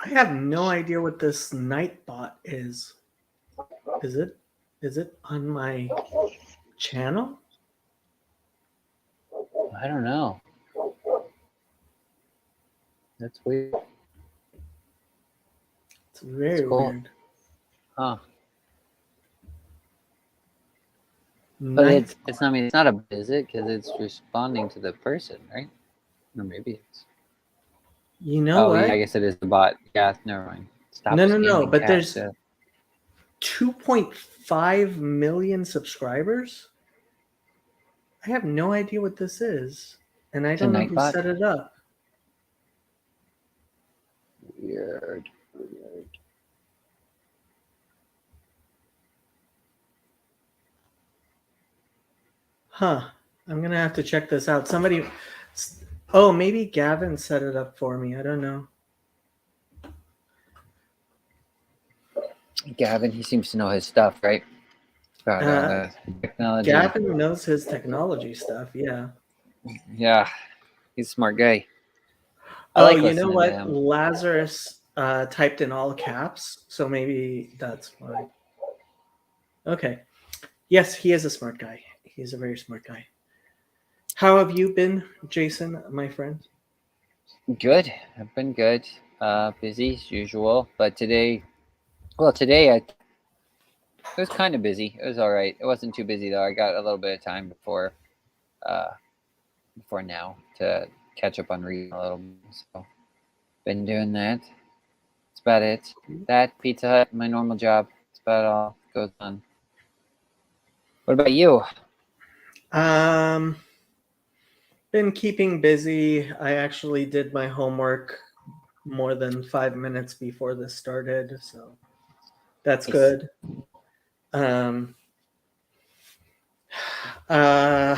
I have no idea what this Nightbot is. Is it? Is it on my channel? I don't know. That's weird. It's very It's cool. weird. Huh. But Night. it's not. I mean, it's not a bot, is it? Because it's responding to the person, right? Or maybe it's. You know Oh, yeah, what? I guess it is the bot. Yeah, never mind. Stop No. spamming But cats. there's 2.5 million subscribers. I have no idea what this is, and I It's a don't know who Nightbot. set it up. Weird. Huh. I'm gonna have to check this out. Somebody. Oh, maybe Gavin set it up for me. I don't know. Gavin, he seems to know his stuff, right? About technology. Gavin knows his technology stuff. Yeah. Yeah, he's a smart guy. I Oh, like you know listening to what? him. Lazarus typed in all caps, so maybe that's why. Okay. Yes, he is a smart guy. He's a very smart guy. How have you been, Jason, my friend? Good. I've been good. Busy as usual, but today it was kind of busy. It was all right. It wasn't too busy though. I got a little bit of time uh, before now to catch up on reading a little bit. So been doing that. That's about it. That Pizza Hut, my normal job. That's about all goes on. What about you? Um, been keeping busy. I actually did my homework more than 5 minutes before this started, so that's Nice. good. Uh,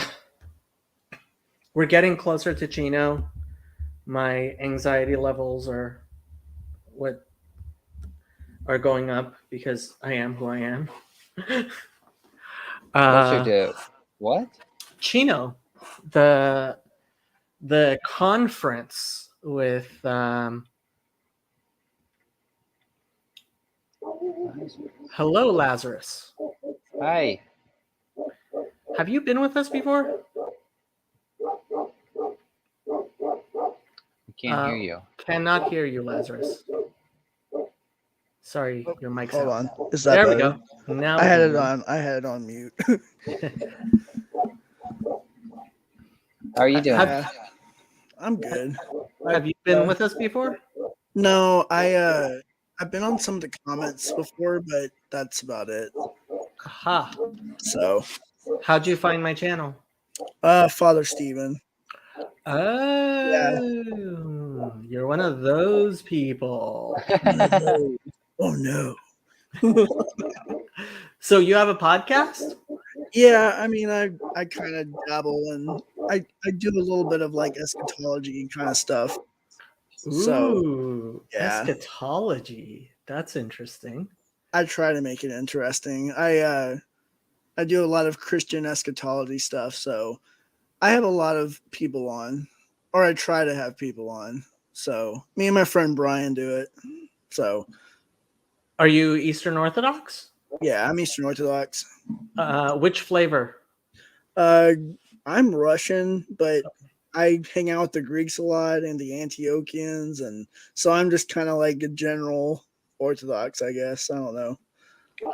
we're getting closer to Chino. My anxiety levels what are going up because I am who I am. Closer to what? Chino, the conference with hello Lazarus. Hi. Have you been with us before? I can't hear you. Cannot hear you, Lazarus. Sorry, your mic's Hold out. on. Is that There we better? go. Now I had we it can on. I had it on mute. How are you doing? I'm good. have you been with us before? No, I've been on some of the comments before, but that's about it. Aha. So, How'd you find my channel? Father Stephen. Oh, you're one of those people. Oh no. So you have a podcast? Yeah, I mean, I kind of dabble and I do a little bit of like eschatology kind of stuff. So, Ooh, yeah. eschatology. That's interesting. I try to make it interesting. I do a lot of Christian eschatology stuff, so I have a lot of people on, or I try to have people on. So me and my friend Brian do it. So Are you Eastern Orthodox? yeah, I'm Eastern Orthodox. Which flavor? I'm Russian, but I hang out with the Greeks a lot and the Antiochians, and so I'm just kind of like a general Orthodox, I guess. I don't know.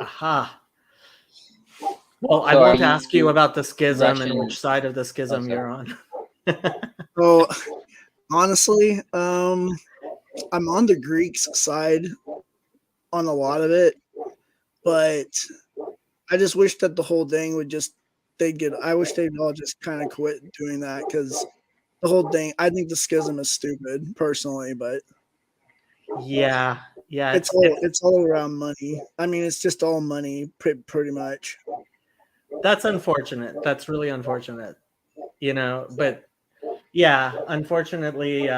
Aha. Well, So I won't ask you about the schism Russian? and which side of the schism sorry. you're on. So honestly, I'm on the Greeks side on a lot of it, but I just wish that the whole thing would just I wish they'd all just kind of quit doing that because the whole thing. I think the schism is stupid personally, but Yeah, it's all around money. I mean, it's just all money, pretty much. that's unfortunate. That's really unfortunate. But yeah, unfortunately,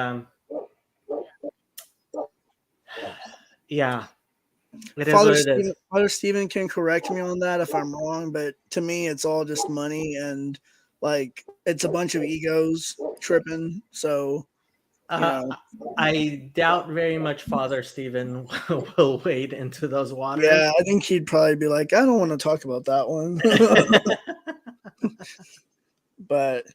yeah, it is what it is. Father Stephen can correct me on that if I'm wrong, but to me, it's all just money and like it's a bunch of egos tripping. So know. I doubt very much Father Stephen will wade into those waters. Yeah, I think he'd probably be like, I don't want to talk about that one. But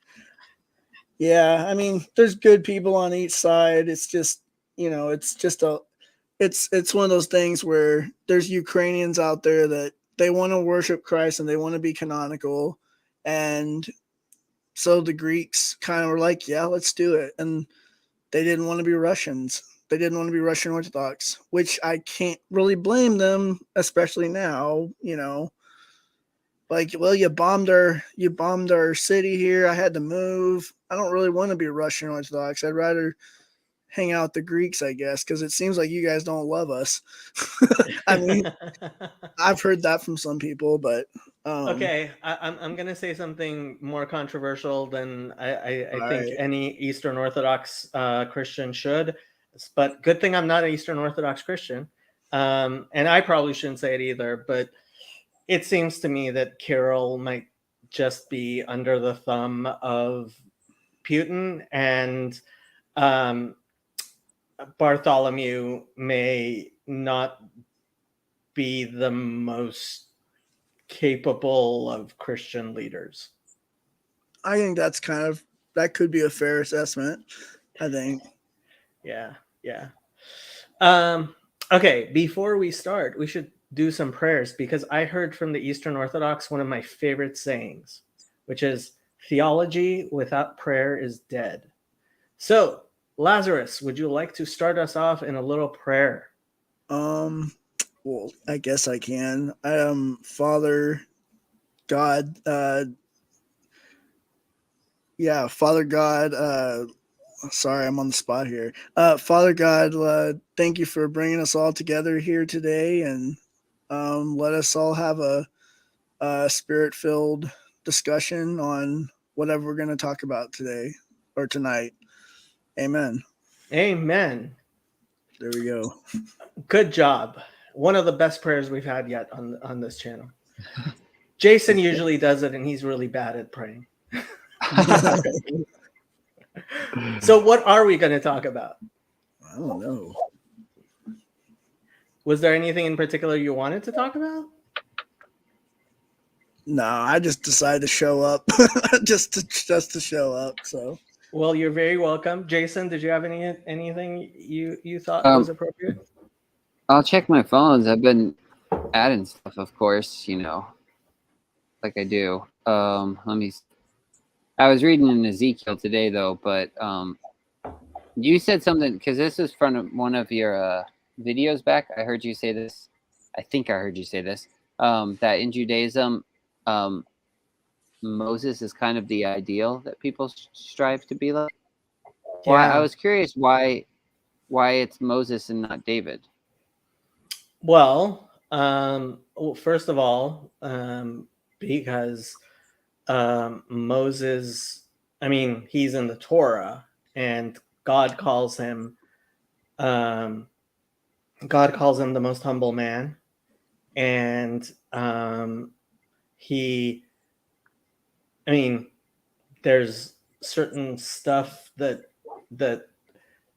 yeah, I mean, there's good people on each side. It's just, it's one of those things where there's Ukrainians out there that they want to worship Christ and they want to be canonical. And so the Greeks kind of were like, yeah, let's do it. And they didn't want to be Russians. They didn't want to be Russian Orthodox, which I can't really blame them, especially now, like, well, you bombed our city here. I had to move. I don't really want to be Russian Orthodox. I'd rather hang out with the Greeks, I guess, because it seems like you guys don't love us. I mean, I've heard that from some people, but okay, I'm gonna say something more controversial than I think right. any Eastern Orthodox Christian should. But good thing I'm not an Eastern Orthodox Christian, and I probably shouldn't say it either. But it seems to me that Kirill might just be under the thumb of Putin, and Bartholomew may not be the most capable of Christian leaders. I think that could be a fair assessment. I think. Yeah. Okay, before we start, we should do some prayers because I heard from the Eastern Orthodox one of my favorite sayings, which is theology without prayer is dead. So, Lazarus, would you like to start us off in a little prayer? Well, I guess I can. Father God, Father God, sorry, I'm on the spot here. Father God, thank you for bringing us all together here today, and let us all have a spirit-filled discussion on whatever we're going to talk about today or tonight. Amen. Amen. There we go. Good job. One of the best prayers we've had yet on this channel. Jason usually does it, and he's really bad at praying. So what are we going to talk about? I don't know. Was there anything in particular you wanted to talk about? No, I just decided to show up just to show up. So, well, you're very welcome. Jason, did you have anything you thought was appropriate? I'll check my phones. I've been adding stuff, of course, like I do. I was reading in Ezekiel today, though, but you said something, because this is from one of your videos back. I heard you say this. I think I heard you say this, that in Judaism, Moses is kind of the ideal that people strive to be like. Yeah. Well, I was curious why it's Moses and not David. Well, first of all, because Moses, I mean, he's in the Torah, and God calls him the most humble man, and there's certain stuff that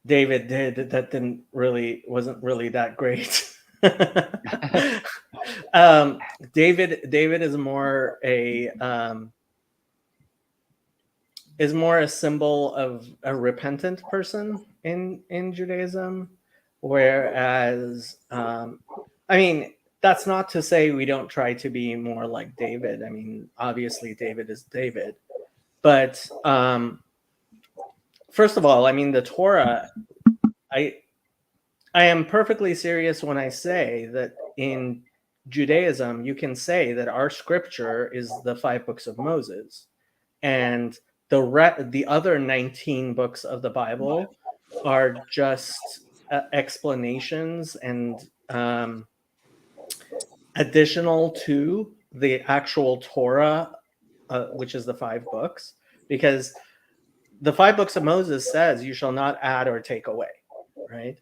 David did that wasn't really that great. David is more a symbol of a repentant person in Judaism, whereas that's not to say we don't try to be more like David. I mean, obviously David is David, but first of all, I mean, the Torah, I am perfectly serious when I say that in Judaism, you can say that our scripture is the 5 books of Moses, and the other 19 books of the Bible are just explanations and additional to the actual Torah, which is the 5 books, because the 5 books of Moses says you shall not add or take away, right?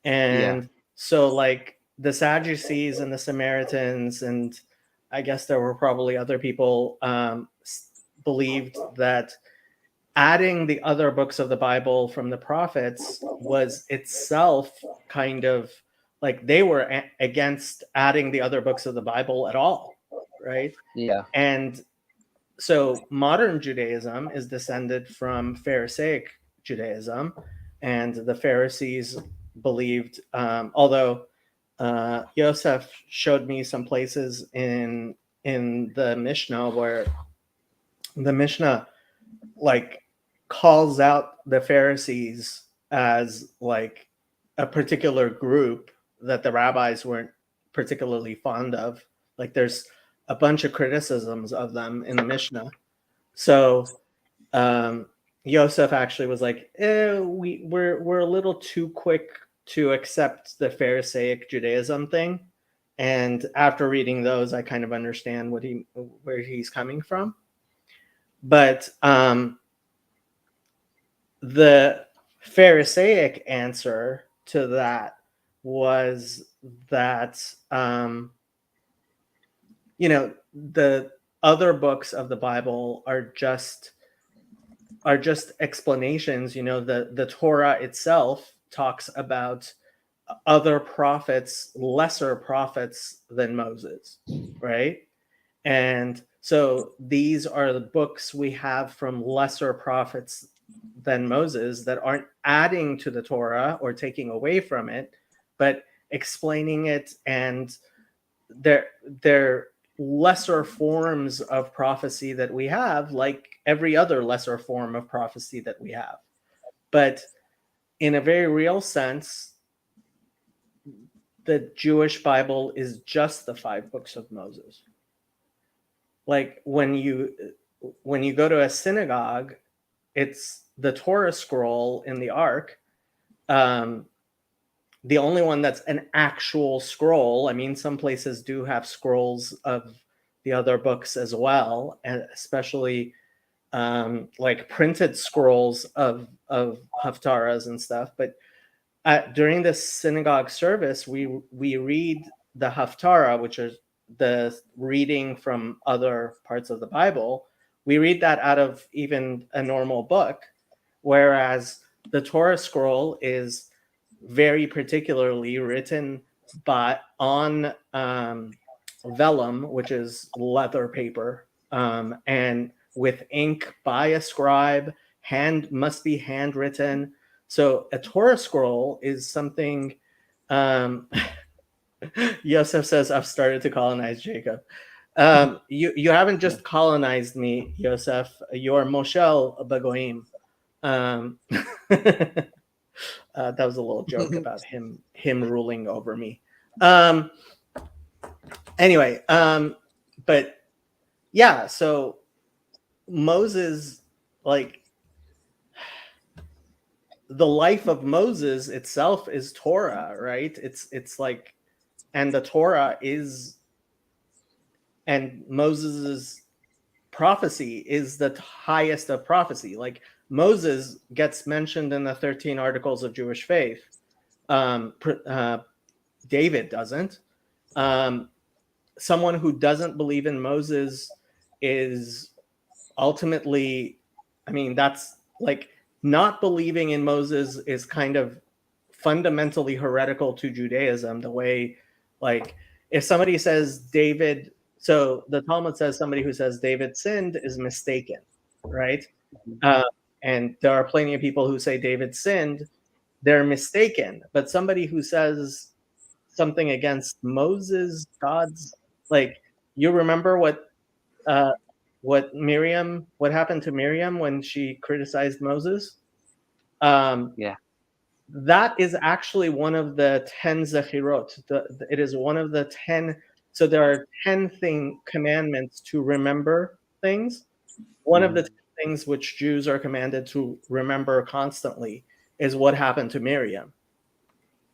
And so, like, the Sadducees and the Samaritans, and I guess there were probably other people, believed that adding the other books of the Bible from the prophets was itself kind of like they were against adding the other books of the Bible at all, right? Yeah. And so modern Judaism is descended from Pharisaic Judaism, and the Pharisees believed, although Yosef showed me some places in the Mishnah where the Mishnah like calls out the Pharisees as like a particular group that the rabbis weren't particularly fond of. Like there's a bunch of criticisms of them in the Mishnah. So Yosef actually was like, we're a little too quick to accept the Pharisaic Judaism thing. And after reading those, I kind of understand where he's coming from. But the Pharisaic answer to that was that the other books of the Bible are just explanations. The Torah itself talks about other prophets, lesser prophets than Moses, right? And so these are the books we have from lesser prophets than Moses that aren't adding to the Torah or taking away from it, but explaining it, and they're lesser forms of prophecy that we have, like every other lesser form of prophecy that we have. But in a very real sense, the Jewish Bible is just the 5 books of Moses. Like when you go to a synagogue, it's the Torah scroll in the Ark. The only one that's an actual scroll. I mean, some places do have scrolls of the other books as well, and especially like printed scrolls of haftarahs and stuff. But during the synagogue service, we read the haftarah, which is the reading from other parts of the Bible. We read that out of even a normal book, whereas the Torah scroll is very particularly written on vellum, which is leather paper, and with ink by a scribe, must be handwritten. So a Torah scroll is something. Yosef says, I've started to colonize Jacob. You haven't just colonized me, Yosef. You're Moshel Bagoim. That was a little joke about him ruling over me. Anyway, but yeah, so Moses, like the life of Moses itself is Torah, right? It's like, and the Torah is, and Moses's prophecy is the highest of prophecy. Like Moses gets mentioned in the 13 articles of Jewish faith. David doesn't. Someone who doesn't believe in Moses is ultimately, I mean, that's like not believing in Moses is kind of fundamentally heretical to Judaism. The way, like, if somebody says David, so the Talmud says somebody who says David sinned is mistaken, right? And there are plenty of people who say David sinned, they're mistaken. But somebody who says something against Moses, God's, like, you remember what happened to Miriam when she criticized Moses? Yeah. That is actually one of the 10 Zechirot. It is one of the 10. So there are 10 commandments to remember things. One of the 10 things which Jews are commanded to remember constantly is what happened to Miriam.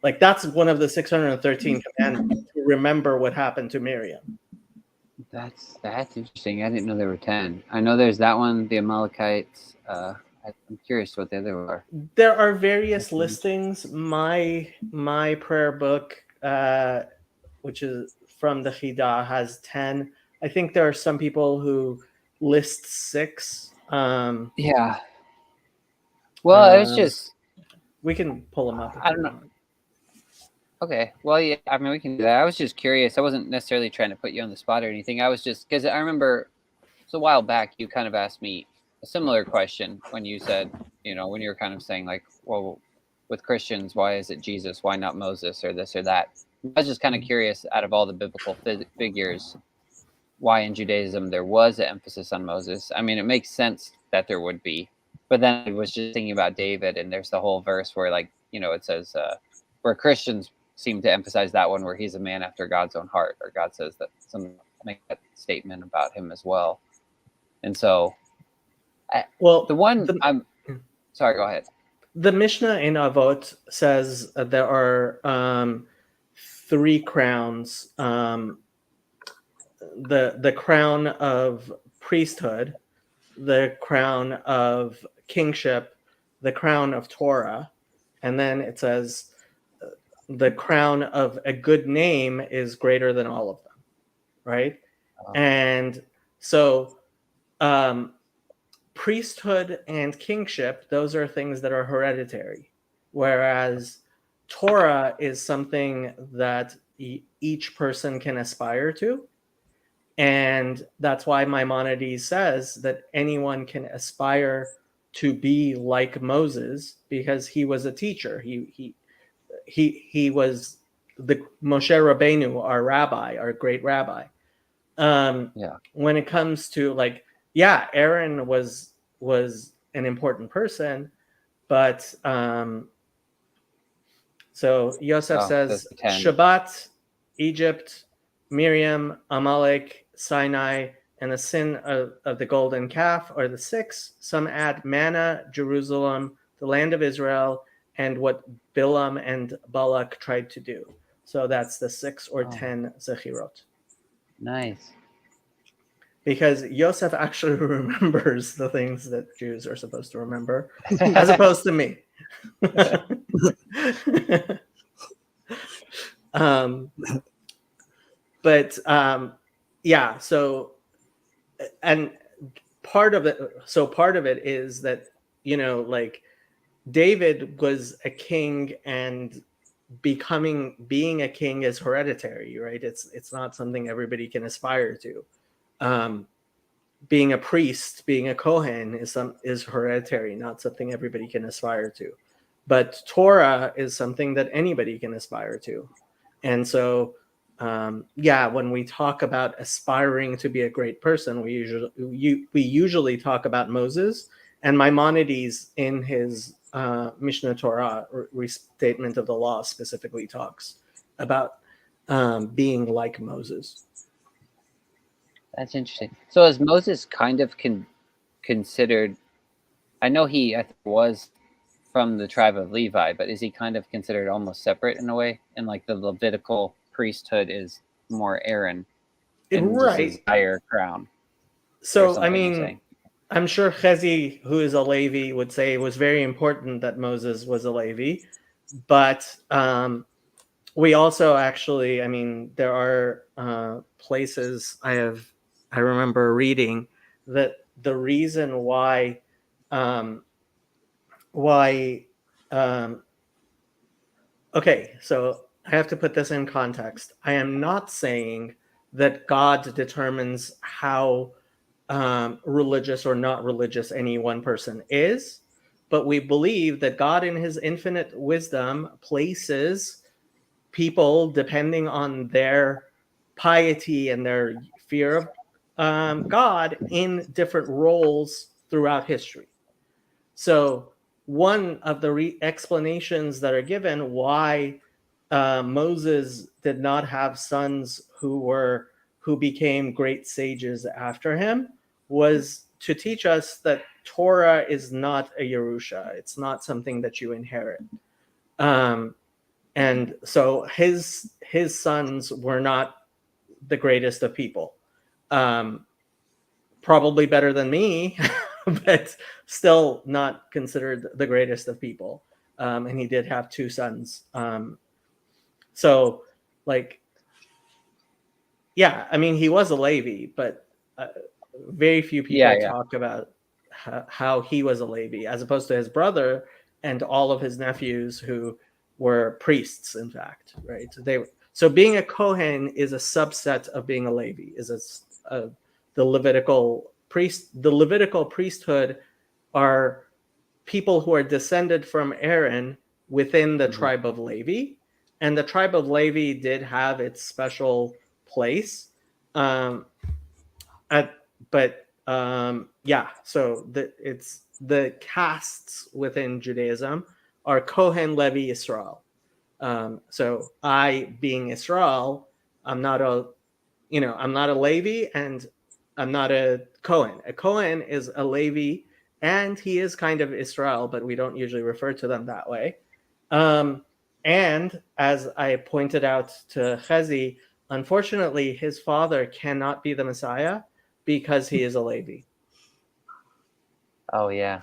Like that's one of the 613 commandments, to remember what happened to Miriam. That's interesting. I didn't know there were 10. I know there's that one, the Amalekites. I'm curious what the other are. There are various listings. My prayer book, which is from the Chidah, has 10. I think there are some people who list 6. Yeah. Well, it was Um, just we can pull him up if I you don't know. want. Okay. Well, yeah. I mean, we can do that. I was just curious. I wasn't necessarily trying to put you on the spot or anything. I was just because I remember it's a while back you kind of asked me a similar question when you said, when you were kind of saying like, well, with Christians, why is it Jesus? Why not Moses or this or that? I was just kind of Mhm. curious out of all the biblical figures, why in Judaism there was an emphasis on Moses. I mean, it makes sense that there would be, but then I was just thinking about David, and there's the whole verse where, like, it says where Christians seem to emphasize that one where he's a man after God's own heart, or God says that some make that statement about him as well. And so, Well, the one I'm sorry, go ahead. the Mishnah in Avot says there are three crowns. The crown of priesthood, the crown of kingship, the crown of Torah, and then it says the crown of a good name is greater than all of them, right? And so priesthood and kingship, those are things that are hereditary, whereas Torah is something that each person can aspire to. And that's why Maimonides says that anyone can aspire to be like Moses because he was a teacher. He was the Moshe Rabbeinu, our rabbi, our great rabbi. When it comes to Aaron was an important person, but so Yosef says Shabbat, Egypt, Miriam, Amalek, Sinai, and the sin of the golden calf are the six. Some add manna, Jerusalem, the land of Israel, and what Bilam and Balak tried to do. So that's the 6 or 10 Zechirot. Nice. Because Yosef actually remembers the things that Jews are supposed to remember, as opposed to me. Yeah, so and part of it is that David was a king, and being a king is hereditary, right? It's not something everybody can aspire to. Being a priest, being a Kohen is hereditary, not something everybody can aspire to. But Torah is something that anybody can aspire to. And so, when we talk about aspiring to be a great person, we usually talk about Moses, and Maimonides in his Mishnah Torah, restatement of the law, specifically talks about being like Moses. That's interesting. So is Moses kind of considered? I know he was from the tribe of Levi, but is he kind of considered almost separate in a way? And like the Levitical priesthood is more Aaron, and just his higher crown. So I mean, I'm sure Chezi, who is a Levi, would say it was very important that Moses was a Levi, but we also actually, I mean, there are places I remember reading that the reason why okay, so I have to put this in context. I am not saying that God determines how religious or not religious any one person is, but we believe that God in his infinite wisdom places people depending on their piety and their fear of God in different roles throughout history. So one of the explanations that are given why Moses did not have sons who became great sages after him was to teach us that Torah is not a Yerusha. It's not something that you inherit. And so his sons were not the greatest of people. Probably better than me, but still not considered the greatest of people. And he did have two sons. So, I mean, he was a Levi, but very few people talk about how he was a Levi, as opposed to his brother and all of his nephews who were priests. In fact, right? So being a Kohen is a subset of being a Levi. The Levitical priesthood are people who are descended from Aaron within the tribe of Levi, and the tribe of Levi did have its special place. So it's the castes within Judaism are Kohen, Levi, Israel. So I, being Israel, I'm not a Levi, and I'm not a Kohen. A Kohen is a Levi, and he is kind of Israel, but we don't usually refer to them that way. And as I pointed out to Chezi, unfortunately, his father cannot be the Messiah because he is a Levi. Oh yeah.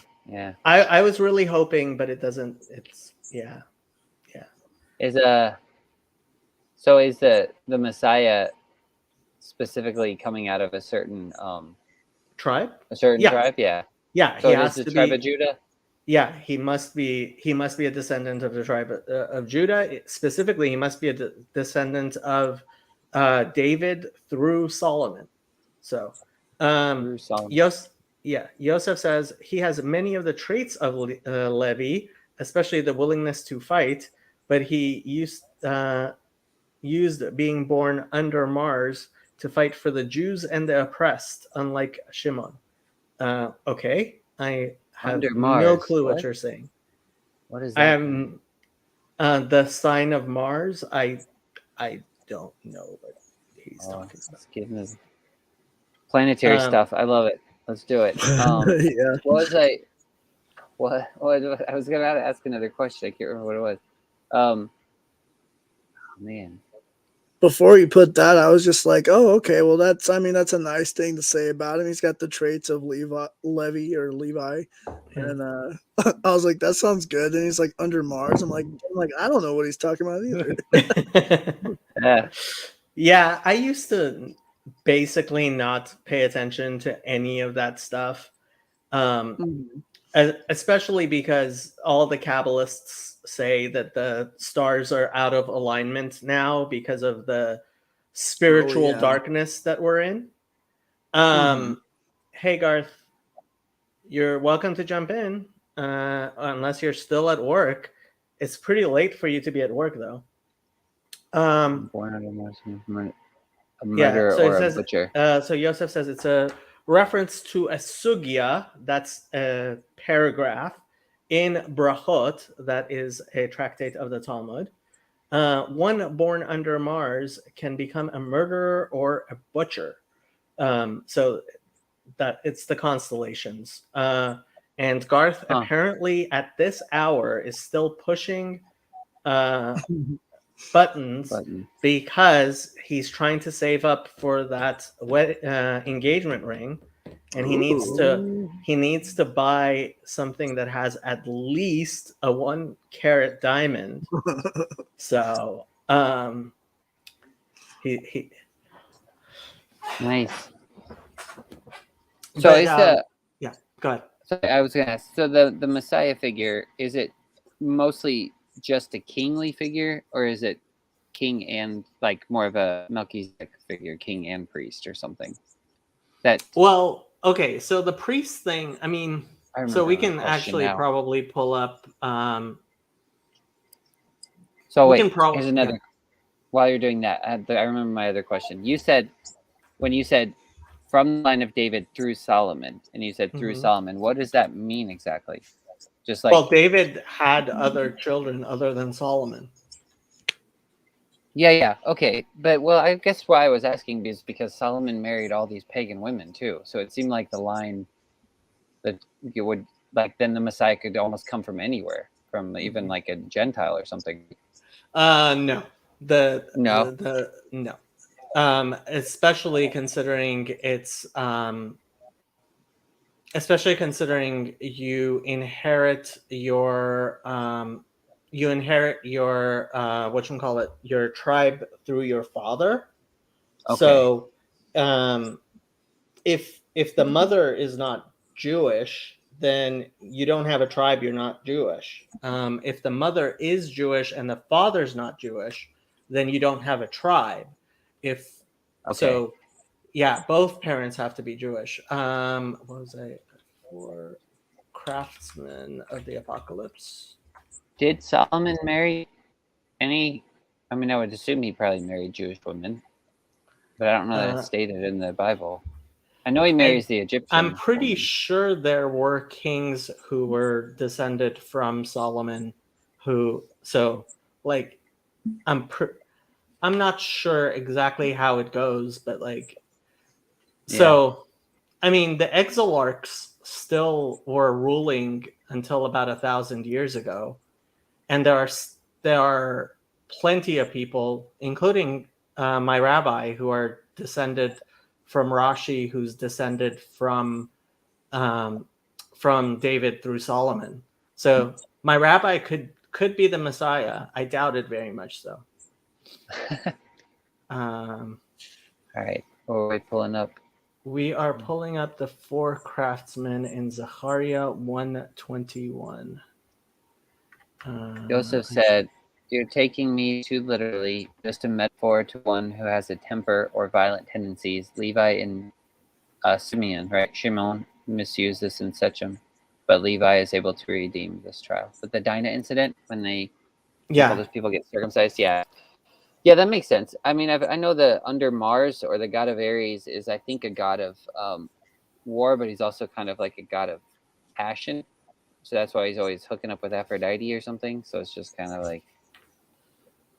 I was really hoping, but it doesn't. It's yeah. Is the Messiah specifically coming out of a certain Tribe? tribe? Yeah. Yeah. So he it has is the to tribe be, of Judah. Yeah, he must be a descendant of the tribe of Judah. Specifically, he must be a descendant of David through Solomon. So, Through Solomon. Yosef says he has many of the traits of Levi, especially the willingness to fight, but he used being born under Mars to fight for the Jews and the oppressed, unlike Shimon. Okay, I have Under no Mars. clue what What? you're saying. What is I that? am the sign of Mars. I don't know what he's talking about. It's getting this planetary stuff. I love it. Let's do it. Yeah. What was I? What I was gonna ask another question. I can't remember what it was. Oh, man. Before you put that, I was just like, oh, okay. Well, that's a nice thing to say about him. He's got the traits of Levi. Yeah. And I was like, that sounds good. And he's like, under Mars. I'm like, I don't know what he's talking about either. Yeah. Yeah, I used to basically not pay attention to any of that stuff, especially because all the Kabbalists say that the stars are out of alignment now because of the spiritual darkness that we're in. Hey, Garth, you're welcome to jump in, unless you're still at work. It's pretty late for you to be at work, though. Born under Mars, a murderer so or it says, a butcher. So Yosef says it's a reference to a sugya, that's a paragraph in Brachot, that is a tractate of the Talmud. One born under Mars can become a murderer or a butcher. So that it's the constellations. And Garth apparently at this hour is still pushing buttons because he's trying to save up for that engagement ring, and he needs to buy something that has at least a 1 carat diamond. So he nice. So yeah, go ahead. So I was gonna ask, so the Messiah figure, is it mostly just a kingly figure, or is it king and like more of a Melchizedek figure, king and priest or something? Well, okay, so the priest thing, I mean, so we can actually probably pull up so wait, here's another. While you're doing that, I remember my other question. You said, when you said from the line of David through Solomon, and you said through Solomon, what does that mean exactly? Just like, well, David had other children other than Solomon. Yeah, okay. But, well, I guess why I was asking is because Solomon married all these pagan women, too. So it seemed like the line that you would, like, then the Messiah could almost come from anywhere, from even, like, a Gentile or something. No. No. Especially considering you inherit your your tribe through your father. Okay. So if the mother is not Jewish, then you don't have a tribe, you're not Jewish. If the mother is Jewish and the father's not Jewish, then you don't have a tribe. If Okay. so, yeah, both parents have to be Jewish. What was I for? Craftsmen of the Apocalypse. Did Solomon marry any? I mean, I would assume he probably married Jewish women, but I don't know that it's stated in the Bible. I know he marries the Egyptian. I'm pretty woman. sure there were kings who were descended from Solomon, I'm not sure exactly how it goes, but I mean, the exilarchs still were ruling until about 1,000 years ago, and there are plenty of people, including my rabbi, who are descended from Rashi, who's descended from David through Solomon. So my rabbi could be the Messiah. I doubt it very much, though. All right, what are we pulling up? We are pulling up the 4 craftsmen in Zechariah 1:21. Joseph said, "You're taking me too literally, just a metaphor to one who has a temper or violent tendencies." Levi and Simeon, right? Shimon misused this in Sechem, but Levi is able to redeem this trial. But the Dinah incident, when all those people get circumcised, yeah, that makes sense. I mean, I know the under Mars, or the god of Ares, is I think a god of war, but he's also kind of like a god of passion. So that's why he's always hooking up with Aphrodite or something. So it's just kind of like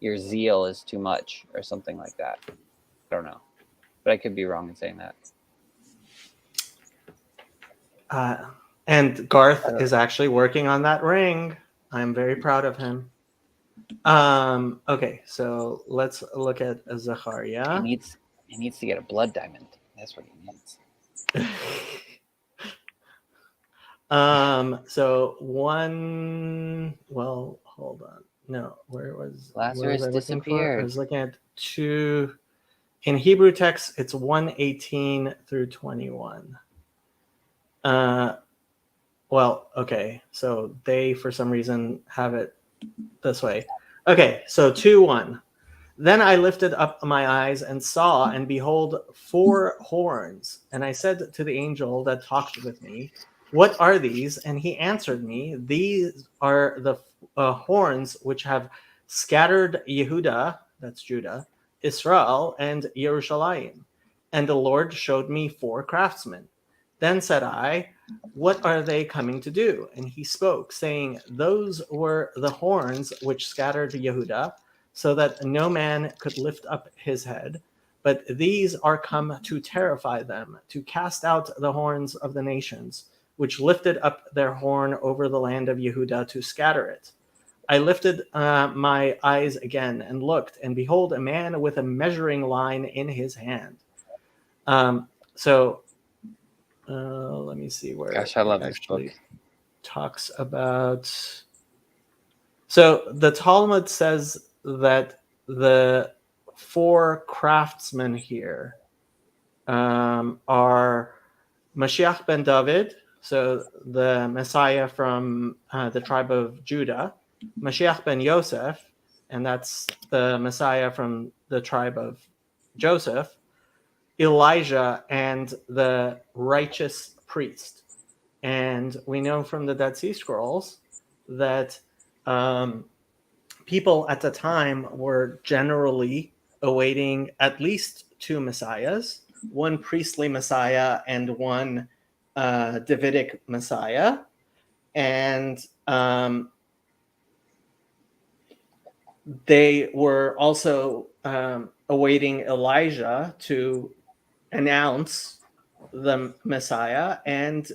your zeal is too much or something like that. I don't know, but I could be wrong in saying that. And Garth is actually working on that ring. I'm very proud of him. Okay, so let's look at Zechariah. He needs to get a blood diamond. That's what he needs. Hold on. No, where was Lazarus disappeared. I was looking at 2 in Hebrew text. It's 1:18 through 21. Okay, so they for some reason have it this way. Okay, so 2:1. Then I lifted up my eyes and saw, and behold, 4 horns. And I said to the angel that talked with me, "What are these?" And he answered me, "These are the horns which have scattered Yehuda," that's Judah, "Israel, and Jerusalem." And the Lord showed me 4 craftsmen. Then said I, "What are they coming to do?" And he spoke, saying, "Those were the horns which scattered Yehuda, so that no man could lift up his head. But these are come to terrify them, to cast out the horns of the nations, which lifted up their horn over the land of Yehuda to scatter it." I lifted my eyes again and looked, and behold, a man with a measuring line in his hand. Let me see where. Gosh, I love this book. Talks about. So the Talmud says that the 4 craftsmen here are Mashiach ben David, so the Messiah from the tribe of Judah, Mashiach ben Yosef, and that's the Messiah from the tribe of Joseph, Elijah, and the righteous priest. And we know from the Dead Sea Scrolls that people at the time were generally awaiting at least 2 messiahs, one priestly messiah and one Davidic messiah. And they were also awaiting Elijah to announce the Messiah. And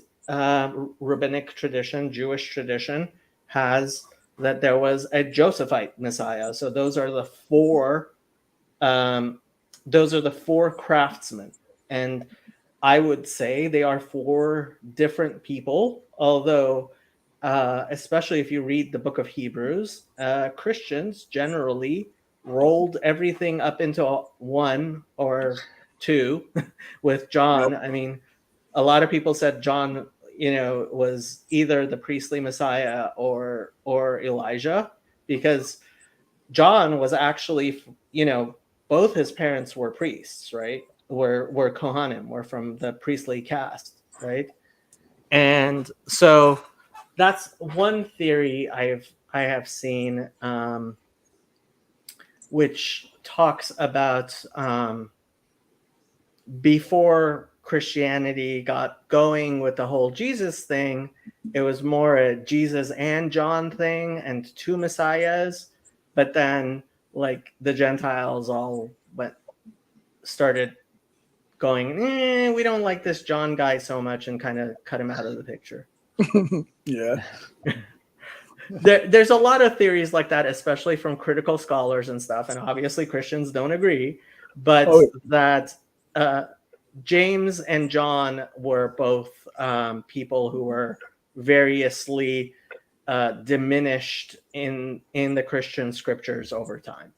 rabbinic tradition, Jewish tradition, has that there was a Josephite Messiah. So those are the 4 craftsmen. And I would say they are 4 different people, although especially if you read the book of Hebrews, Christians generally rolled everything up into 1 or 2 with John. I mean, a lot of people said John was either the priestly Messiah or Elijah, because John was actually, both his parents were priests, right? Were Kohanim, were from the priestly caste, right? And so that's one theory I have seen, which talks about before Christianity got going with the whole Jesus thing, it was more a Jesus and John thing and two messiahs. But then, like, the Gentiles all started going, we don't like this John guy so much, and kind of cut him out of the picture. Yeah. There's a lot of theories like that, especially from critical scholars and stuff, and obviously Christians don't agree, but that James and John were both people who were variously diminished in the Christian scriptures over time.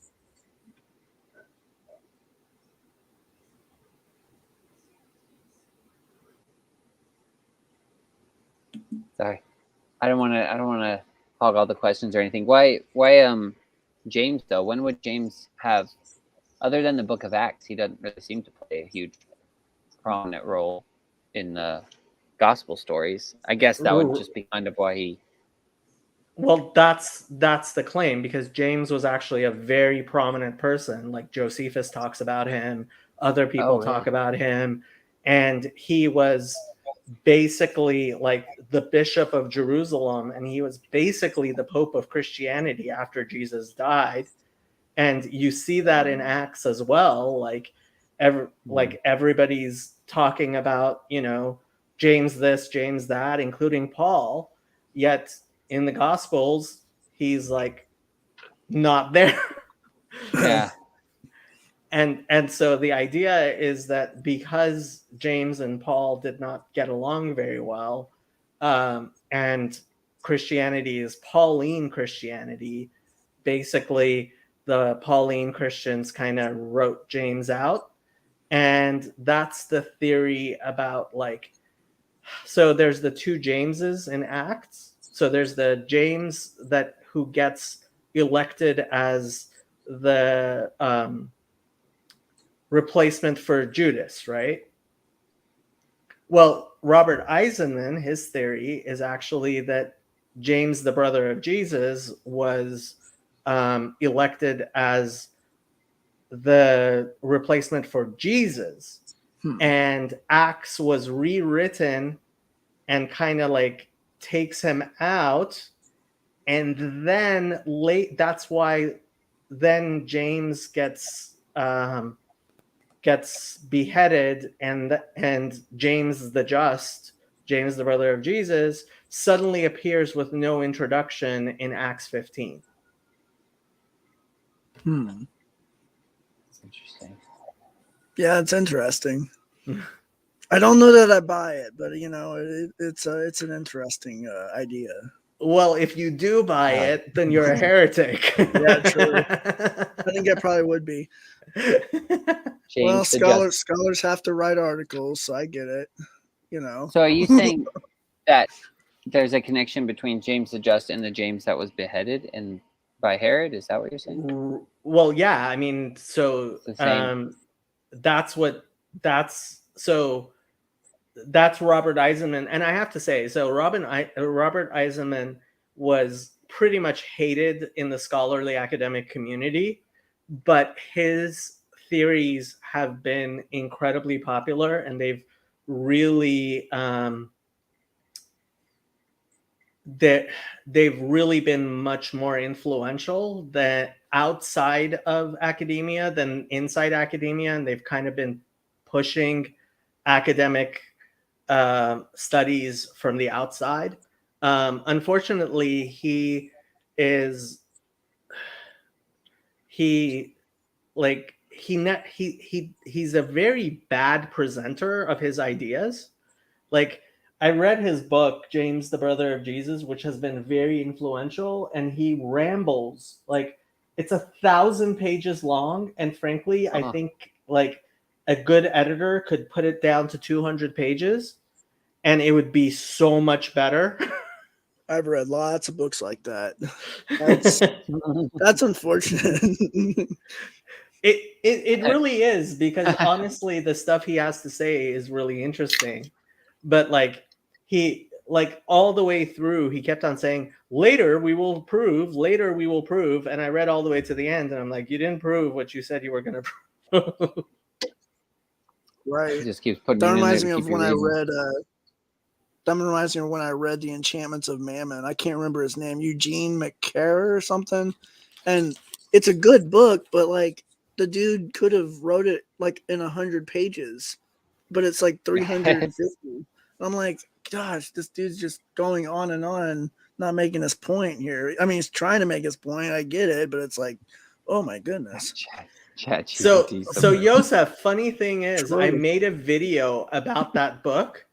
Sorry, I don't want to hog all the questions or anything. Why James though? When would James have, other than the Book of Acts, he doesn't really seem to play a huge prominent role in the gospel stories. I guess that would just be kind of why he. Well, that's the claim, because James was actually a very prominent person. Like Josephus talks about him, other people talk about him, and he was basically like the Bishop of Jerusalem, and he was basically the Pope of Christianity after Jesus died. And you see that in Acts as well. Like everybody's talking about, James this, James that, including Paul. Yet in the Gospels, he's like not there. Yeah. And so the idea is that because James and Paul did not get along very well, and Christianity is Pauline Christianity, basically the Pauline Christians kind of wrote James out. And that's the theory about, like, so there's the two Jameses in Acts. So there's the James who gets elected as the replacement for Judas, right? Well, Robert Eisenman, his theory is actually that James, the brother of Jesus, was elected as the replacement for Jesus. And Acts was rewritten and kind of like takes him out. And then that's why then James gets beheaded, and James the Just, James the brother of Jesus, suddenly appears with no introduction in Acts 15. That's interesting. Yeah, it's interesting. I don't know that I buy it, but it's an interesting idea. Well, if you do buy it, then you're a heretic. Yeah, true. I think I probably would be. Well, scholars have to write articles, so I get it. So are you saying that there's a connection between James the Just and the James that was beheaded by Herod? Is that what you're saying? Well, yeah. I mean, so that's Robert Eisenman, and I have to say, so Robert Eisenman was pretty much hated in the scholarly academic community, but his theories have been incredibly popular, and they've really they've really been much more influential than outside of academia than inside academia, and they've kind of been pushing academic studies from the outside. Unfortunately, he's a very bad presenter of his ideas. Like, I read his book, James the Brother of Jesus, which has been very influential, and he rambles. Like, it's 1,000 pages long, and frankly, I think like a good editor could put it down to 200 pages. and it would be so much better. I've read lots of books like that. That's unfortunate. It really is, because honestly the stuff he has to say is really interesting, but like he like all the way through he kept on saying later we will prove, and I read all the way to the end and I'm like, you didn't prove what you said you were going to prove. Right. He just keeps putting That it in there reminds to me of keep you when I reading. read that reminds me of when I read The Enchantments of Mammon. I can't remember his name, Eugene McCarr or something. And it's a good book, but like the dude could have wrote it like in 100 pages, but it's like 350. I'm like, gosh, this dude's just going on, not making his point here. I mean, he's trying to make his point. I get it, but it's like, oh my goodness. Chat So GPT. Yosef, funny thing is, I True. made a video about that book,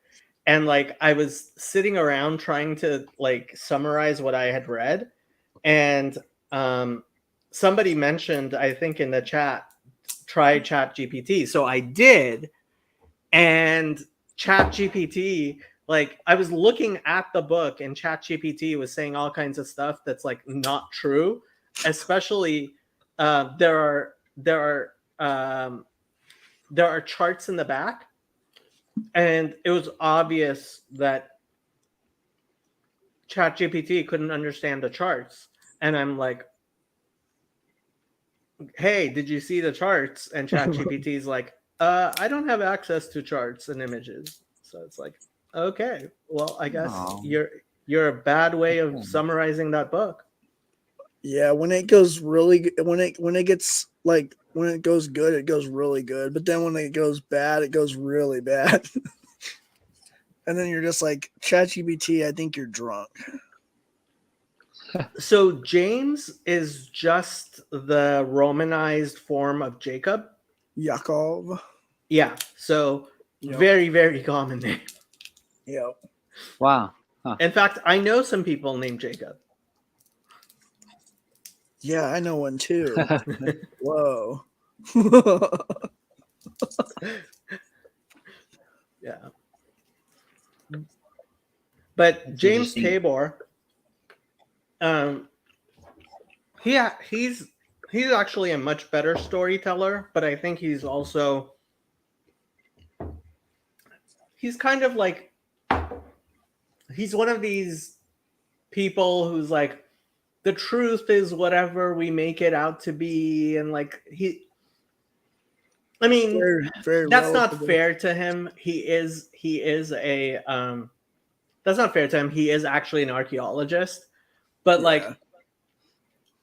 and like I was sitting around trying to like summarize what I had read, and somebody mentioned, I think in the chat, try Chat GPT. So I did, and Chat GPT, like I was looking at the book and Chat GPT was saying all kinds of stuff that's like not true, especially there are charts in the back, and it was obvious that ChatGPT couldn't understand the charts. And I'm like, hey, did you see the charts? And ChatGPT is like, I don't have access to charts and images. So it's like, okay, well, I guess Aw. you're a bad way of summarizing that book. Yeah, when it goes really when it gets like when it goes good, it goes really good. But then when it goes bad, it goes really bad. And then you're just like, ChatGPT, I think you're drunk. So James is just the Romanized form of Jacob. Yakov. Yeah. So Yep. very, very common name. Yep. Wow. In fact, I know some people named Jacob. Yeah, I know one too. Whoa. Yeah. But That's James interesting. Tabor, he's actually a much better storyteller, but I think he's kind of like, he's one of these people who's like, the truth is whatever we make it out to be, and like I mean, Very, very that's not relatively. fair to him. He is a that's not fair to him. He is actually an archaeologist, but Yeah. like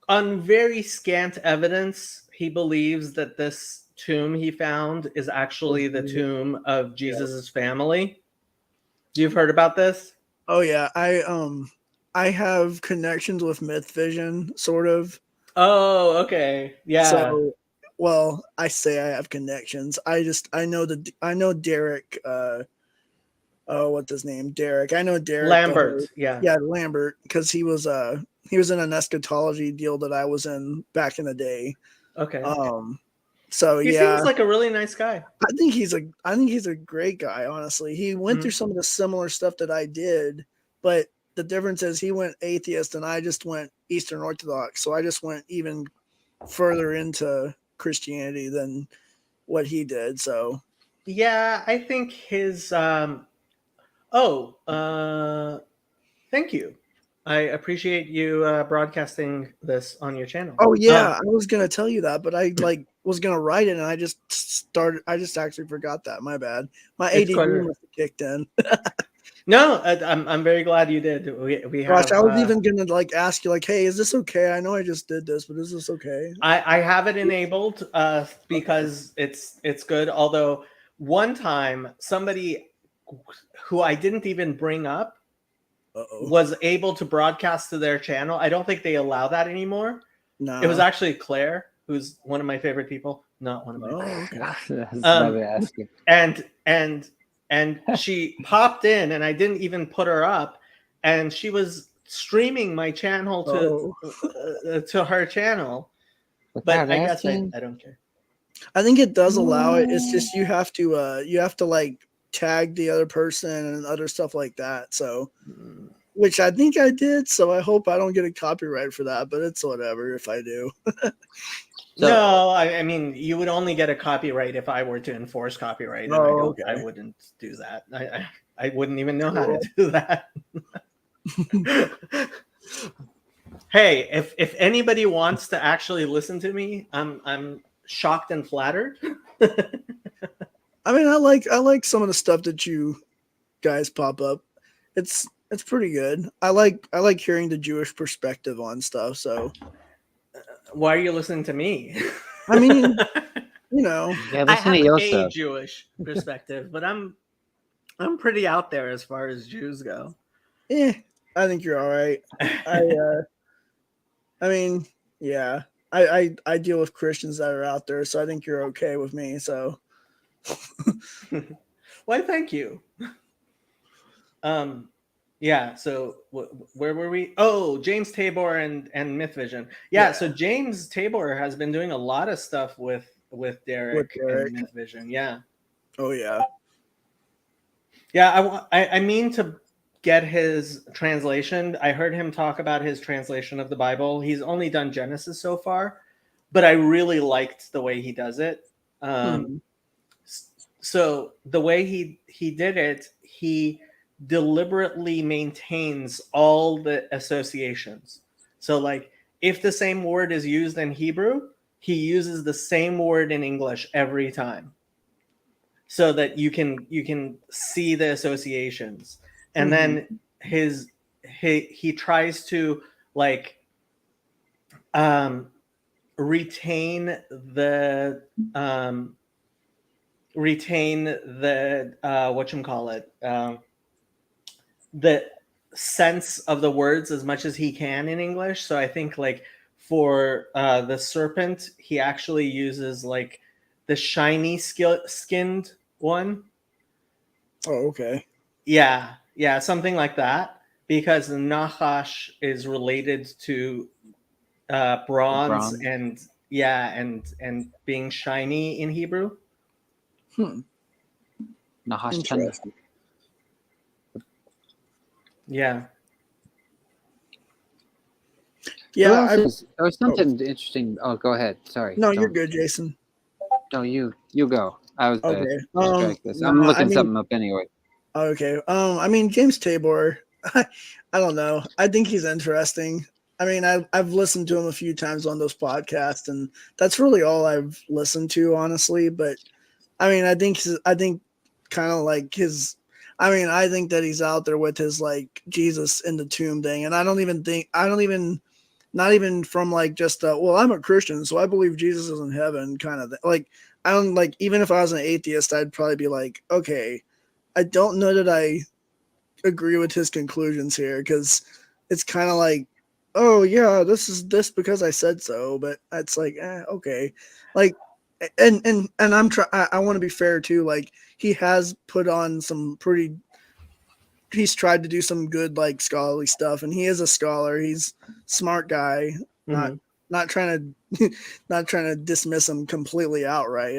on very scant evidence, he believes that this tomb he found is actually the tomb of Jesus's family. You've heard about this? Oh yeah, I have connections with Myth Vision, sort of. Oh, okay. Yeah. So, well, I say I have connections. I know Derek. What's his name? Derek. I know Derek Lambert. Yeah. Yeah, Lambert, because he was in an eschatology deal that I was in back in the day. Okay. So He yeah, seems like a really nice guy. I think he's a great guy. Honestly, he went through some of the similar stuff that I did, but the difference is he went atheist and I just went Eastern Orthodox. So I just went even further into Christianity than what he did. So Yeah, I think his thank you. I appreciate you broadcasting this on your channel. oh yeah, I was gonna tell you that, but I was gonna write it and I just actually forgot that. My bad. My It's ADD quite- must have kicked in. No, I'm very glad you did. We have. Gosh, I was even gonna ask you hey, is this okay? I know I just did this, but is this okay? I have it enabled because it's good. Although one time somebody who I didn't even bring up Uh-oh. was able to broadcast to their channel. I don't think they allow that anymore. No. It was actually Claire, who's one of my favorite people. Not one of my Oh, favorite. okay. That's what I ask you. And she popped in and I didn't even put her up, and she was streaming my channel to her channel. But I guess I don't care. I think it does allow it. It's just you have to tagged the other person and other stuff like that. So, Mm. which I think I did. So I hope I don't get a copyright for that, but it's whatever if I do. So- No, I mean you would only get a copyright if I were to enforce copyright, and Oh, I okay. wouldn't do that. I wouldn't even know how to do that. Hey, if anybody wants to actually listen to me, I'm shocked and flattered. I mean, I like some of the stuff that you guys pop up. It's pretty good. I like hearing the Jewish perspective on stuff. So Why are you listening to me? I mean, you know, Yeah, I listen have to a Yosef. Jewish perspective, but I'm pretty out there as far as Jews go. I think you're all right. I mean, yeah. I deal with Christians that are out there, so I think you're okay with me. So Why, thank you. Yeah. So where were we? Oh, James Tabor and Myth Vision. Yeah. So James Tabor has been doing a lot of stuff with Derek and Myth Vision. Yeah. Oh yeah. Yeah. I mean to get his translation. I heard him talk about his translation of the Bible. He's only done Genesis so far, but I really liked the way he does it. So the way he did it, he deliberately maintains all the associations. So like if the same word is used in Hebrew, he uses the same word in English every time, so that you can see the associations. And then he tries to like retain the whatchamacallit, the sense of the words as much as he can in English. So I think like for the serpent, he actually uses like the shiny skinned one. Oh, okay. Yeah, something like that. Because Nachash is related to bronze, and and being shiny in Hebrew. Nahash Interesting. Yeah. Yeah. There was something interesting. Oh, go ahead. Sorry. No, you're good, Jason. No, you go. I was Okay. distract this. No, I'm looking I mean, something up anyway. okay. I mean, James Tabor. I don't know. I think he's interesting. I mean, I've listened to him a few times on those podcasts, and that's really all I've listened to, honestly. But I mean, I think kind of like his. I mean, I think that he's out there with his like Jesus in the tomb thing, and I don't even not even from like just well, I'm a Christian, so I believe Jesus is in heaven kind of thing. Like I don't like, even if I was an atheist, I'd probably be like, okay, I don't know that I agree with his conclusions here, because it's kind of like, oh yeah, this is this because I said so, but it's like, okay, like, and I want to be fair too. Like he has put on some pretty. He's tried to do some good like scholarly stuff, and he is a scholar. He's a smart guy. Mhm. Not trying to not trying to dismiss him completely outright.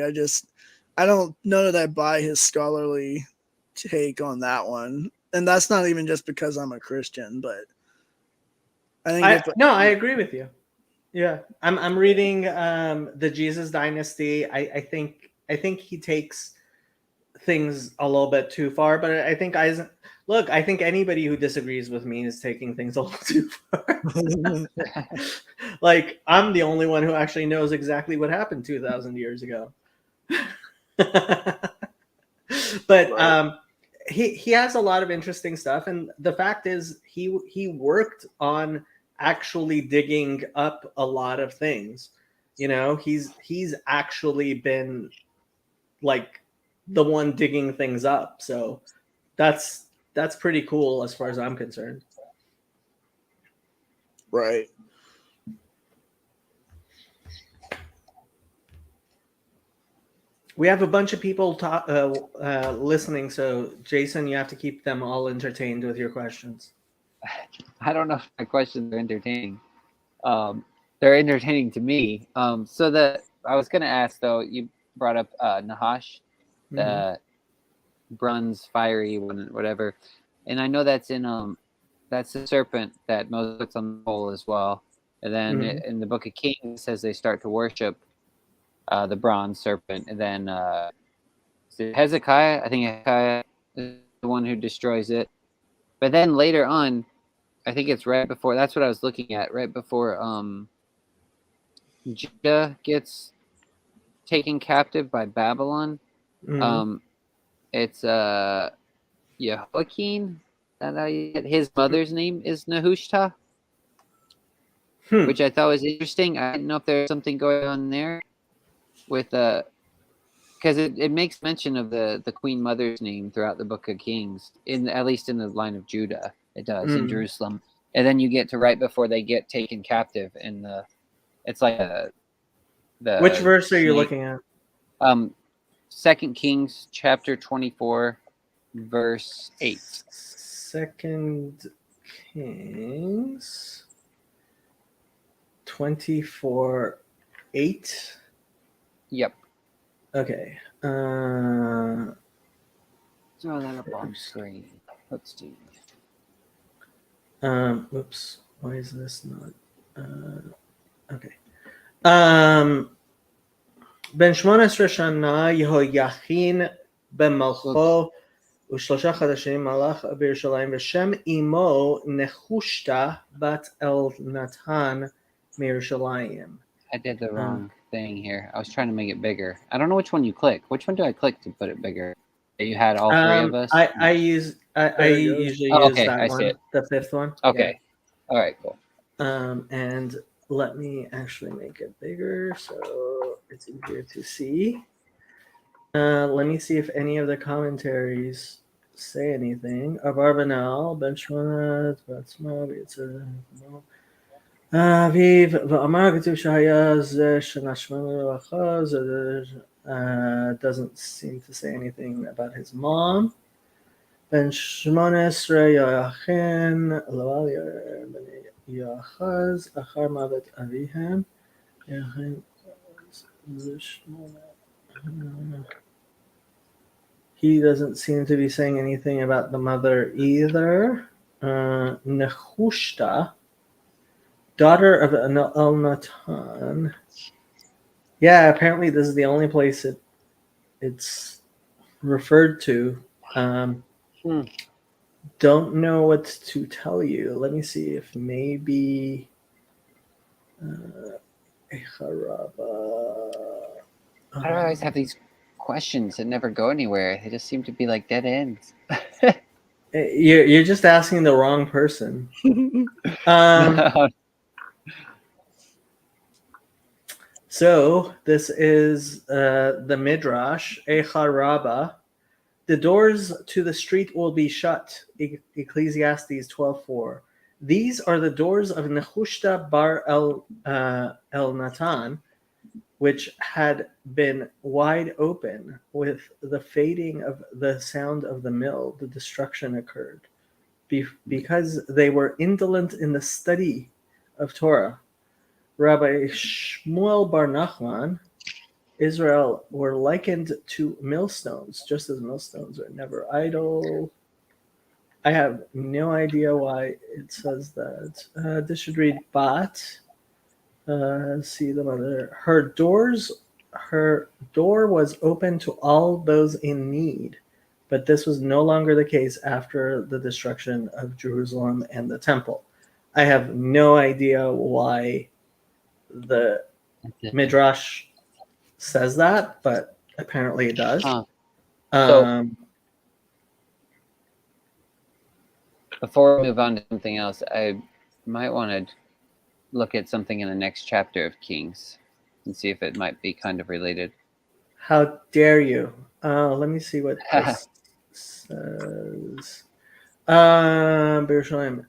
I don't know that I buy his scholarly take on that one, and that's not even just because I'm a Christian, but I think I agree with you. Yeah, I'm reading the Jesus Dynasty. I think he takes things a little bit too far, but I think I think anybody who disagrees with me is taking things a little too far. Like I'm the only one who actually knows exactly what happened 2,000 years ago. But he has a lot of interesting stuff, and the fact is he worked on actually digging up a lot of things. You know, he's actually been like the one digging things up. So that's pretty cool as far as I'm concerned. right. We have a bunch of people listening, so Jason, you have to keep them all entertained with your questions. I don't know if my questions are entertaining. They're entertaining to me. So I was going to ask though. You brought up Nahash, the bronze fiery one, whatever. And I know that's in that's the serpent that Moses puts on the pole as well. And then Mhm. in the Book of Kings it says they start to worship the bronze serpent, and then is it Hezekiah? I think Hezekiah is the one who destroys it. But then later on, I think it's right before. That's what I was looking at. Right before Judah gets taken captive by Babylon. Mhm. It's Jehoiakim. His mother's name is Nehushta, Hmm. which I thought was interesting. I didn't know if there's something going on there with because it makes mention of the queen mother's name throughout the Book of Kings, at least in the line of Judah. It does in Mm. Jerusalem, and then you get to right before they get taken captive in it's like Which the verse are you snake. looking at? 2 Kings chapter 24, verse 8. 2 Kings 24:8. Yep. Okay. Throw that up on screen. Let's see. Oops. Why is this not? Okay. בן 18 שנה יהויכין במלכו ושלושה חודשים מלך בירושלים ושם אמו נחושתה בת אלנתן מירושלים. I did the wrong thing here. I was trying to make it bigger. I don't know which one you click. Which one do I click to put it bigger? You had all three of us? I usually There you go. use okay, that I one, see it. the fifth one. Okay. All right, cool. And let me actually make it bigger so it's easier to see. Let me see if any of the commentaries say anything. Abarbanel, Ben Shmonat, Batzma, Aviv, Va'amar Katuv Shahaya, Zeh Shana Shmona Lacha, doesn't seem to say anything about his mom. Ben Shmones Yoachin, Lawal Ben Yoachaz, Achar Mavet Avihem, Yoachin, he doesn't seem to be saying anything about the mother either. Nehushta, daughter of Elnatan. Yeah, apparently this is the only place it's referred to. Don't know what to tell you. Let me see if maybe Echaraba. I always have these questions that never go anywhere. They just seem to be like dead ends. You're just asking the wrong person. So this is the Midrash, Echaraba. The doors to the street will be shut. Ecclesiastes 12:4. These are the doors of Nehushta bar Elnatan, which had been wide open. With the fading of the sound of the mill, the destruction occurred. Because they were indolent in the study of Torah. Rabbi Shmuel bar Nachman, Israel were likened to millstones, just as millstones are never idle. I have no idea why it says that. This should read Bat. See the mother. Her door was open to all those in need, but this was no longer the case after the destruction of Jerusalem and the temple. I have no idea why the Midrash says that, but apparently it does. Before we move on to something else, I might want to look at something in the next chapter of Kings and see if it might be kind of related. How dare you? Let me see what this says. Birushalayim.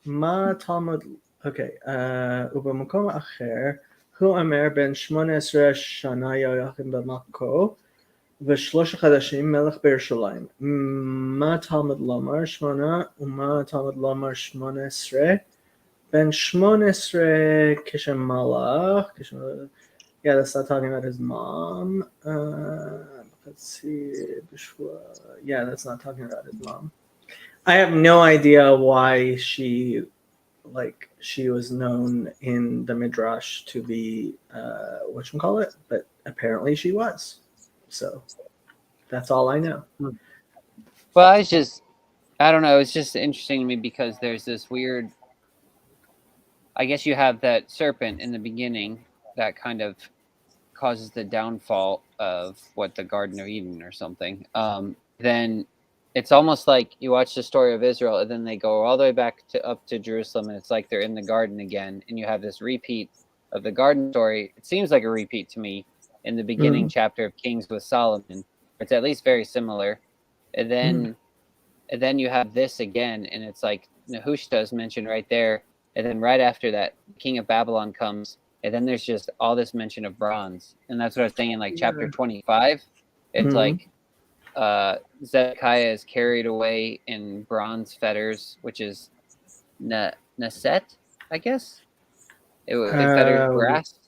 Ma Talmud. Okay. Ubamakom acher. Hu Amer ben 18 shana Yoachim b'Makko. ושלושה חדשים מלך בירושלים. מה תלמוד לומר 8 ומה תלמוד לומר 18? בן 18 כשמלך, yeah, that's not talking about his mom. Let's see. Yeah, that's not talking about his mom. I have no idea why she was known in the midrash to be whatchamacallit, but apparently she was. So that's all I know. Well, I don't know. It's just interesting to me because there's this weird. I guess you have that serpent in the beginning that kind of causes the downfall of what the Garden of Eden or something. Then it's almost like you watch the story of Israel, and then they go all the way back up to Jerusalem, and it's like they're in the garden again, and you have this repeat of the garden story. It seems like a repeat to me in the beginning chapter of Kings with Solomon. It's at least very similar, and then you have this again, and it's like Nehushta is mentioned right there, and then right after that, King of Babylon comes, and then there's just all this mention of bronze, and that's what I was saying in like chapter 25. It's like Zedekiah is carried away in bronze fetters, which is Neset, I guess. It was fetters brass.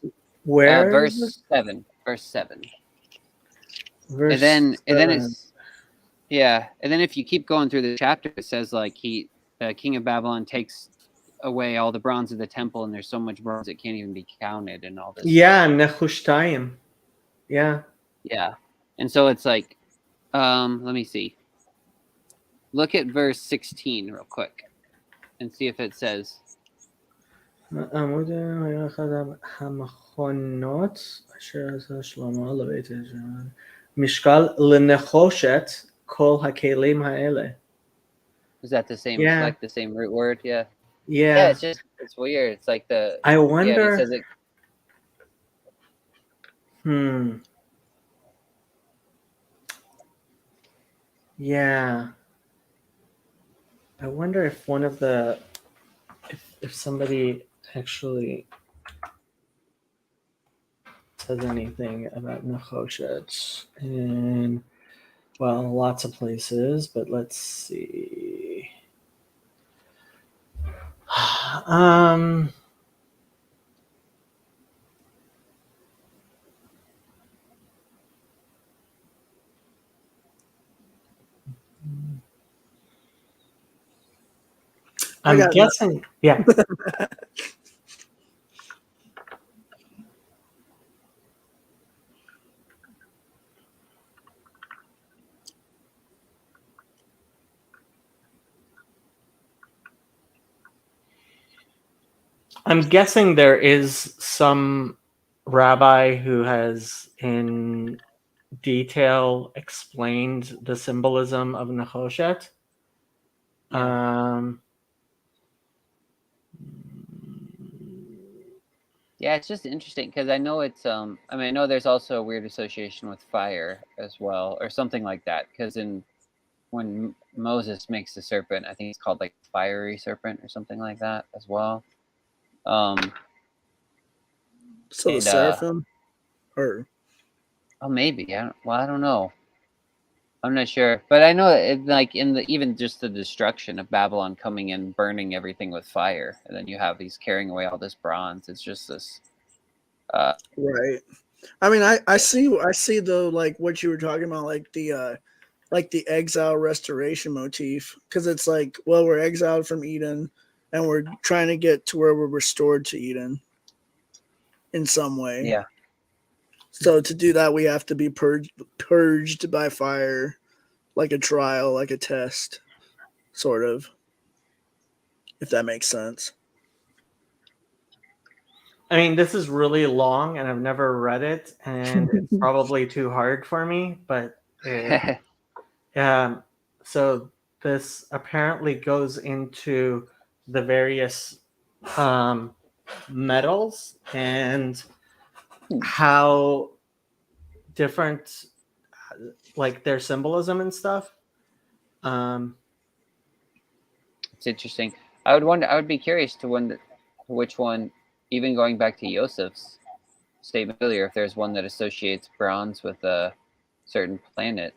Where? Verse 7. Verse 7. Verse and then 7. it's and then if you keep going through the chapter, it says like King of Babylon takes away all the bronze of the temple, and there's so much bronze it can't even be counted, and all this. Yeah, Nehushtaim. Yeah. Yeah, and so it's like, let me see. Look at verse 16 real quick, and see if it says. עמוד המכונות אשר עשה שלמה לבית ישראל משקל לנחושת כל הכלים האלה. Is that the same? Yeah. Like the same root word? Yeah. Yeah. It's weird. It's like the. I wonder. Yeah, it says it. Yeah. I wonder if one of the if somebody actually says anything about Nechoshet in, well, lots of places, but let's see. I'm guessing, yeah. I'm guessing there is some rabbi who has in detail explained the symbolism of Nechoshet. Yeah, it's just interesting because I know it's I mean, I know there's also a weird association with fire as well, or something like that. Because when Moses makes the serpent, I think it's called like fiery serpent or something like that as well. So the seraphim, or maybe I don't know. I'm not sure, but I know that like in the even just the destruction of Babylon coming in, burning everything with fire, and then you have these carrying away all this bronze. It's just this. Right. I mean, I see though, like what you were talking about, like the exile restoration motif, because it's like, well, we're exiled from Eden, and we're trying to get to where we're restored to Eden in some way. Yeah. So to do that, we have to be purged by fire, like a trial, like a test, sort of, if that makes sense. I mean, this is really long, and I've never read it, and it's probably too hard for me. But so this apparently goes into the various metals and how different, like their symbolism and stuff. It's interesting. I would be curious to which one, even going back to Yosef's statement earlier, if there's one that associates bronze with a certain planet.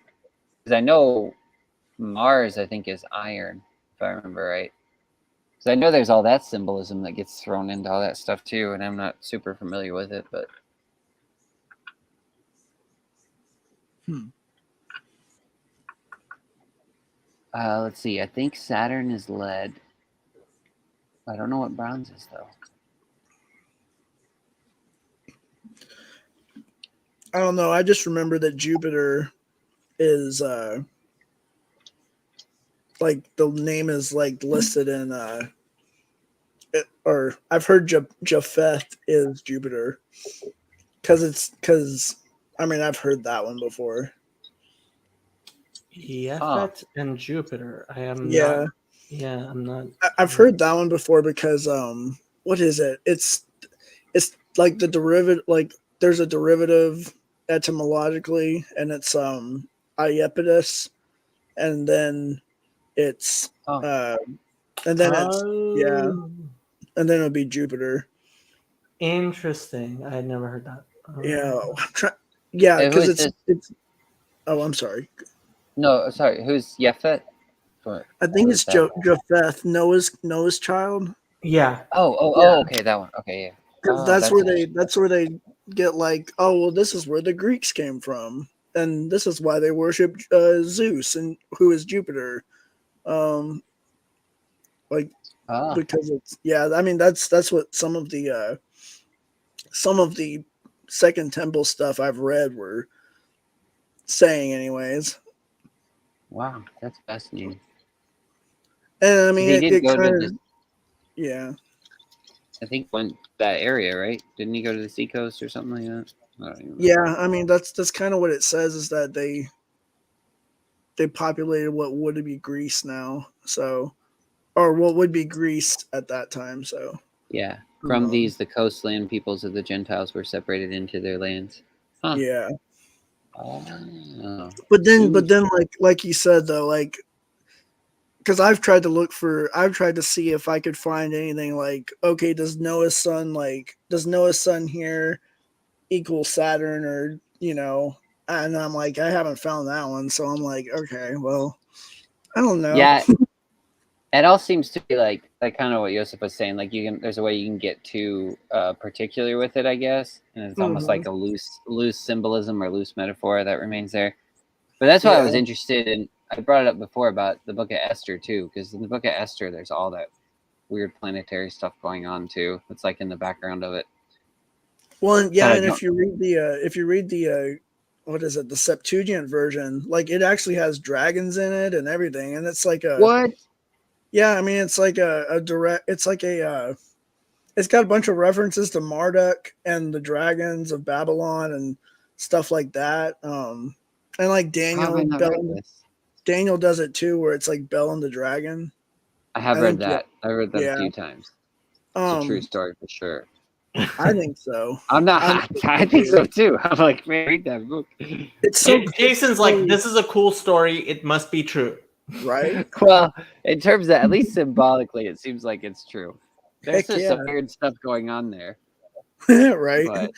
Because I know Mars, I think, is iron, if I remember right. Because I know there's all that symbolism that gets thrown into all that stuff too, and I'm not super familiar with it, but. Let's see. I think Saturn is lead. I don't know what bronze is though. I don't know. I just remember that Jupiter is like the name is like listed in or I've heard Japheth is Jupiter because I mean I've heard that one before. Yefet and Jupiter. I am Yeah. not. Yeah, I'm not. I've heard that one before because what is it? It's like the derivative, like there's a derivative etymologically, and it's Iapetus, and then it's Oh. and then it's yeah, Oh, and then it'll be Jupiter. interesting. I had never heard that. Yeah, yeah, Who because is this? it's. Oh, I'm sorry. No, sorry. Who's Yefet? I think Who it's is that? Japheth, Noah's child. Yeah. Oh, okay, that one. Okay, yeah. Because Oh, that's where interesting. that's where they get like, oh well, this is where the Greeks came from, and this is why they worship Zeus and who is Jupiter. Like Ah, because it's yeah, I mean that's what some of the Second Temple stuff I've read were saying, anyways. wow, that's fascinating. And I mean He did it go to kind the, of yeah. I think went that area, right? Didn't he go to the seacoast or something like that? I don't even remember. Yeah, I mean that's kind of what it says is that they populated what would be Greece now, so or what would be Greece at that time. So Yeah. From Um, these, the coastland peoples of the Gentiles were separated into their lands. Huh. yeah, Oh. but then like you said though, like because I've tried to see if I could find anything like, okay, does Noah's son here equal Saturn, or and I'm like, I haven't found that one, so I'm like, okay, well, I don't know. Yeah. It all seems to be like kind of what Joseph was saying. Like there's a way you can get too particular with it, I guess, and it's almost like a loose symbolism or loose metaphor that remains there. But that's why I was Yeah. interested in. I brought it up before about the Book of Esther too, because in the Book of Esther, there's all that weird planetary stuff going on too. It's like in the background of it. Well, and yeah, Kinda and don't- if you read the what is it, the Septuagint version, like it actually has dragons in it and everything, and it's like a What? yeah, I mean it's like a direct, it's like a it's got a bunch of references to Marduk and the dragons of Babylon and stuff like that. And like How have I not read this? Daniel does it too, where it's like Bel and the dragon. I have I read think, yeah. that. I read that Yeah. a few times. It's a true Um, story for sure. I think so. I'm not. I think so too. I'm like, man, read that book. It's so Jason's like, this is a cool story. It must be true. right. Well, in terms of at least symbolically, it seems like it's true. There's Heck just some yeah. weird stuff going on there. Right. But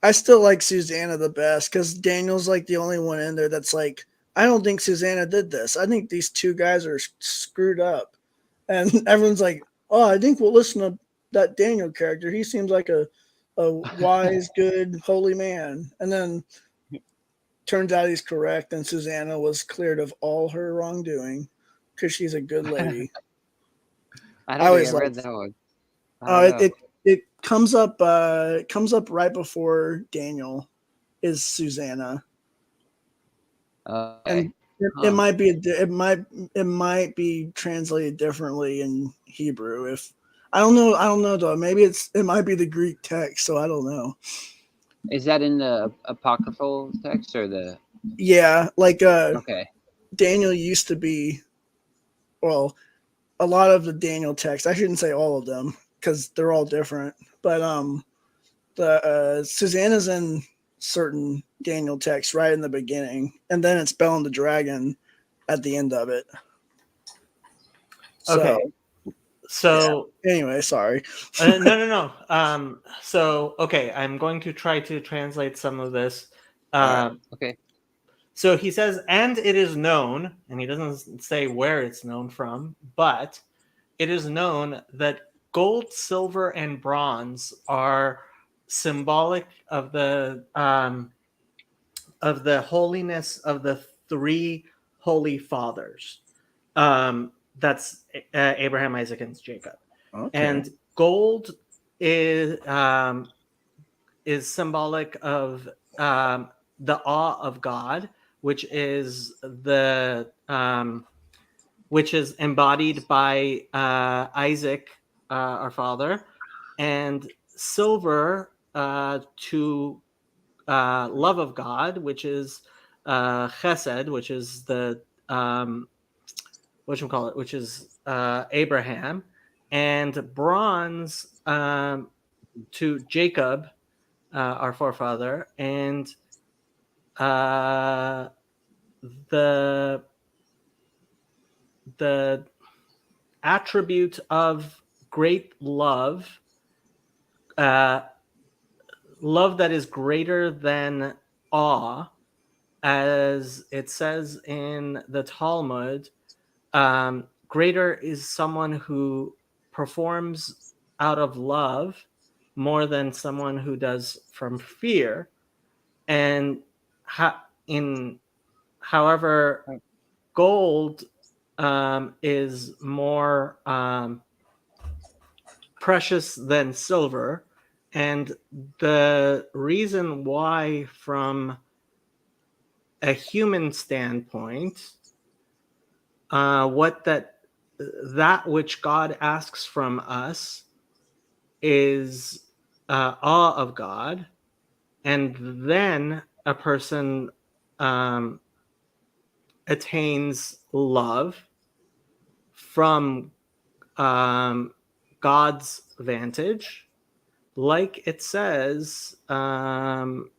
I still like Susanna the best because Daniel's like the only one in there that's like, I don't think Susanna did this. I think these two guys are screwed up. And everyone's like, oh, I think we'll listen to that Daniel character. He seems like a wise, good, holy man. And then turns out he's correct, and Susanna was cleared of all her wrongdoing because she's a good lady. I I don't always think I read like- that one. I don't know. It comes up right before Daniel is Susanna. Okay. And it might be it might be translated differently in Hebrew. If I don't know though. Maybe it might be the Greek text, so I don't know. Is that in the apocryphal text or the? Yeah, like Okay. Daniel used to be, well, a lot of the Daniel text. I shouldn't say all of them because they're all different. But the Susanna's in certain Daniel texts right in the beginning, and then it's Bel and the Dragon at the end of it. So, Okay. So anyway, sorry. no. So okay, I'm going to try to translate some of this. Okay. So he says, and it is known, and he doesn't say where it's known from, but it is known that gold, silver, and bronze are symbolic of the holiness of the three holy fathers. That's Abraham, Isaac, and Jacob. Okay. And gold is symbolic of the awe of God, which is which is embodied by Isaac, our father, and silver to love of God, which is chesed, which is the which is Abraham, and bronze to Jacob, our forefather, and the the attribute of great love, love that is greater than awe, as it says in the Talmud. Greater is someone who performs out of love more than someone who does from fear. And however, gold is more precious than silver. And the reason why, from a human standpoint, that which God asks from us is awe of God, and then a person attains love from God's vantage, like it says from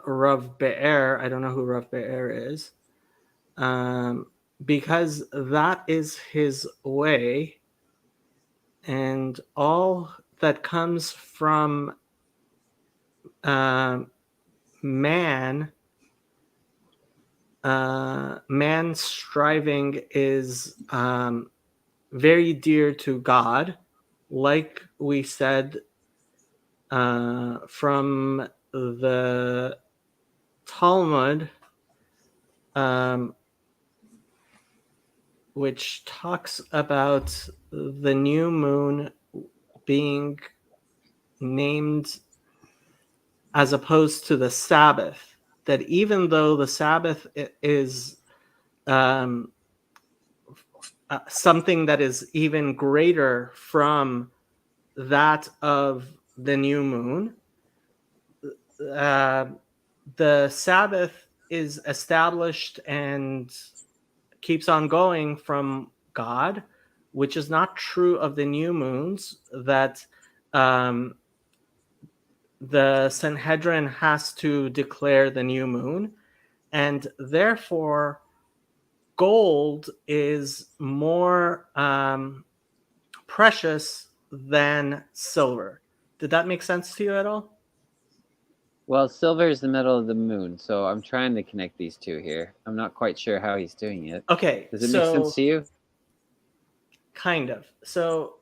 Rav Be'er. I don't know who Rav Be'er is, because that is his way, and all that comes from man's striving is very dear to God, like we said from the Talmud, which talks about the new moon being named as opposed to the Sabbath, that even though the Sabbath is something that is even greater from that of the new moon, the Sabbath is established and keeps on going from God, which is not true of the new moons, that the Sanhedrin has to declare the new moon, and therefore gold is more precious than silver. Did that make sense to you at all? Well, silver is the middle of the moon, so I'm trying to connect these two here. I'm not quite sure how he's doing it. Okay. Does it make sense to you? Kind of. So,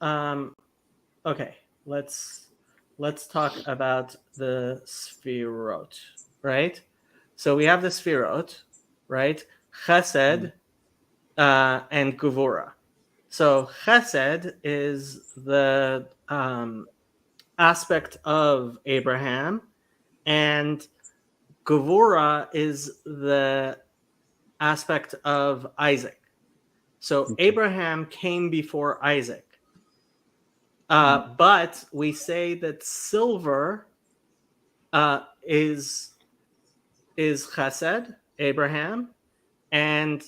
okay, let's talk about the Sfirot, right? So we have the Sfirot, right? Chesed and Gevura. So Chesed is the aspect of Abraham, and Gevura is the aspect of Isaac. So Okay. Abraham came before Isaac. But we say that silver is Chesed, Abraham, and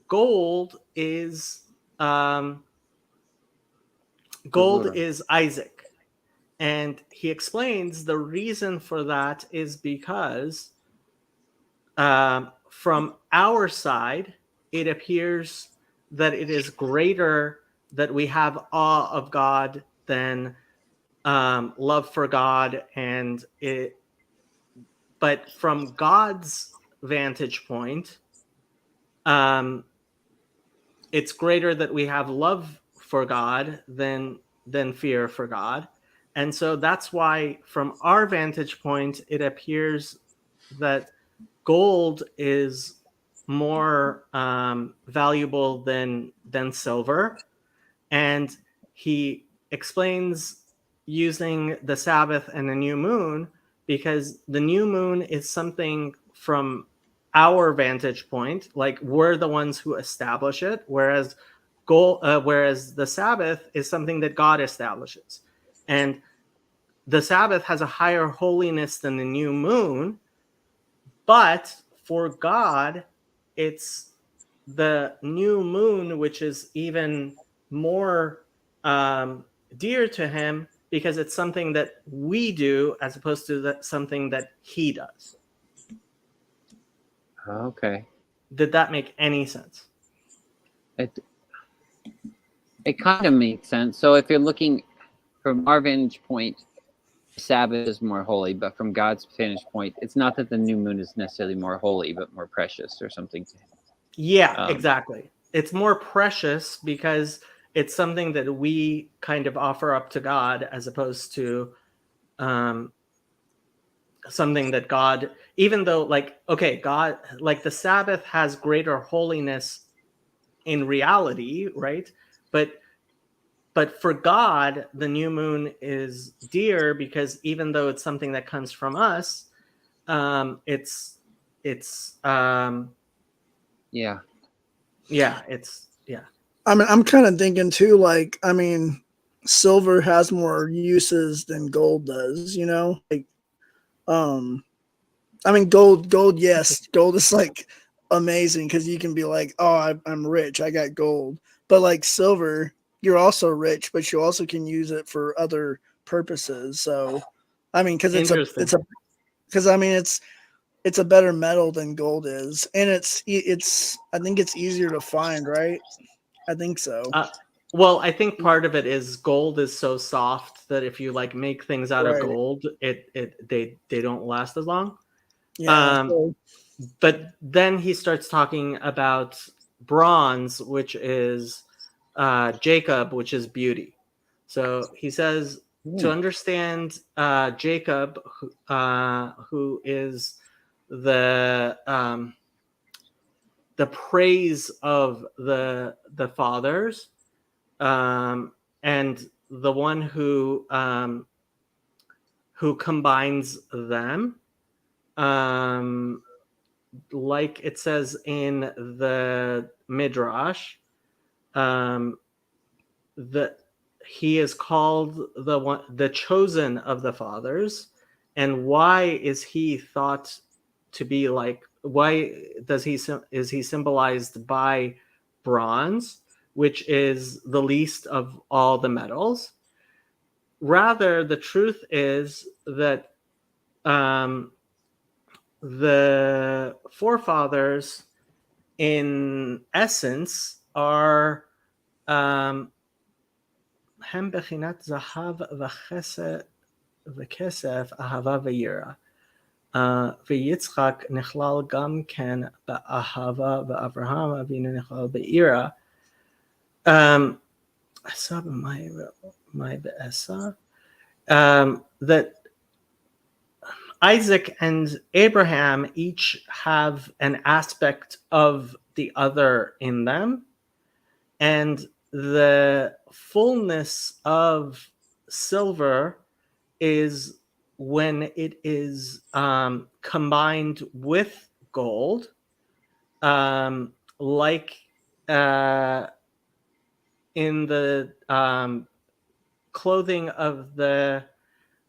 gold is Gevura. Isaac. And he explains the reason for that is because from our side, it appears that it is greater, that we have awe of God than love for God, and it. But from God's vantage point, it's greater that we have love for God than fear for God. And so that's why, from our vantage point, it appears that gold is more valuable than silver, and he explains using the Sabbath and the new moon, because the new moon is something from our vantage point, like we're the ones who establish it, whereas whereas the Sabbath is something that God establishes, and the Sabbath has a higher holiness than the new moon, but for God, it's the new moon which is even more dear to him, because it's something that we do as opposed to something that he does. Okay. Did that make any sense? It kind of makes sense. So if you're looking from our vantage point, Sabbath is more holy, but from God's vantage point, it's not that the new moon is necessarily more holy, but more precious or something. Yeah, exactly. It's more precious because it's something that we kind of offer up to God, as opposed to something that God, even though, like, okay, God, like the Sabbath has greater holiness in reality, right? But for God, the new moon is dear because even though it's something that comes from us, it's Yeah. yeah. I mean, I'm kind of thinking too, like, I mean, silver has more uses than gold does, you know? Like, I mean, gold, yes, gold is like amazing because you can be like, oh, I'm rich, I got gold. But like silver, you're also rich, but you also can use it for other purposes. So, I mean, because Interesting. it's a better metal than gold is, and it's I think it's easier to find, right? I think so. Well, I think part of it is gold is so soft that if you like make things out of Right. gold, they don't last as long. Yeah. But then he starts talking about bronze, which is Jacob, which is beauty. So he says to understand Jacob, who is the praise of the fathers, and the one who combines them, like it says in the Midrash, that he is called the chosen of the fathers. And why is he thought to be like? Why is he symbolized by bronze, which is the least of all the metals? Rather, the truth is that the forefathers, in essence, are הם בחינת זהב וכסף, אהבה ויראה. ויצחק נכלל גם כן באהבה, ואברהם אבינו נכלל ביראה. עשה במאי בעשה. That Isaac and Abraham each have an aspect of the other in them, and the fullness of silver is when it is combined with gold, like in the clothing of the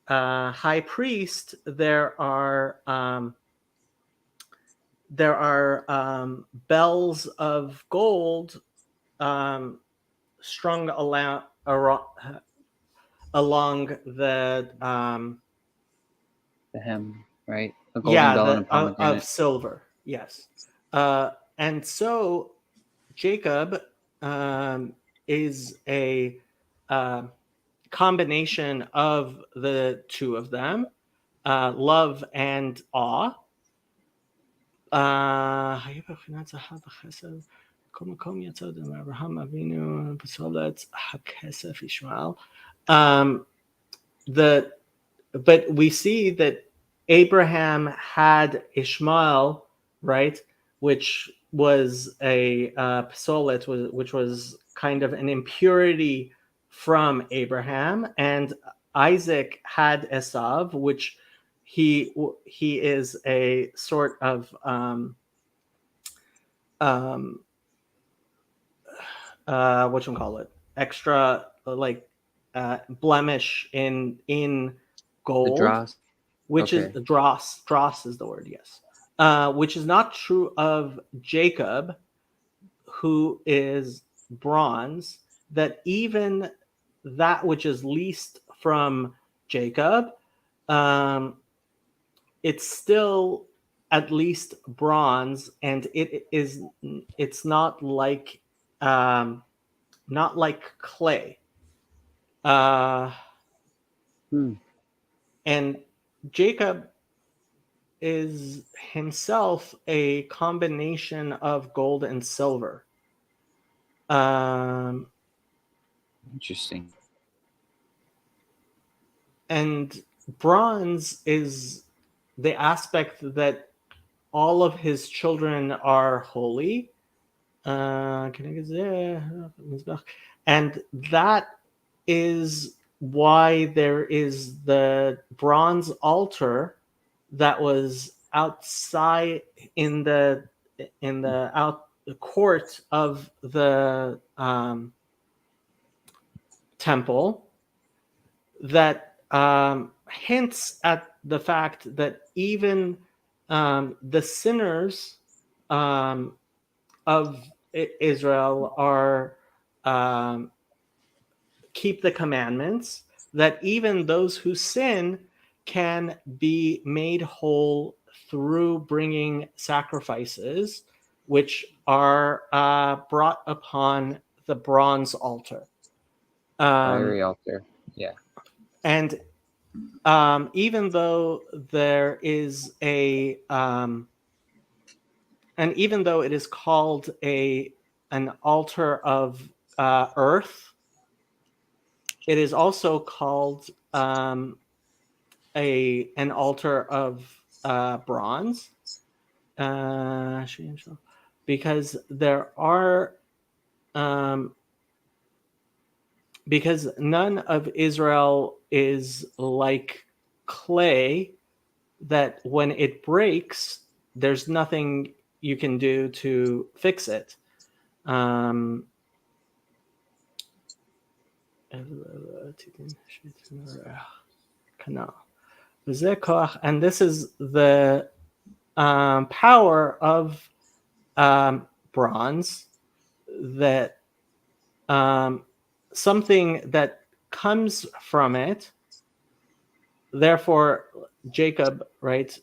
high priest, there are bells of gold strung along the hem, right? A golden bell and a pomegranate. of silver. Yes, and so Jacob is a combination of the two of them, love and awe. But we see that Abraham had Ishmael right? Which was a psolet, which was kind of an impurity from Abraham, and Isaac had Esav, which he is a sort of what you call it, extra like blemish in The gold, draws. which is Okay. dross is the word, yes, which is not true of Jacob, who is bronze. That even that which is least from Jacob, um, it's still at least bronze, and it's not like clay. Uh, Hmm. and Jacob is himself a combination of gold and silver. Um, Interesting. and bronze is the aspect that all of his children are holy. And that is why there is the bronze altar that was outside in the out the court of the temple, that hints at the fact that even the sinners of Israel are keep the commandments, that even those who sin can be made whole through bringing sacrifices, which are brought upon the bronze altar. Fiery altar. Yeah. And even though there is and even though it is called an altar of earth, it is also called an altar of bronze, because there are because none of Israel is like clay, that when it breaks, there's nothing you can do to fix it. And this is the power of bronze, that something that comes from it. Therefore, Jacob, right?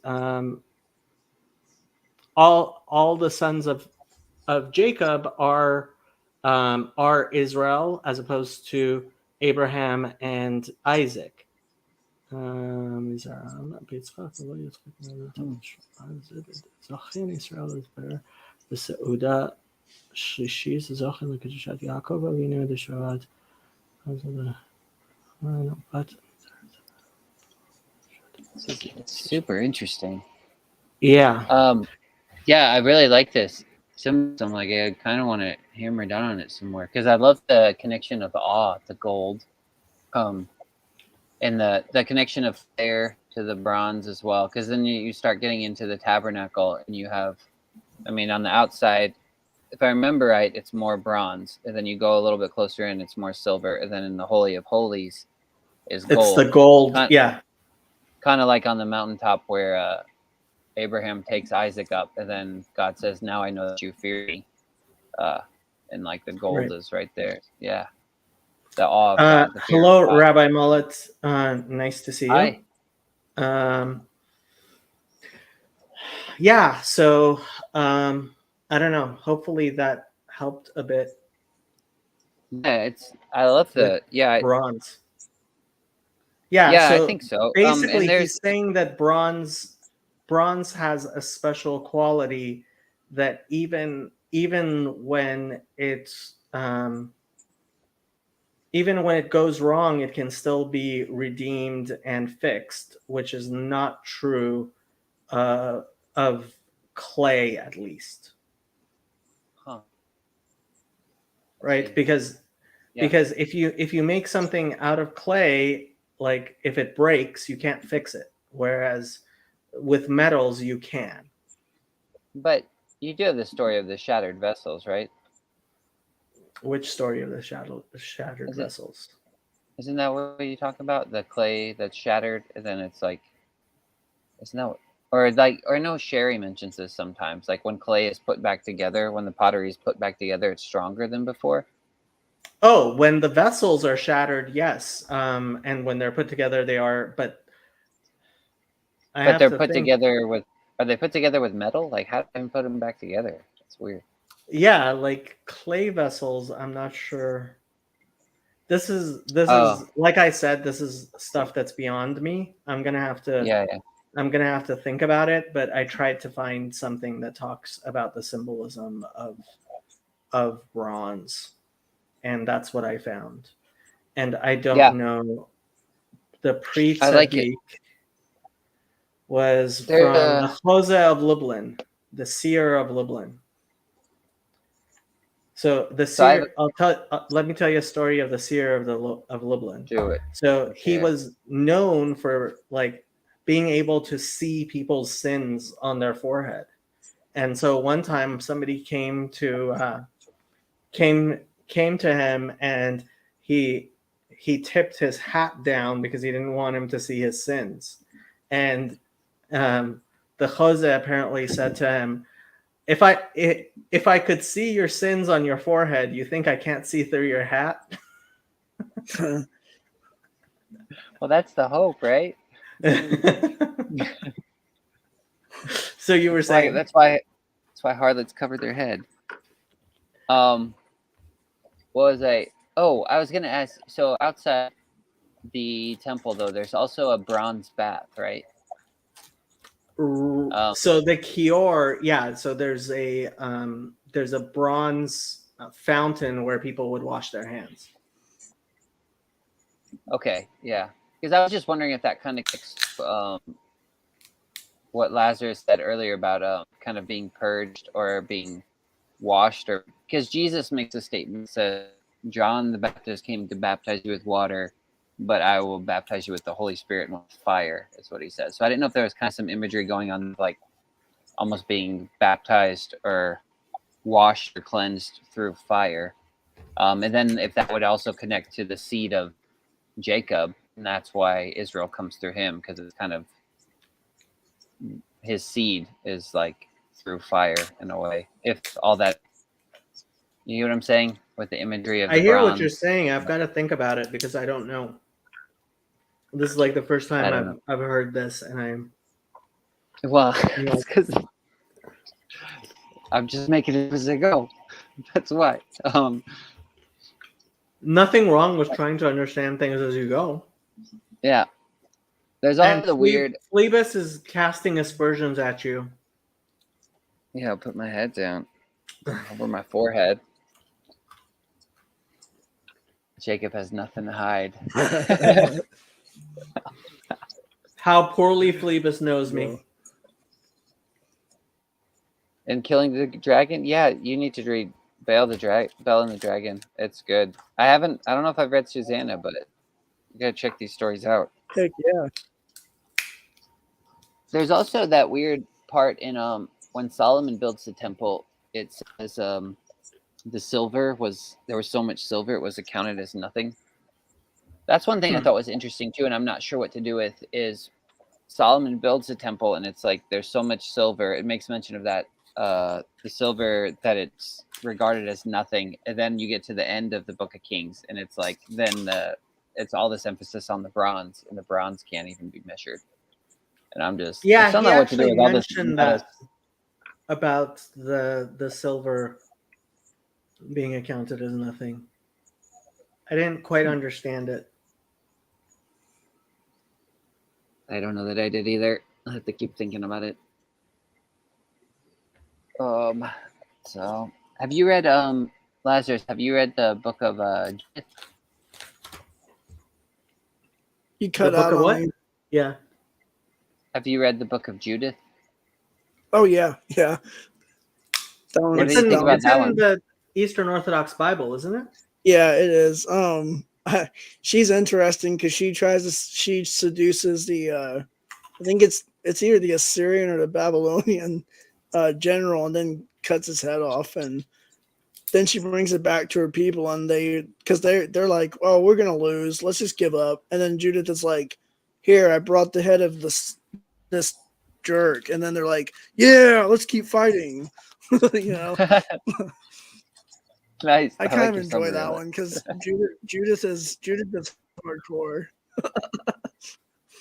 All the sons of Jacob are Israel, as opposed to Abraham and Isaac. It's super interesting. Yeah. Yeah, I really like this. I'm like, I kind of want to hammer down on it some more because I love the connection of awe, the gold, and the connection of fire to the bronze as well. Because then you start getting into the tabernacle, and you have, I mean, on the outside, if I remember right, it's more bronze, and then you go a little bit closer in, it's more silver, and then in the Holy of Holies is gold. It's the gold, yeah. Kind of like on the mountaintop where Abraham takes Isaac up, and then God says, "Now I know that you fear me," and like the gold is right there. Yeah, the awe of God. The fear hello, of God. Rabbi Mullet. Nice to see you. Hi. Yeah. So I don't know. Hopefully that helped a bit. Yeah, I love the bronze. Yeah, yeah, so I think so. basically, And he's saying that bronze has a special quality, that even when it goes wrong, it can still be redeemed and fixed, which is not true of clay at least, Huh. right? See. Because Yeah. if you make something out of clay, like if it breaks, you can't fix it. Whereas with metals, you can. But you do have the story of the shattered vessels, right? Which story of the shattered Is it- vessels? Isn't that what you talk about? The clay that's shattered, and then it's like, isn't that, or no, Sherry mentions this sometimes. Like when clay is put back together, when the pottery is put back together, it's stronger than before. Oh, when the vessels are shattered, yes, and when they're put together, they are. But I But have they're to put think. together with, are they put together with metal? Like how do they put them back together? It's weird. Yeah, like clay vessels. I'm not sure. This is Oh, like I said. This is stuff that's beyond me. yeah, yeah. I'm gonna have to think about it. But I tried to find something that talks about the symbolism of bronze, and that's what I found. And I don't Yeah, know. The Pri I like it. Tzaddik was They're from the Chozeh of Lublin, the seer of Lublin. So the so I have seer, let me tell you a story of the seer of Lublin. do it. So Let's he hear it. was known for like being able to see people's sins on their forehead. And so one time somebody came to him and he tipped his hat down because he didn't want him to see his sins. And the Chozeh apparently said to him, if I could see your sins on your forehead, you think I can't see through your hat? Well, that's the hope, right? So you were saying That's why harlots cover their head. What was I? Oh, I was gonna ask. So outside the temple, though, there's also a bronze bath, right? so the Kior, yeah. So there's a bronze fountain where people would wash their hands. Okay, yeah. Because I was just wondering if that kind of what Lazarus said earlier about kind of being purged or being washed, or because Jesus makes a statement, says John the Baptist came to baptize you with water, but I will baptize you with the Holy Spirit and with fire, is what he says. So I didn't know if there was kind of some imagery going on, like almost being baptized or washed or cleansed through fire. And then if that would also connect to the seed of Jacob, and that's why Israel comes through him, because it's kind of his seed is like through fire in a way. If all that, you know what I'm saying, with the imagery of I the hear what you're bronze. saying. I've got to think about it because I don't know. This is like the first I time don't know. I've heard this, and I'm Well, Yeah. it's because I'm just making it as I go. That's why. nothing wrong with trying to understand things as you go. Yeah. There's all And the weird. Phlebas is casting aspersions at you. Yeah, I'll put my head down over my forehead. Jacob has nothing to hide. How poorly Phlebas knows me. And killing the dragon, yeah, you need to read Bell and the Dragon. It's good. I don't know if I've read Susanna, but you gotta check these stories out. Heck yeah. There's also that weird part in when Solomon builds the temple, it says the silver there was so much silver it was accounted as nothing. That's one thing I thought was interesting too, and I'm not sure what to do with, is Solomon builds the temple and it's like there's so much silver. It makes mention of that the silver, that it's regarded as nothing, and then you get to the end of the Book of Kings and it's like it's all this emphasis on the bronze, and the bronze can't even be measured. And I'm just, I still He don't know what to do actually with all this. mentioned that about the silver being accounted as nothing. I didn't quite understand it. I don't know that I did either. I'll have to keep thinking about it. So have you read Lazarus, have you read the book of Judith? You cut The book out of on what? me. Yeah. Have you read the book of Judith? Oh yeah, yeah. That What one's do you think about It's that in one? the Eastern Orthodox Bible, isn't it? Yeah, it is. She's interesting because she seduces the I think it's either the Assyrian or the Babylonian general, and then cuts his head off, and then she brings it back to her people, and they're like, oh, we're gonna lose, let's just give up. And then Judith is like, here, I brought the head of this jerk, and then they're like, yeah, let's keep fighting. you know, Nice. I I kind like of your enjoy summary that of one because Judith is hardcore.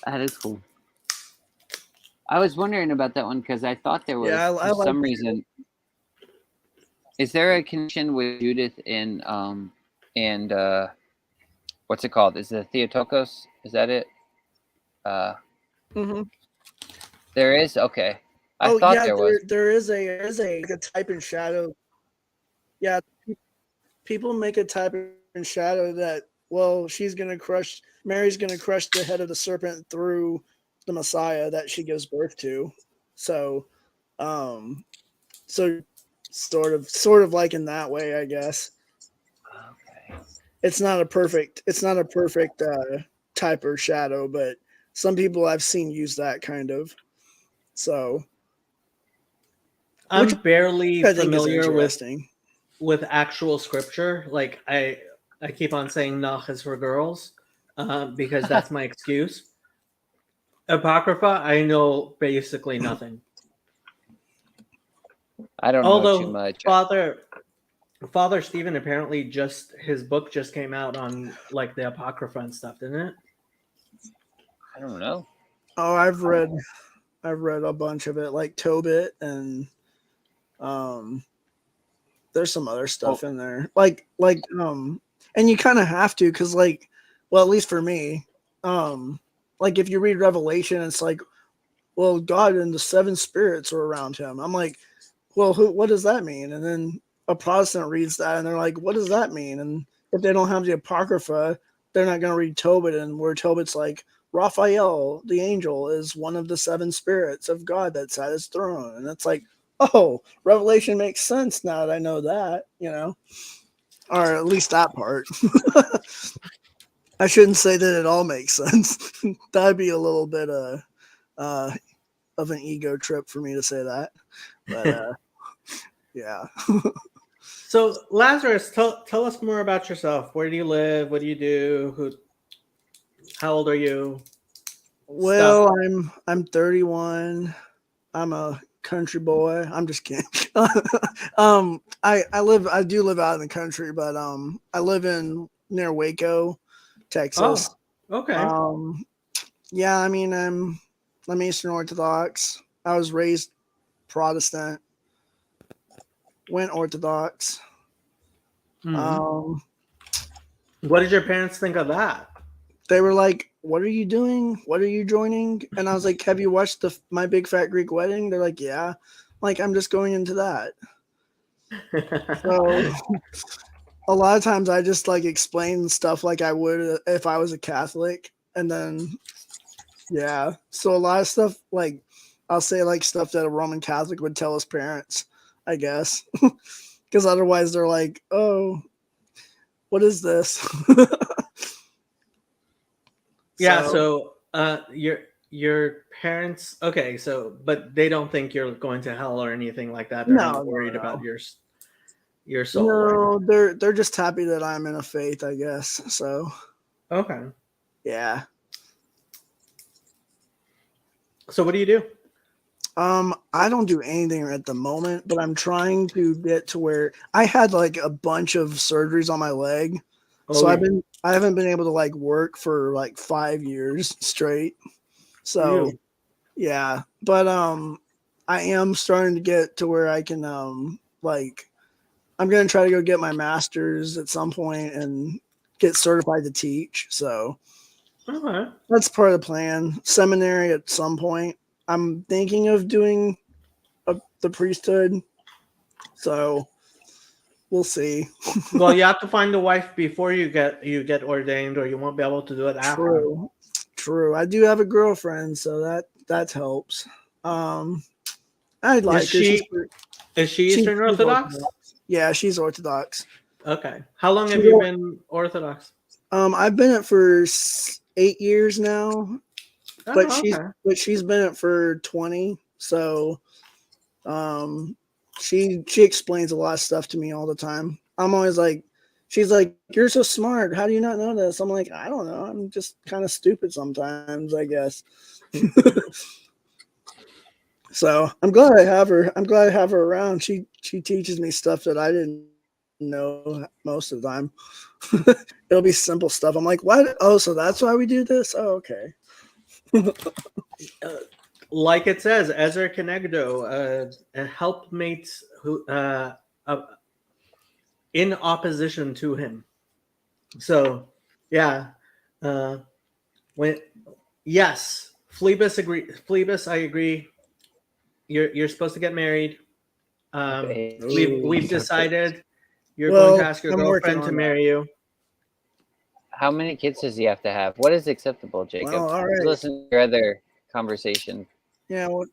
That is cool. I was wondering about that one because I thought there was, Yeah, I for like some reason, is there a connection with Judith and what's it called? Is it Theotokos? Is that it? Mhm. There is? Okay. I Oh thought yeah, there was. there is a type in shadow. Yeah, people make a type in shadow that, well, Mary's gonna crush the head of the serpent through the Messiah that she gives birth to. So, um, so sort of like in that way, I guess. Okay. It's not a perfect type or shadow, but some people I've seen use that kind of. So, which I'm barely I think is familiar interesting. with actual scripture. Like I keep on saying Nach is for girls because that's my excuse. Apocrypha, I know basically nothing. I don't know too Although much. Father Stephen apparently his book just came out on like the Apocrypha and stuff, didn't it? I don't know. Oh, I've read a bunch of it, like Tobit, and um, there's some other stuff in there, and you kind of have to, because well, at least for me, like if you read Revelation, it's like, well, God and the seven spirits are around him. I'm like, well, what does that mean? And then a Protestant reads that, and they're like, what does that mean? And if they don't have the Apocrypha, they're not going to read Tobit, and where Tobit's like, Raphael, the angel, is one of the seven spirits of God that's at his throne. And it's like, oh, Revelation makes sense now that I know that, or at least that part. I shouldn't say that it all makes sense. That'd be a little bit of an ego trip for me to say that. But yeah. So Lazarus, tell us more about yourself. Where do you live? What do you do? How old are you? Well, I'm 31. I'm a country boy. I'm just kidding. I do live out in the country, but I live in near Waco, Texas. Oh, okay. Yeah, I mean I'm Eastern Orthodox. I was raised Protestant, went Orthodox. Mm-hmm. What did your parents think of that? They were like, "What are you doing? What are you joining?" And I was like, "Have you watched My Big Fat Greek Wedding?" They're like, "Yeah." Like, I'm just going into that. So a lot of times I just like explain stuff like I would if I was a Catholic, and then yeah. So a lot of stuff like I'll say like stuff that a Roman Catholic would tell his parents, I guess, because otherwise they're like, "Oh, what is this?" Yeah. So your parents, okay. So, but they don't think you're going to hell or anything like that. They're not worried about your soul. No, they're just happy that I'm in a faith, I guess. So Okay. yeah. So what do you do? I don't do anything at the moment, but I'm trying to get to where I had like a bunch of surgeries on my leg. So yeah. I haven't been able to like work for like 5 years straight. So Ew. yeah, but I am starting to get to where I can like I'm going to try to go get my master's at some point and get certified to teach. So Okay. that's part of the plan. Seminary at some point. I'm thinking of doing the priesthood. So we'll see. Well, you have to find a wife before you get ordained, or you won't be able to do it after. True. I do have a girlfriend, so that helps. I like her. she is she Eastern Orthodox? Yeah, she's Orthodox. Okay. How long have She's you or- been Orthodox? I've been it for 8 years now, but Oh, okay. she's been it for 20. So, she explains a lot of stuff to me all the time. I'm always like, she's like, "You're so smart. How do you not know this?" I'm like, "I don't know. I'm just kind of stupid sometimes, I guess." So I'm glad I have her. I'm glad I have her around. She teaches me stuff that I didn't know most of the time. It'll be simple stuff. I'm like, what? Oh, so that's why we do this? Oh, okay. Like it says, Ezra Kenegdo, a helpmate who in opposition to him. So, yeah, when yes, Phlebas, I agree. You're supposed to get married. We've decided you're going to ask your I'm working girlfriend to on marry you. How many kids does he have to have? What is acceptable, Jacob? Well, all right. Listen to your other conversation. Yeah. Well,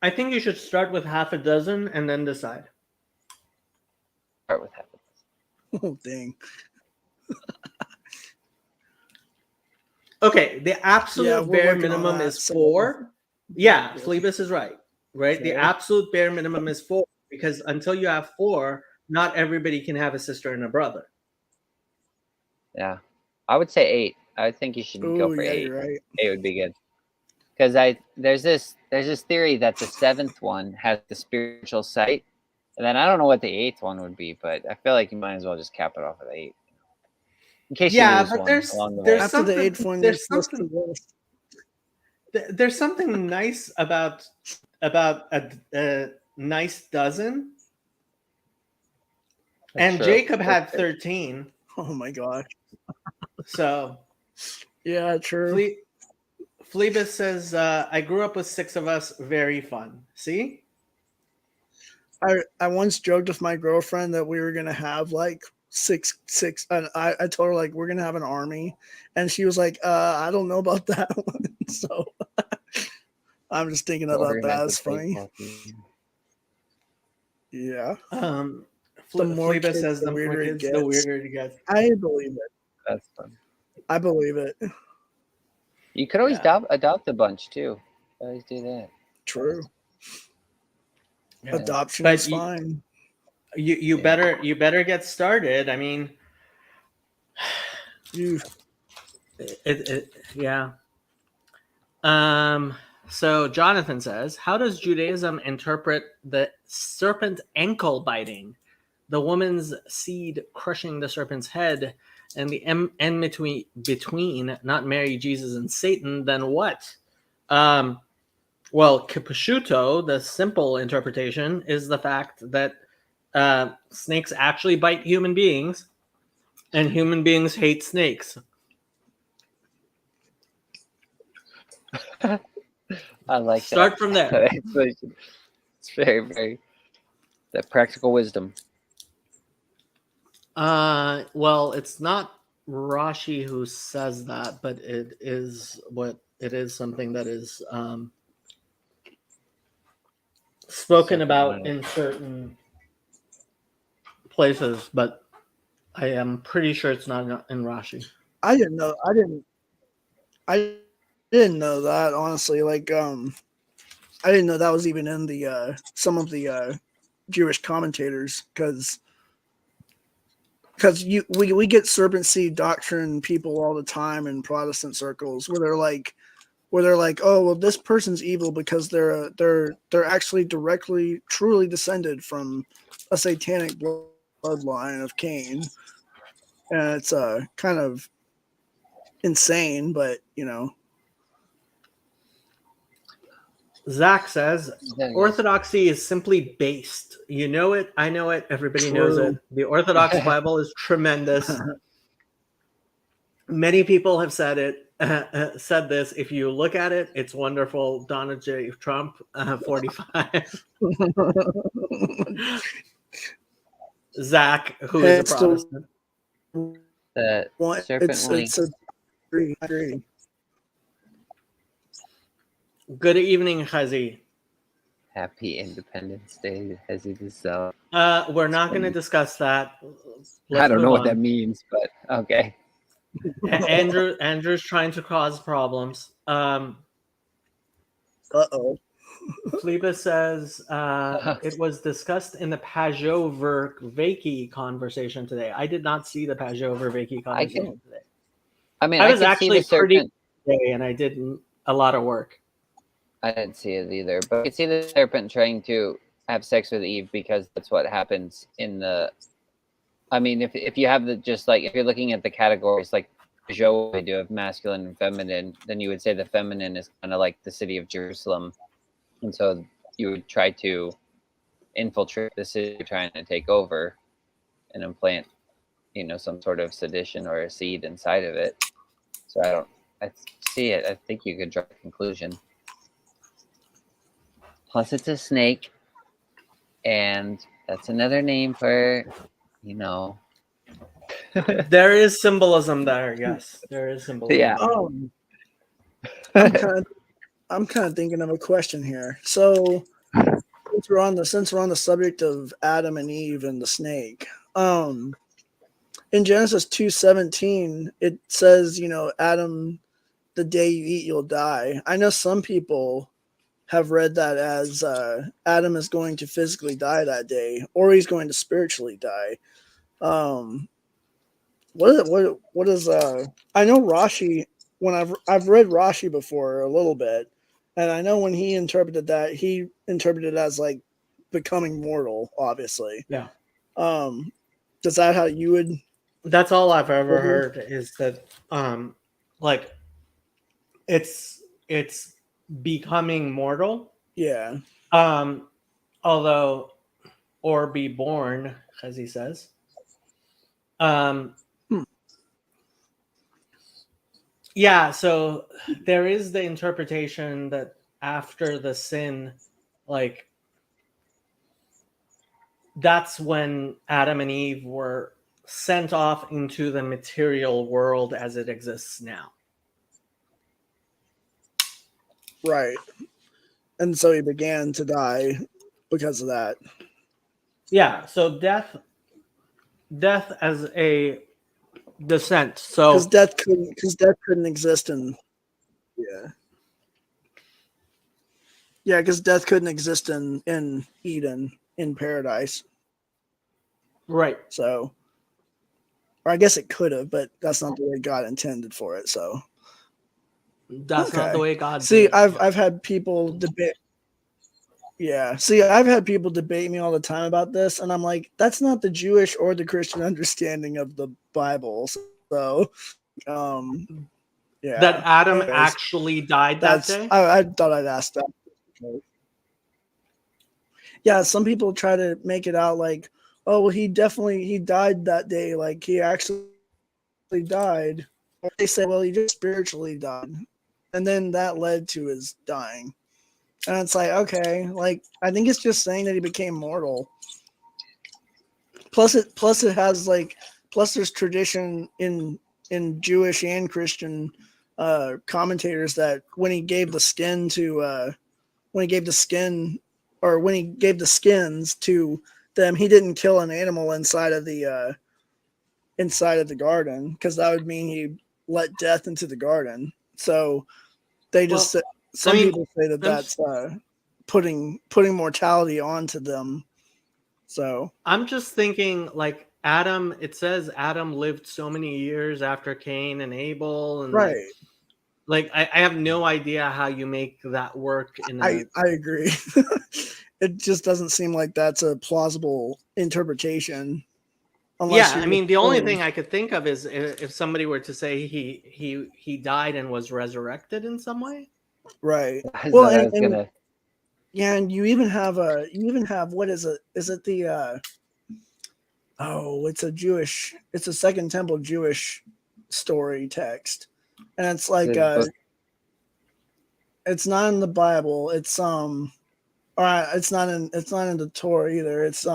I think you should start with half a dozen and then decide. Start with habits. oh, dang. Okay, the absolute Yeah, we're bare working on minimum that, is so- 4. Yeah, Yeah. Phlebas is right. Right? The Okay. absolute bare minimum is 4 because until you have 4, not everybody can have a sister and a brother. Yeah, I would say 8. I think you should go Oh, for yeah, 8. you're right. 8 would be good. Because there's this theory that the 7th one has the spiritual sight, and then I don't know what the 8th one would be, but I feel like you might as well just cap it off at 8, in case you Yeah, lose but one there's along the there's way. After the something 8th one, you're there's supposed something to rest. there's something nice about a nice dozen. That's And true. Jacob had That's true. 13. Oh my gosh. So Yeah, true. Phlebas says, I grew up with 6 of us. Very fun. See? I once joked with my girlfriend that we were gonna have like six, and I told her like we're gonna have an army, and she was like, I don't know about that one. So I'm just thinking about that. Organize It's the funny. baseball team. Yeah, The more Phlebas kids, says the the more weirder it kids, the gets. weirder it gets. I believe it. That's fun. I believe it. You could always Yeah. adopt a bunch too. Always do that. True. Yeah. Adoption But is fine. You better get started. I mean, You yeah. So Jonathan says, how does Judaism interpret the serpent ankle biting, the woman's seed crushing the serpent's head, and the enmity between not Mary, Jesus, and Satan? Then what? Well, Capisciuto, the simple interpretation, is the fact that snakes actually bite human beings, and human beings hate snakes. I like Start that. from there. It's very, very that practical wisdom. Well, it's not Rashi who says that, but it is something that is spoken about in certain places, but I am pretty sure it's not in Rashi. I didn't know that, honestly. Like I didn't know that was even in the some of the Jewish commentators, because we get serpent seed doctrine people all the time in Protestant circles where they're like, oh well, this person's evil because they're actually truly descended from a satanic bloodline of Cain, and it's kind of insane, but you know. Zach says Orthodoxy is simply based. You know it. I know it. Everybody knows it. The Orthodox Bible is tremendous. Many people have said it. Said this. If you look at it, it's wonderful. Donald J. Trump, 45. Zach, who is a Protestant. The serpent It's a agree. Good evening, Chazi. Happy Independence Day, as he does so. We're not going to discuss that. I don't know what on. that means, but okay. Andrew's trying to cause problems. Uh-oh. Fliba says it was discussed in the Pajot Vervaeke conversation today. I did not see the Pajot Vervaeke conversation today. I mean, I I was could see actually the serpent. pretty today, and I did a lot of work. I didn't see it either, but I could see the serpent trying to have sex with Eve because that's what happens in the. I mean, if you have the just like if you're looking at the categories like Peugeot I do of masculine and feminine, then you would say the feminine is kind of like the city of Jerusalem, and so you would try to infiltrate the city you're trying to take over, and implant, some sort of sedition or a seed inside of it. So I see it. I think you could draw a conclusion. Plus, it's a snake, and that's another name for, There is symbolism there. Yes, there is symbolism. Yeah. I'm kind of thinking of a question here. So, since we're on the subject of Adam and Eve and the snake, in Genesis 2:17, it says, Adam, the day you eat, you'll die. I know some people have read that as Adam is going to physically die that day, or he's going to spiritually die. What is I know Rashi, when I've read Rashi before a little bit, and I know when he interpreted that, he interpreted it as like becoming mortal, obviously. Yeah. Is that how you would? That's all I've ever heard is that like it's becoming mortal. Yeah. Although or be born, as he says. Yeah, so there is the interpretation that after the sin, like that's when Adam and Eve were sent off into the material world as it exists now. Right. And so he began to die because of that. Yeah, so death as a descent. So because death couldn't exist in because death couldn't exist in Eden, in paradise. Right. So, or I guess it could have, but that's not the way God intended for it. So that's not the way God see did it. I've had people debate. Yeah. See, I've had people debate me all the time about this, and I'm like, that's not the Jewish or the Christian understanding of the Bible. So, yeah. That Adam actually died that day? I thought I'd ask that. Yeah, some people try to make it out like, oh, well, he died that day. Like, he actually died. Or they say, well, he just spiritually died. And then that led to his dying. And it's like, okay, like, I think it's just saying that he became mortal. Plus there's tradition in Jewish and Christian commentators that when he gave the skins to them, he didn't kill an animal inside of the garden, because that would mean he let death into the garden. So they just people say that that's putting mortality onto them. So I'm just thinking, like, Adam, it says Adam lived so many years after Cain and Abel, and right. Like I have no idea how you make that work. I agree. It just doesn't seem like that's a plausible interpretation. I mean, the only thing I could think of is if somebody were to say he died and was resurrected in some way. Right. Well, and you even have what is it? Is it the it's a Second Temple Jewish story text. And it's like it's not in the Bible. It's it's not in the Torah either. It's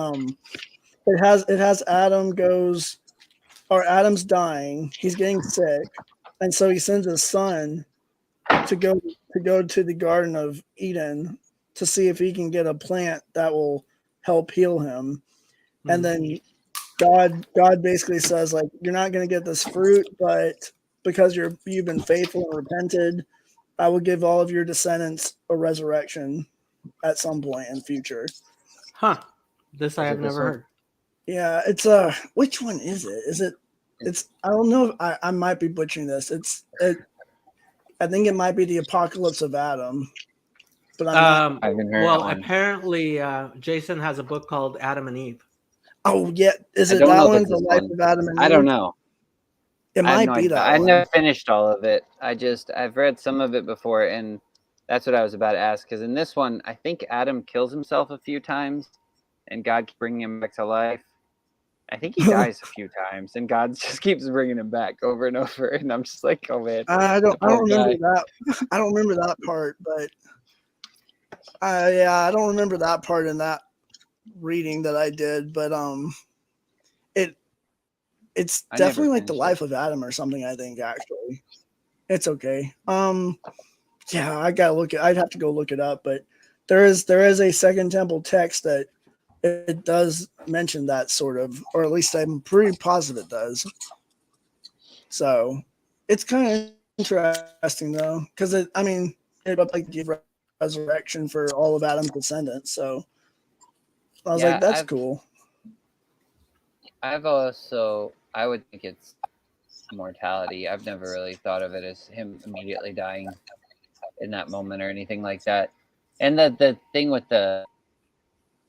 it has Adam's dying. He's getting sick, and so he sends his son to go to the Garden of Eden to see if he can get a plant that will help heal him. And then God basically says, like, you're not going to get this fruit, but because you've been faithful and repented, I will give all of your descendants a resurrection at some point in the future. Huh. This I Is have it this never one? heard. Yeah, it's which one is it? It's I don't know if I might be butchering this. I think it might be the Apocalypse of Adam. But I'm not. I haven't heard Well, one. apparently, Jason has a book called Adam and Eve. Oh yeah, is I it don't that know if one? it's The this Life one. of Adam and Eve? I don't know. It I have might no be idea. that I one. never finished all of it. I've read some of it before, and that's what I was about to ask. Because in this one, I think Adam kills himself a few times, and God keeps bringing him back to life. I think he dies a few times, and God just keeps bringing him back over and over. And I'm just like, oh man, I the don't poor remember guy. that. I don't remember that part, but I don't remember that part in that reading that I did. But it's I never definitely like the finished Life it. of Adam or something. I think actually, it's okay. Yeah, I'd have to go look it up, but there is a Second Temple text that it does mention that sort of, or at least I'm pretty positive it does. So it's kind of interesting though, because it like give resurrection for all of Adam's descendants. So I was Yeah, like, that's cool. I would think it's mortality. I've never really thought of it as him immediately dying in that moment or anything like that. And the thing with the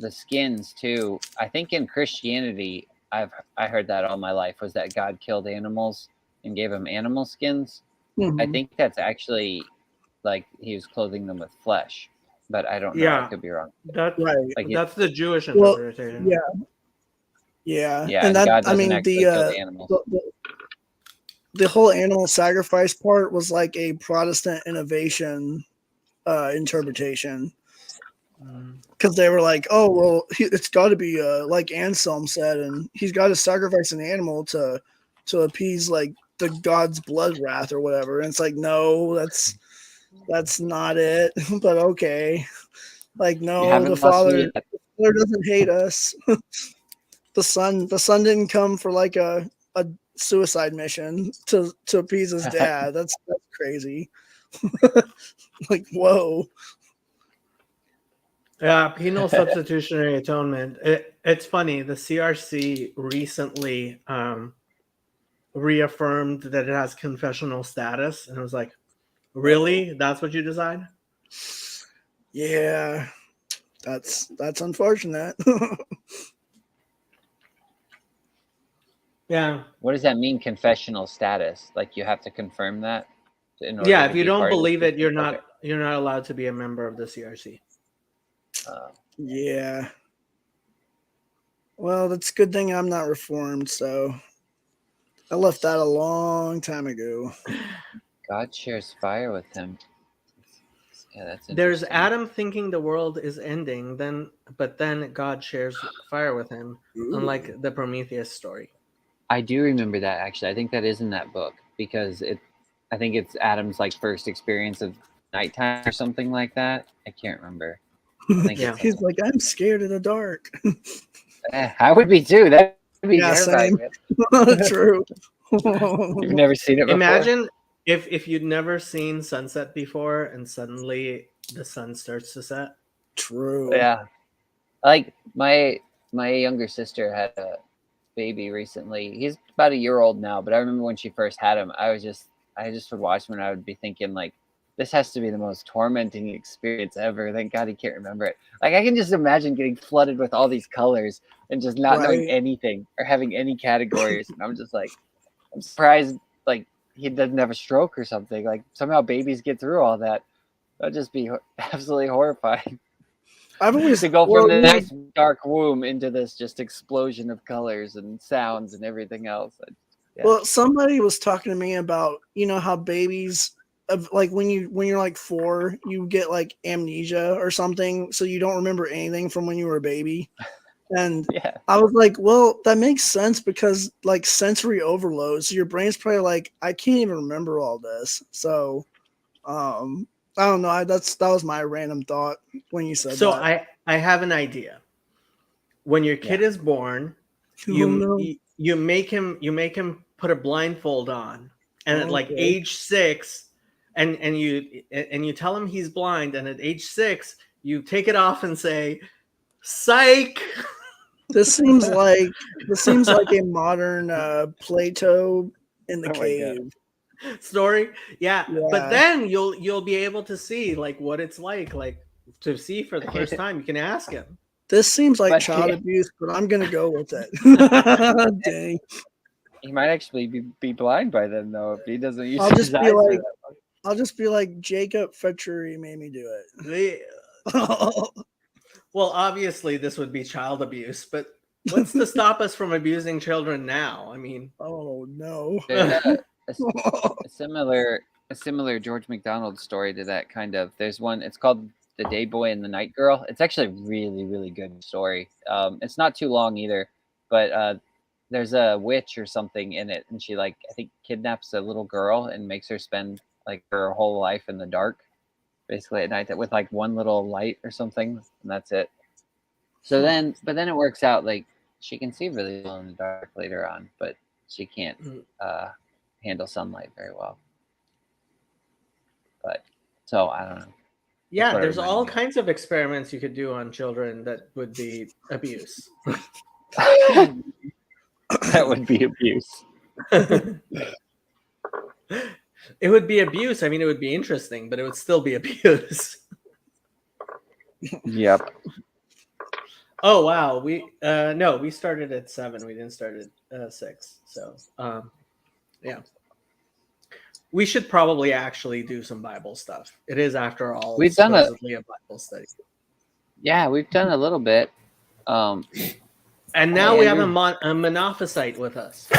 skins too, I think in Christianity, I heard that all my life was that God killed animals and gave them animal skins. I think that's actually like he was clothing them with flesh, but I don't know. I Yeah. could be wrong. That's Right. Like that's the Jewish Well, interpretation. yeah, yeah, and and that God I doesn't mean actually kill the animals. the whole animal sacrifice part was like a Protestant innovation interpretation. Because they were like, oh well, it's got to be like Anselm said, and he's got to sacrifice an animal to appease like the god's blood wrath or whatever. And it's like, no, that's not it. But okay, like You no, haven't the lost me Father yet. doesn't hate us. the son didn't come for like a suicide mission to appease his dad. That's crazy. Like whoa. Yeah, penal substitutionary atonement. It's funny. The CRC recently reaffirmed that it has confessional status, and I was like, "Really? That's what you decide?" Yeah, that's unfortunate. Yeah, What does that mean, confessional status? Like you have to confirm that in order yeah. to If you be don't part of believe the it, you're okay. not allowed to be a member of the CRC. Yeah. Well, that's a good thing I'm not reformed, so I left that a long time ago. God shares fire with him. Yeah, that's There's interesting. Adam thinking the world is ending, but then God shares fire with him, unlike the Prometheus story. I do remember that actually. I think that is in that book because I think it's Adam's like first experience of nighttime or something like that. I can't remember. I think Yeah. He's like, I'm scared of the dark. I would be too. That would be Yeah, terrifying. same. True. You've never seen it before. Imagine if you'd never seen sunset before and suddenly the sun starts to set. True. Yeah, like my younger sister had a baby recently. He's about a year old now, but I remember when she first had him, I just would watch him and I would be thinking like, this has to be the most tormenting experience ever. Thank God he can't remember it. Like I can just imagine getting flooded with all these colors and just not knowing Right. anything or having any categories. And I'm just like, I'm surprised like he doesn't have a stroke or something. Like somehow babies get through all that. That'd just be absolutely horrifying. I've always To go well, from the yeah, nice dark womb into this just explosion of colors and sounds and everything else. Yeah. Well, somebody was talking to me about, how babies like when you're like 4, you get like amnesia or something, so you don't remember anything from when you were a baby. And Yeah. I was like, well, that makes sense because like sensory overload. So your brain's probably like, I can't even remember all this. So I don't know. That was my random thought when you said So that. I have an idea. When your kid is born, Oh, you no. you make him put a blindfold on, and at like Okay. age 6, and you tell him he's blind, and at age 6 you take it off and say, "Psych." This seems like a modern Plato in the Oh my God. cave. Story. Yeah, but Yeah. then you'll be able to see like what it's like to see for the first time. You can ask him. This seems like But child yeah. abuse, but I'm gonna go with it. Dang. He might actually be blind by then, though, if he doesn't use I'll his just be eyes for like, that. I'll just be like, Jacob Fetchery made me do it. They- well, obviously this would be child abuse, but what's to stop us from abusing children now? I mean, Oh no. There's a similar George McDonald story to that kind of. There's one. It's called The Day Boy and the Night Girl. It's actually a really, really good story. It's not too long either, but there's a witch or something in it, and she I think kidnaps a little girl and makes her spend like her whole life in the dark, basically at night with like one little light or something, and that's it. So but then it works out like she can see really well in the dark later on, but she can't handle sunlight very well. But so I don't know. yeah, what it there's reminded all me of. kinds of experiments you could do on children that would be abuse. That would be abuse. It would be abuse. I mean, it would be interesting, but it would still be abuse. Yep. Oh wow, we started at 7. We didn't start at 6. So yeah, we should probably actually do some Bible stuff. It is, after all, We've done a supposedly a Bible study. Yeah, we've done a little bit. And now Hey, we have Andrew. a monophysite with us.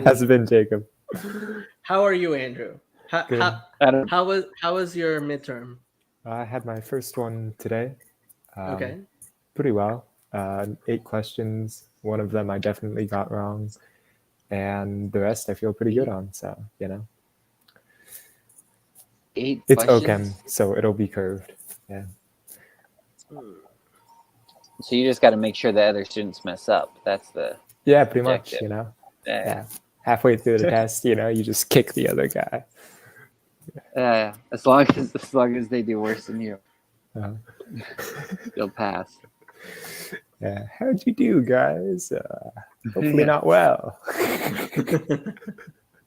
Has been Jacob. How are you, Andrew? Good. How was your midterm? I had my first one today. Okay. Pretty well. 8 questions. One of them I definitely got wrong, and the rest I feel pretty good on. So 8 it's questions. OChem, so it'll be curved. Yeah. So you just got to make sure the other students mess up. That's the Yeah, pretty much. Objective. Yeah. Halfway through the test, you just kick the other guy. As long as they do worse than you, Uh, you'll pass. yeah. How'd you do, guys? Hopefully not well.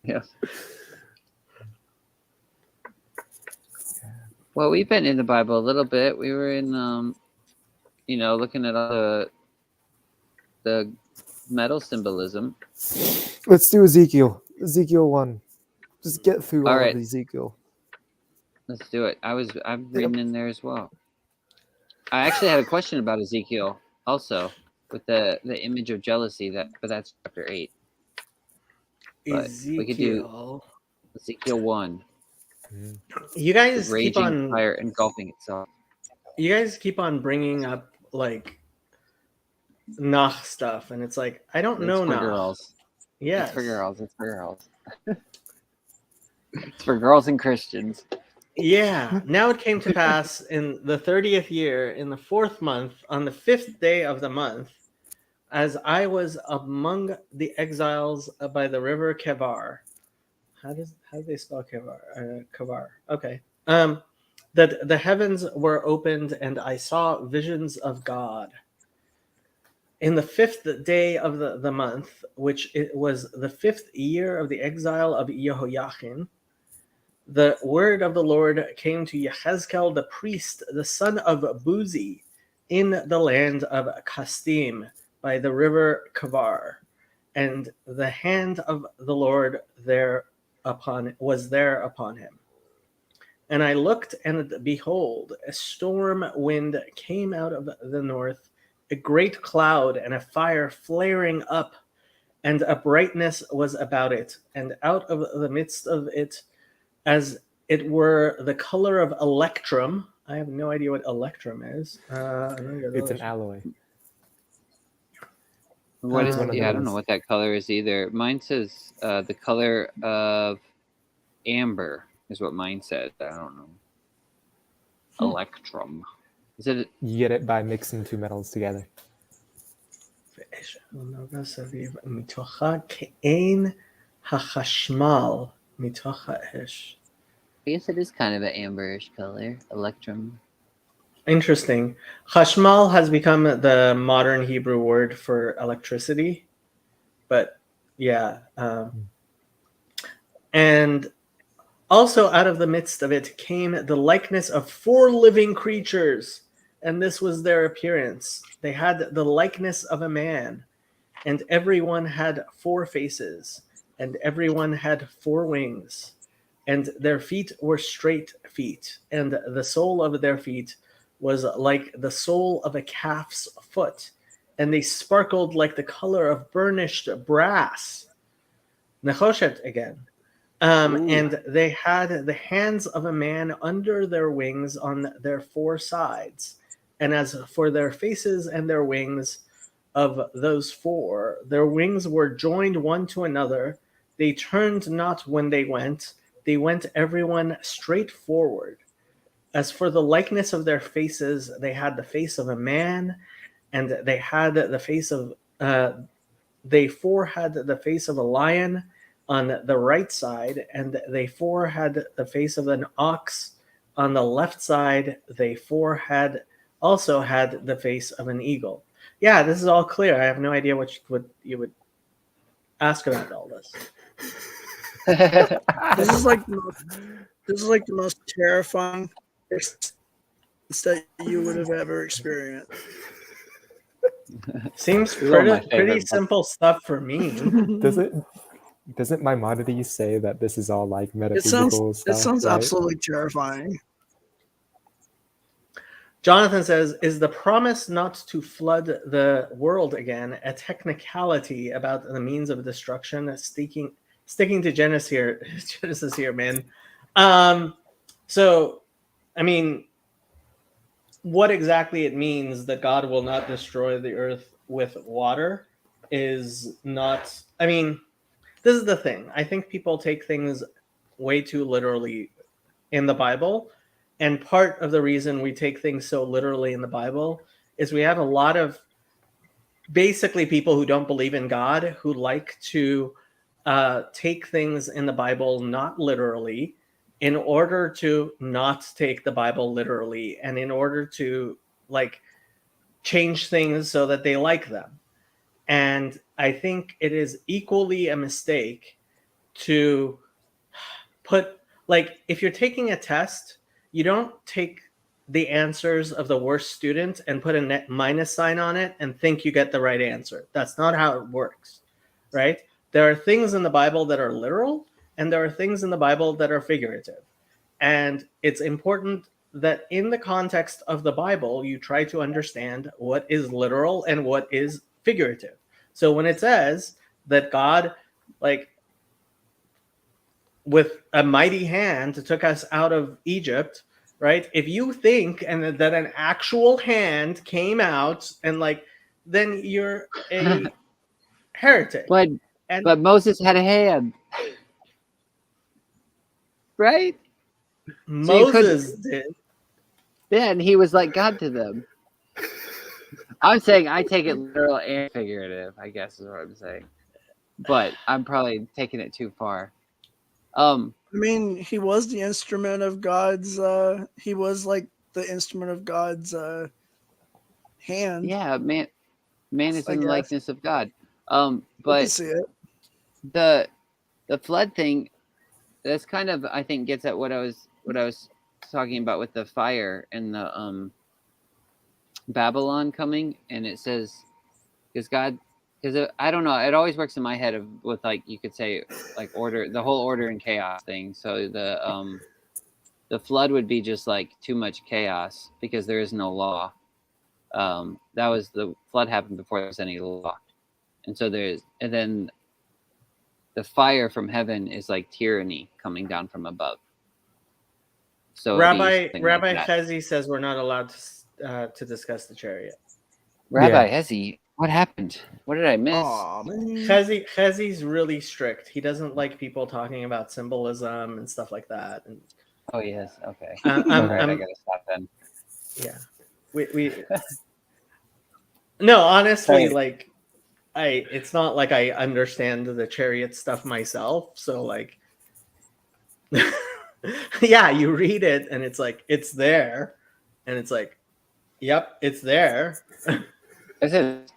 Yeah. Well, we've been in the Bible a little bit. We were in, looking at all the metal symbolism. Let's do Ezekiel. Ezekiel 1. Just get through All all right. of Ezekiel. Let's do it. I'm reading in there as well. I actually had a question about Ezekiel also, with the image of jealousy. But that's chapter 8. But we could do Ezekiel 1. You guys The keep raging on fire engulfing itself. you guys keep on bringing up like Nach stuff, and it's like, I don't know It's for Nach. girls. Yes. It's for girls. It's for girls. It's for girls and Christians. Yeah. Now it came to pass in the 30th year, in the 4th month, on the 5th day of the month, as I was among the exiles by the river Kevar. How do they spell Kevar? Kevar. Okay. That the heavens were opened, and I saw visions of God. In the 5th day of the month, which it was the 5th year of the exile of Jehoiachin, the word of the Lord came to Yechezkel the priest, the son of Buzi, in the land of Kastim by the river Kavar, and the hand of the Lord was there upon him. And I looked, and behold, a storm wind came out of the north, a great cloud and a fire flaring up, and a brightness was about it, and out of the midst of it, as it were the color of electrum. I have no idea what electrum is. It's an alloy. What is? one of Yeah, I don't know those. what that color is either. Mine says the color of amber is what mine said. I don't know. Electrum. Is it? You get it by mixing two metals together. מתוכה כאין החשמל מתוך האש. I guess it is kind of an amberish color. Electrum. Interesting. Chashmal has become the modern Hebrew word for electricity, but yeah. And also out of the midst of it came the likeness of 4 living creatures, and this was their appearance. They had the likeness of a man, and everyone had 4 faces, and everyone had 4 wings, and their feet were straight feet, and the sole of their feet was like the sole of a calf's foot, and they sparkled like the color of burnished brass. Nechoshet again. And they had the hands of a man under their wings on their 4 sides. And as for their faces and their wings of those 4, their wings were joined one to another. They turned not when they went everyone straight forward. As for the likeness of their faces, they had the face of a man, and they had the face of, they 4 had the face of a lion on the right side, and they 4 had the face of an ox on the left side. They 4 had also had the face of an eagle. Yeah, this is all clear. I have no idea what you would ask about all this. This is like the most terrifying experience that you would have ever experienced. Seems These are my pretty favorite simple stuff for me. Doesn't Maimonides say that this is all like It metaphysical stuff? sounds right? absolutely terrifying. Jonathan says, is the promise not to flood the world again a technicality about the means of destruction? Sticking to Genesis here, man. So, I mean, what exactly it means that God will not destroy the earth with water is not, I mean, this is the thing. I think people take things way too literally in the Bible. And part of the reason we take things so literally in the Bible is we have a lot of basically people who don't believe in God who like to take things in the Bible not literally in order to not take the Bible literally and in order to like change things so that they like them. And I think it is equally a mistake to put, like, if you're taking a test, you don't take the answers of the worst student and put a net minus sign on it and think you get the right answer. That's not how it works, right? There are things in the Bible that are literal, and there are things in the Bible that are figurative. And it's important that in the context of the Bible, you try to understand what is literal and what is figurative. So when it says that God, like, with a mighty hand took us out of Egypt, right? If you think and that an actual hand came out and like, then you're a heretic. But Moses had a hand, right? Moses did. Yeah, and he was like God to them. I'm saying I take it literal and figurative, I guess is what I'm saying. But I'm probably taking it too far. I mean, he was the instrument of God's. He was like the instrument of God's hand. Yeah, man is I in the guess. likeness of God. I can But see it. the flood thing, that's kind of, I think, gets at what I was talking about with the fire and the Babylon coming, and it says because I don't know, it always works in my head with, like, you could say, like, order, the whole order and chaos thing. So the flood would be just like too much chaos because there is no law. That was, the flood happened before there was any law, and then the fire from heaven is like tyranny coming down from above. So Rabbi like that. Chezi says we're not allowed to discuss the chariot. Rabbi Yeah. Hezi, what happened? What did I miss? Aw, man. Chezi's really strict. He doesn't like people talking about symbolism and stuff like that. And Oh, yes. Okay. I'm, All right, I I'm gotta stop then. yeah. We no, honestly, Right. like it's not like I understand the chariot stuff myself. So like, yeah, you read it and it's like it's there, and it's like, yep, it's there. This is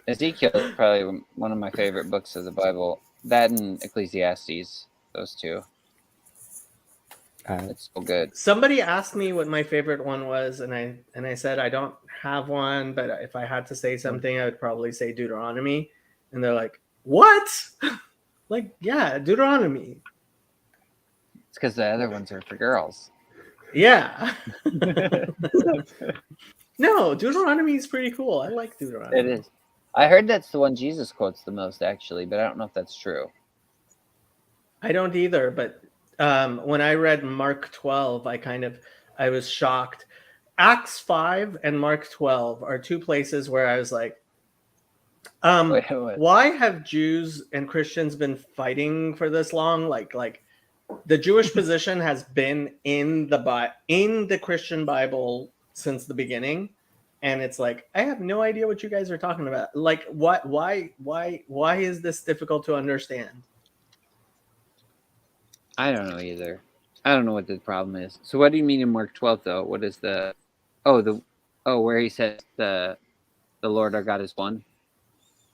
Ezekiel is probably one of my favorite books of the Bible. That and Ecclesiastes, those two. Uh, It's so good. Somebody asked me what my favorite one was, and I said I don't have one, but if I had to say something, I would probably say Deuteronomy. And they're like, "What?" Like, yeah, Deuteronomy. It's because the other ones are for girls. Yeah. No, Deuteronomy is pretty cool. I like Deuteronomy. It is. I heard that's the one Jesus quotes the most, actually, but I don't know if that's true. I don't either, but when I read Mark 12, I was shocked. Acts 5 and Mark 12 are two places where I was like, Wait, what? why have Jews and Christians been fighting for this long? Like the Jewish position has been in the Christian Bible since the beginning, and it's like I have no idea what you guys are talking about. Like, what? Why is this difficult to understand? I don't know either. I don't know what the problem is. So, what do you mean in Mark 12, though? What is the where he says the Lord our God is one?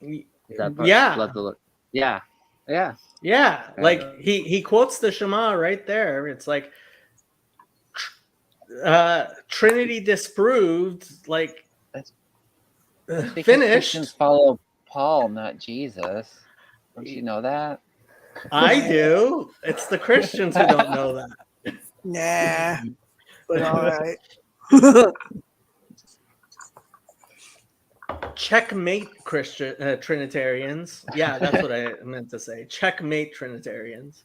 Is that part? Yeah, Love the Lord. Yeah, yeah. yeah. Like he quotes the Shema right there. It's like Trinity disproved. Like That's because finished. Christians follow Paul, not Jesus. Don't you know that? I do. It's the Christians who don't know that. Nah, but all right. Checkmate Christian Trinitarians. Yeah, that's what I meant to say. Checkmate Trinitarians.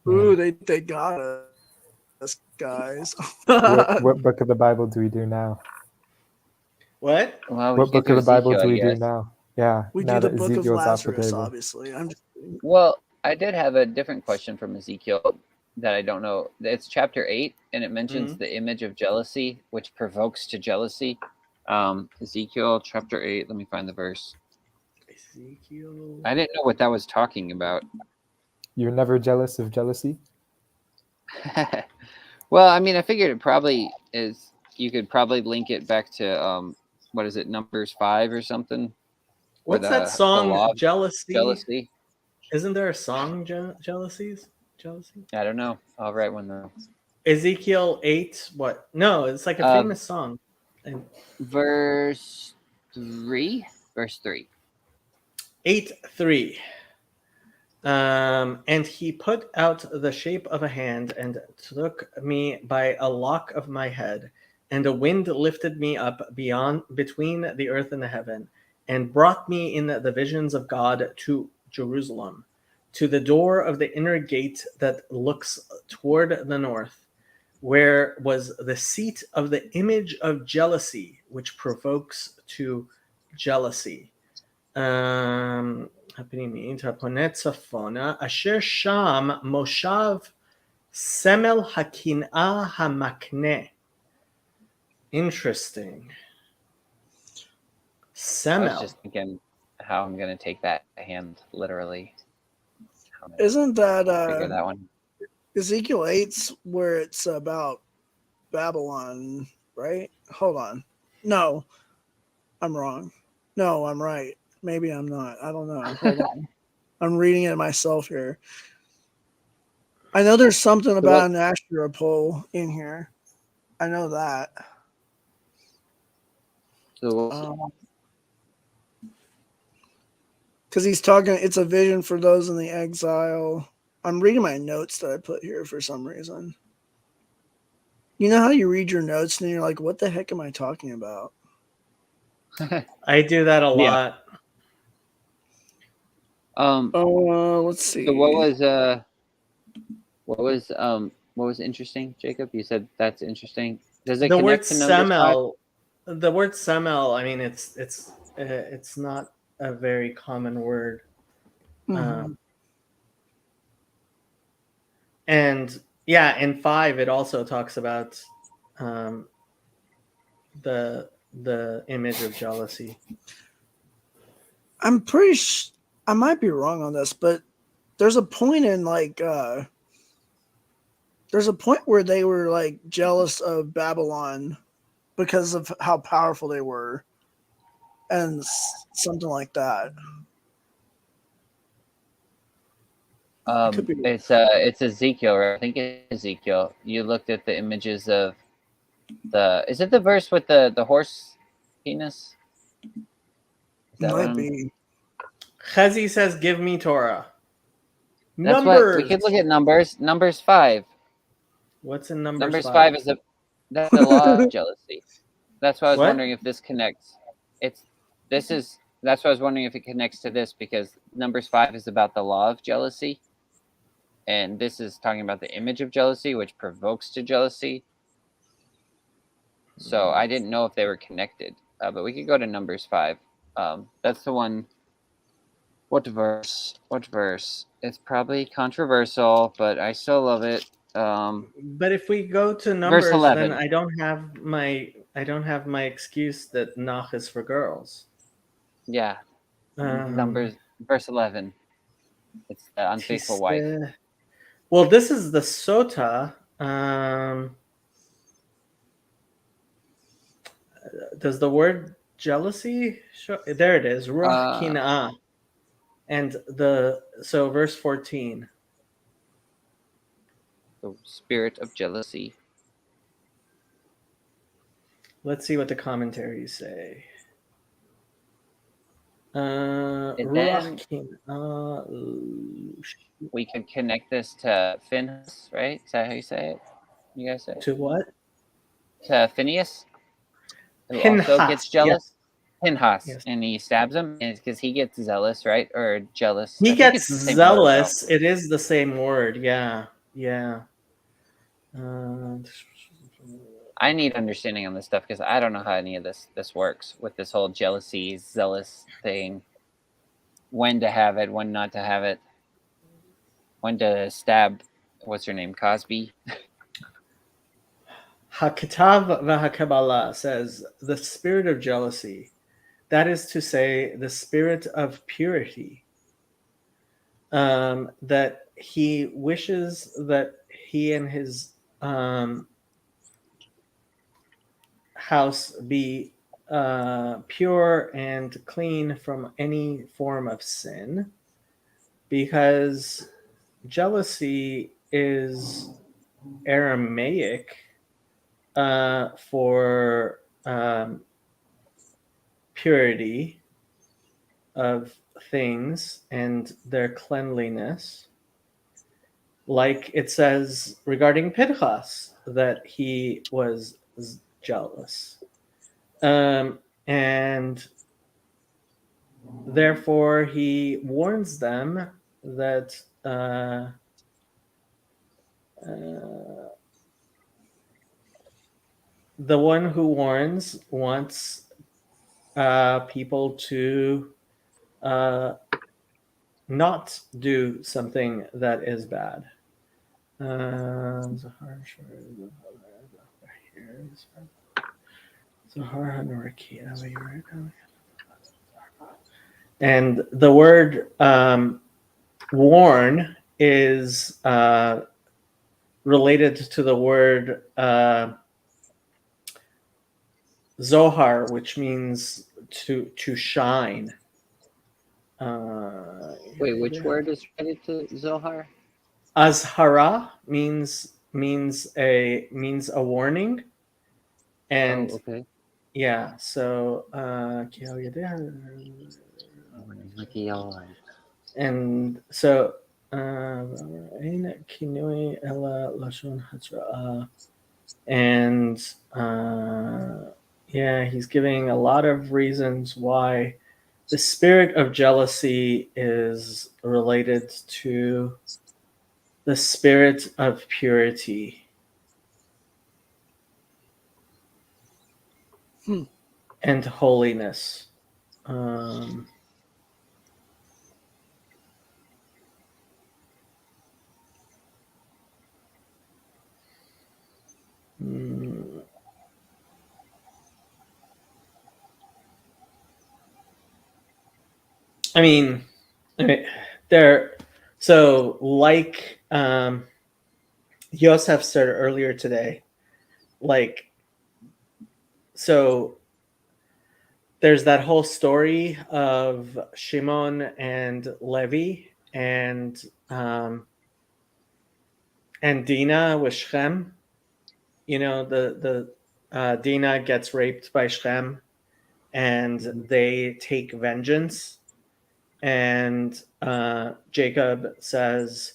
Ooh, they got us, guys. what book of the Bible do we do now? What? Well, we What can't book of the Bible Ezekiel, do I we do guess. now? Yeah, We now do the that Book of Ezekiel's off the Lazarus, table. obviously. I'm just Well, I did have a different question from Ezekiel that I don't know. It's chapter 8, and it mentions the image of jealousy, which provokes to jealousy. Ezekiel chapter 8. Let me find the verse. Ezekiel. I didn't know what that was talking about. You're never jealous of jealousy? Well, I mean, I figured it probably is. You could probably link it back to what is it, Numbers 5 or something? Or What's that the song? law of Jealousy. jealousy. Isn't there a song? Jealousies. Jealousy. I don't know. I'll write one though. Ezekiel 8. What? No, it's like a famous song. And Verse 3. Verse 3. 8:3. And he put out the shape of a hand and took me by a lock of my head, and a wind lifted me up between the earth and the heaven, and brought me in the visions of God to Jerusalem, to the door of the inner gate that looks toward the north, where was the seat of the image of jealousy, which provokes to jealousy. הפנימית, הפונה צפונה, אשר שם מושב סמל הקנאה המקנה. Interesting. I was Semel. just thinking how I'm gonna take that hand literally. Isn't that Figure that one. Ezekiel 8's where it's about Babylon, right? Hold on. No, I'm wrong. No, I'm right. Maybe I'm not. I don't know. Hold on. I'm reading it myself here. I know there's something about an Asherah pole in here. I know that. So Because he's talking, it's a vision for those in the exile. I'm reading my notes that I put here for some reason. You know how you read your notes and you're like, what the heck am I talking about? I do that a lot. Let's see. So what was interesting, Jacob? You said that's interesting. Does it The word connect to Numbers 5? semel, the word semel, I mean, it's not a very common word. Mhm. And yeah, in 5 it also talks about um, the image of jealousy. I'm pretty I might be wrong on this, but there's a point in there's a point where they were like jealous of Babylon because of how powerful they were, and something like that. Could be. It's Ezekiel, right? I think it's Ezekiel. You looked at the images of is it the verse with the horse penis? Is that Might one? be. Chezi says, "Give me Torah." That's Numbers. what we could look at. Numbers 5. What's in Numbers Numbers 5? 5 is that's the law of jealousy. That's why I was What? wondering if this connects. That's why I was wondering if it connects to this, because Numbers 5 is about the law of jealousy, and this is talking about the image of jealousy, which provokes to jealousy. So I didn't know if they were connected, but we could go to Numbers 5. That's the one. What verse? It's probably controversial, but I still love it. But if we go to Numbers, 11. then I don't have my excuse that Nach is for girls. Yeah, Numbers verse 11. It's the unfaithful wife. Well, this is the Sota. Does the word jealousy show? There it is. Ruach kina'ah. And so verse 14. The spirit of jealousy. Let's see what the commentaries say. And Ruach then kina'ah. we could connect this to Phinehas, right? Is that how you say it? You guys say it? To what? To Phineas, who Pinchas, also gets jealous. yes. Pinhas, Yes. and he stabs him, and it's because he gets zealous, right? Or jealous. He I think gets it's the same word, zealous. though. It is the same word. Yeah. I need understanding on this stuff because I don't know how any of this works with this whole jealousy, zealous thing. When to have it, when not to have it. When to stab. What's your name? Cosby. Hakatav v'hakabbalah says the spirit of jealousy, that is to say, the spirit of purity, that he wishes that he and his house be pure and clean from any form of sin, because jealousy is Aramaic for purity of things and their cleanliness. Like it says regarding Pinchas that he was jealous. And therefore he warns them that the one who warns wants people to not do something that is bad. And the word warn is related to the word Zohar, which means to shine. Wait, which word is related to Zohar? Azhara means a warning, and okay. yeah, so and so and yeah, he's giving a lot of reasons why the spirit of jealousy is related to the spirit of purity and holiness. Mm. I mean, there. So, like Yosef said earlier today, like, so there's that whole story of Shimon and Levi and Dinah with Shem. You know, the Dinah gets raped by Shem, and they take vengeance. And Jacob says,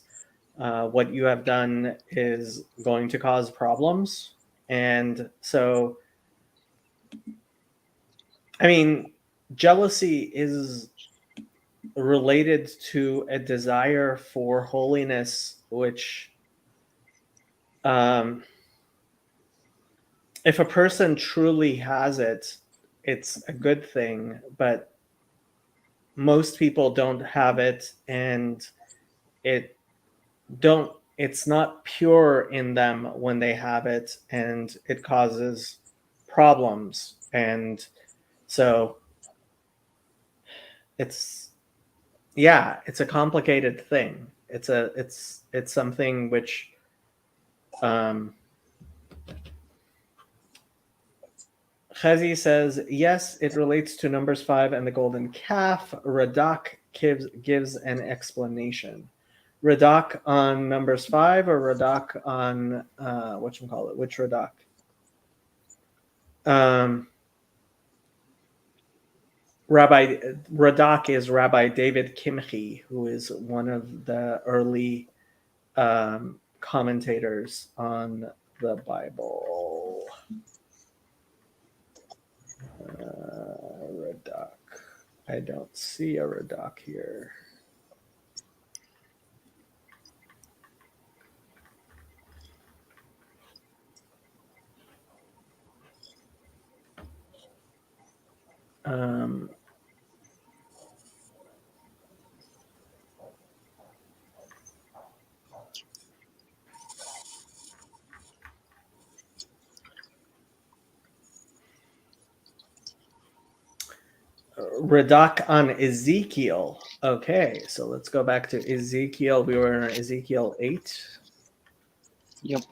"What you have done is going to cause problems." And so, I mean, jealousy is related to a desire for holiness, which, if a person truly has it, it's a good thing. But most people don't have it, and it don't. It's not pure in them when they have it, and it causes problems. And so, it's yeah, it's a complicated thing. It's something which Chazi says, yes, it relates to Numbers 5 and the golden calf. Radak gives an explanation. Radak on Numbers 5 or Radak on whatchamacallit? Which Radak? Rabbi Radak is Rabbi David Kimchi, who is one of the early commentators on the Bible. Radak. I don't see a Radak here. Radak on Ezekiel. Okay, so let's go back to Ezekiel. We were in Ezekiel 8. Yep.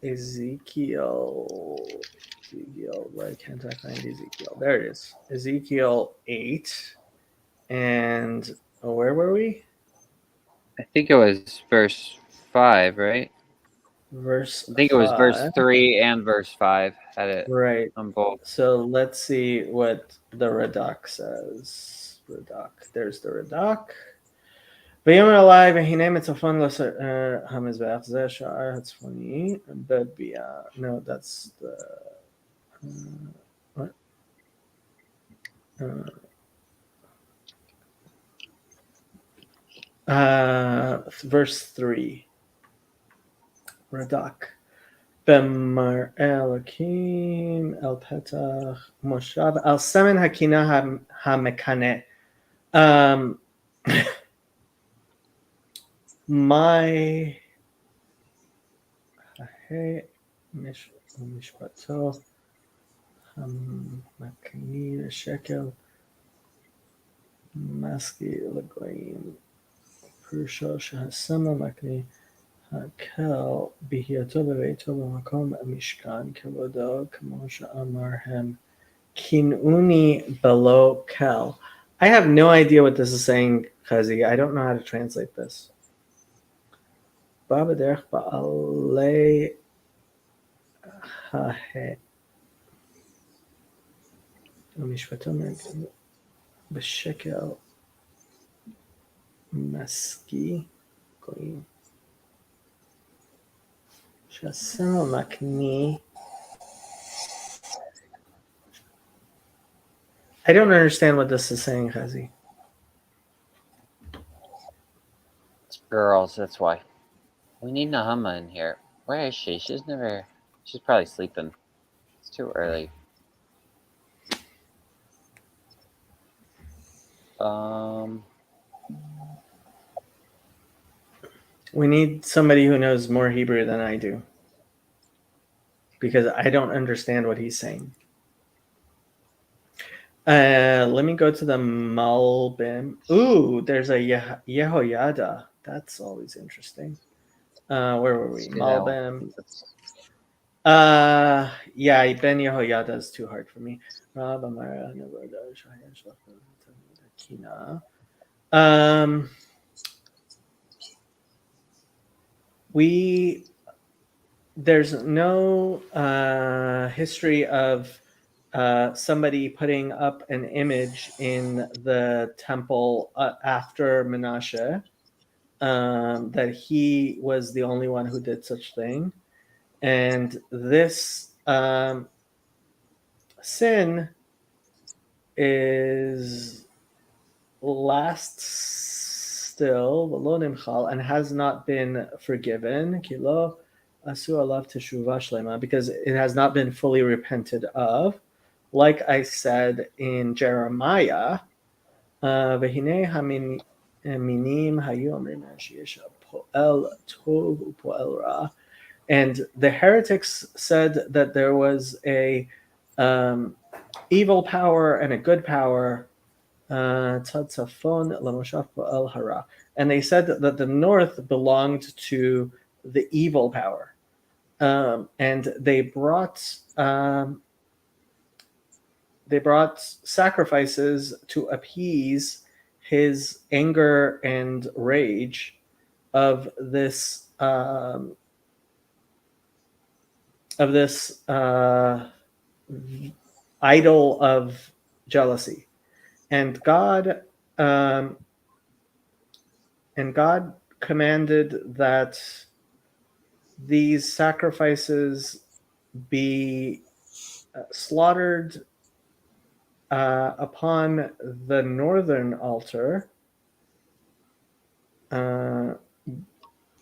Ezekiel. Why can't I find Ezekiel? There it is. Ezekiel 8. And where were we? I think it was verse 5, right? Verse I think it was verse 5. 3 and verse 5 had it Right. on both. So let's see what the Radak says. Radak. There's the Radak. ויאמר אלי והנה מצפון המזבח זה שער הצפוני בביאה. No, that's the what? Verse 3. Radak. במראה אלוקים אל פתח מושב על סמן הקינה המקנא. My משפטו המקני לשקל מסקי לגויים פירושו שהסמל מקני הקל בהיותו בביתו במקום המשכן כבודו כמו שאמר הם קינאוני בלא קל. I have no idea what this is saying, Chazi. I don't know how to translate this. בא בדרך בעלי המשפטו בשקל מסקי גויים שהסמל מקני. I don't understand what this is saying, Chazi. It's girls, that's why. We need Nahama in here. Where is she? She's probably sleeping. It's too early. We need somebody who knows more Hebrew than I do. because I don't understand what he's saying. Let me go to the Malbim. Ooh, there's a Yehoyada. That's always interesting. Where were we? Let's do that one. Malbim. Yeah, Ben Yehoyada is too hard for me. There's no history of somebody putting up an image in the temple after Menashe, that he was the only one who did such thing. And this sin is lasts still and has not been forgiven because it has not been fully repented of. Like I said in Jeremiah, והנה המינים היו אומרים שיש פועל טוב ופועל רע. And the heretics said that there was a evil power and a good power. And they said that the north belonged to the evil power. And they brought sacrifices to appease his anger and rage of this idol of jealousy. And God commanded that these sacrifices be slaughtered upon the northern altar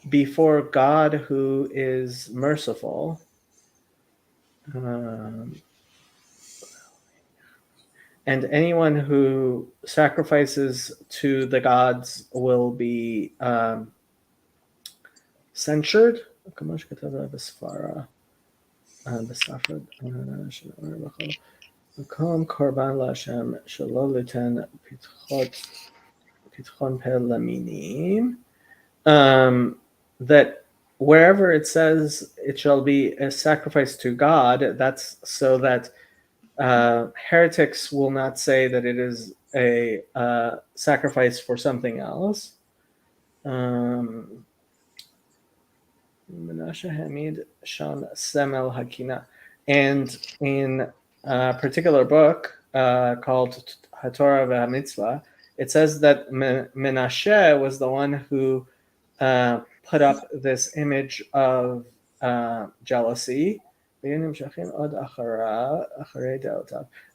before God, who is merciful. And anyone who sacrifices to the gods will be censured. That wherever it says it shall be a sacrifice to God, that's so that heretics will not say that it is a sacrifice for something else. Menashe Hamid Shan Semel Hakina. And in a particular book called HaTorah VeHaMitzvah, it says that Menashe was the one who put up this image of jealousy. And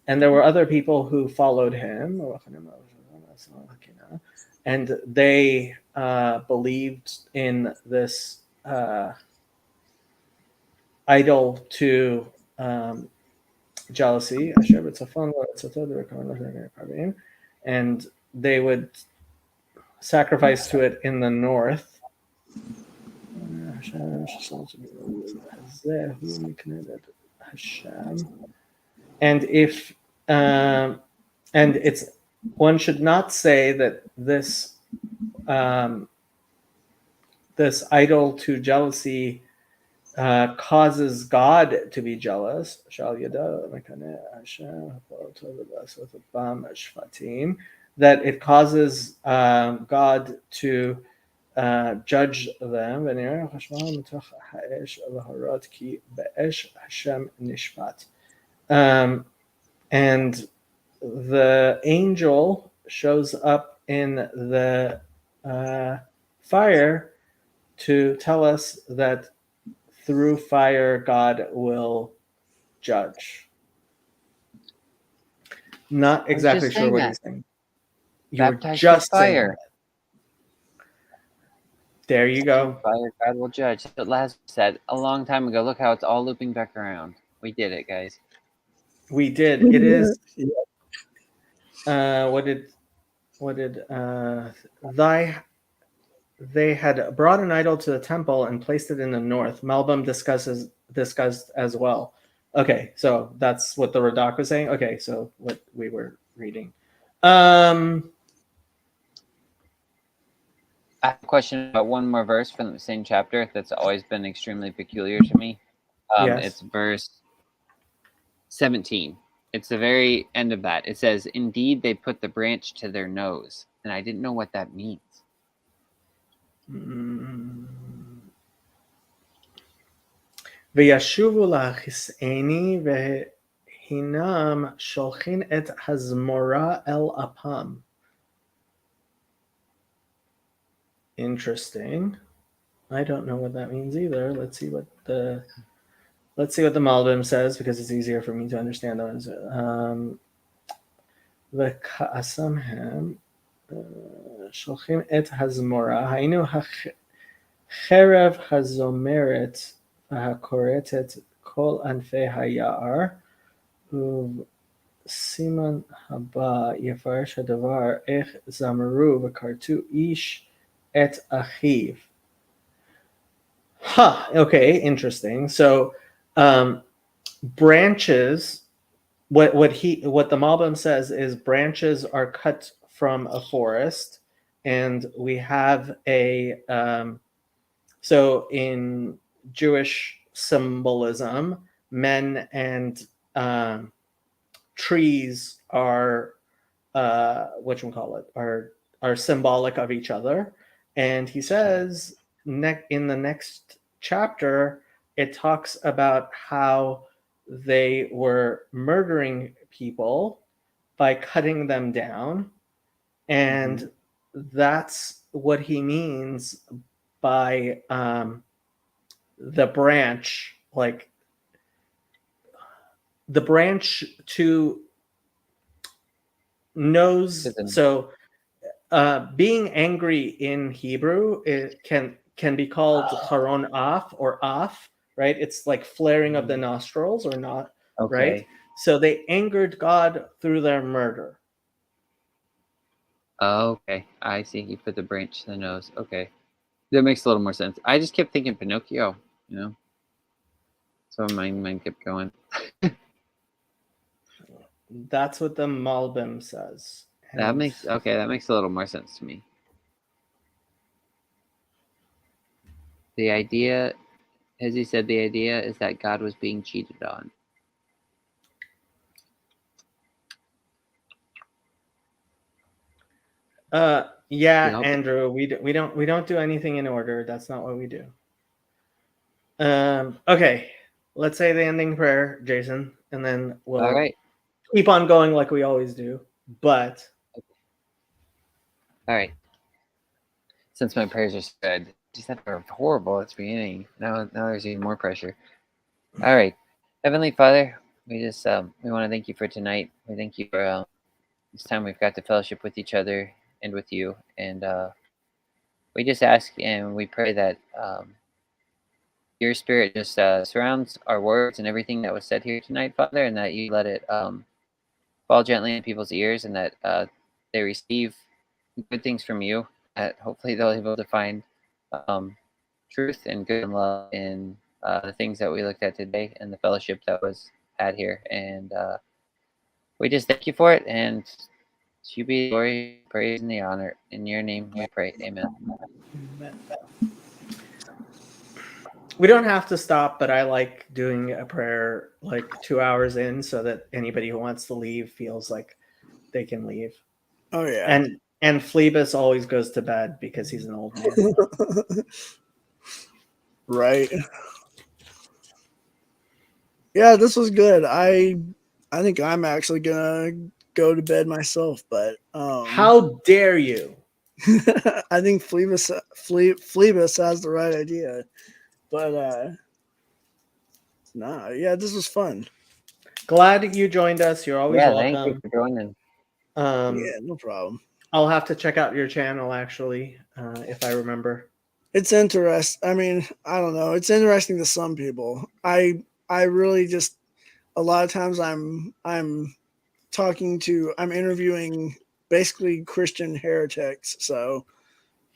there were other people who followed him, and they believed in this idol to jealousy, and they would sacrifice to it in the north. And if and it's one should not say that this this idol to jealousy causes God to be jealous. That it causes God to judge them. And the angel shows up in the fire to tell us that through fire God will judge. Not exactly sure what he's saying. You're just fire. There you go. Fire, God will judge. That's what Lazarus said a long time ago. Look how it's all looping back around. We did it, guys. We did. It is. What did they had brought an idol to the temple and placed it in the north. Malbim discusses discussed as well. Okay, so that's what the Radak was saying. Okay, so what we were reading. I have a question about one more verse from the same chapter that's always been extremely peculiar to me. Yes. It's verse 17. It's the very end of that. It says, "Indeed, they put the branch to their nose," and I didn't know what that means. וישובו להכסעני והנם שולחין את הזמורה אל אפם. Interesting. I don't know what that means either. Let's see what the Malbim says, because it's easier for me to understand those. וכעסם הם שולחים את הזמורה, היינו החרב הזומרת והכורתת כל ענפי היער, ובסימן הבא יפרש הדבר איך זמרו וכרתו איש את אחיו. Okay, interesting. So branches, what the Malbim says is branches are cut from a forest, and we have a so in Jewish symbolism, men and trees are are symbolic of each other. And he says in the next chapter, it talks about how they were murdering people by cutting them down. And that's what he means by the branch, like the branch to nose. So being angry in Hebrew, it can be called charon af or af, right? It's like flaring of the nostrils or not, right? So they angered God through their murder. Oh, okay. I see. You put the branch to the nose. Okay. That makes a little more sense. I just kept thinking Pinocchio, So my mind kept going. That's what the Malbim says. That makes a little more sense to me. The idea, as he said, the idea is that God was being cheated on. Yeah, Andrew, we don't do anything in order. That's not what we do. Okay, let's say the ending prayer, Jason, and then we'll keep on going like we always do. But all right, since my prayers are said, just that were horrible at the beginning. Now there's even more pressure. All right, Heavenly Father, we just we want to thank you for tonight. We thank you for this time we've got to fellowship with each other and with you, and we just ask and we pray that your Spirit just surrounds our words and everything that was said here tonight, Father, and that you let it fall gently in people's ears, and that they receive good things from you. That hopefully they'll be able to find truth and good and love in the things that we looked at today and the fellowship that was had here. And we just thank you for it, and to you be the glory, praise, and the honor. In your name we pray. Amen. We don't have to stop, but I like doing a prayer like 2 hours in so that anybody who wants to leave feels like they can leave. Oh, yeah. And Phlebas always goes to bed because he's an old man. Right. Yeah, this was good. I think I'm actually gonna go to bed myself, but how dare you? I think Phlebas has the right idea. But yeah, this was fun. Glad you joined us. You're always welcome. Thank you for joining. Yeah, no problem. I'll have to check out your channel actually, if I remember. It's interesting. I mean, I don't know. It's interesting to some people. I really just a lot of times I'm interviewing basically Christian heretics. So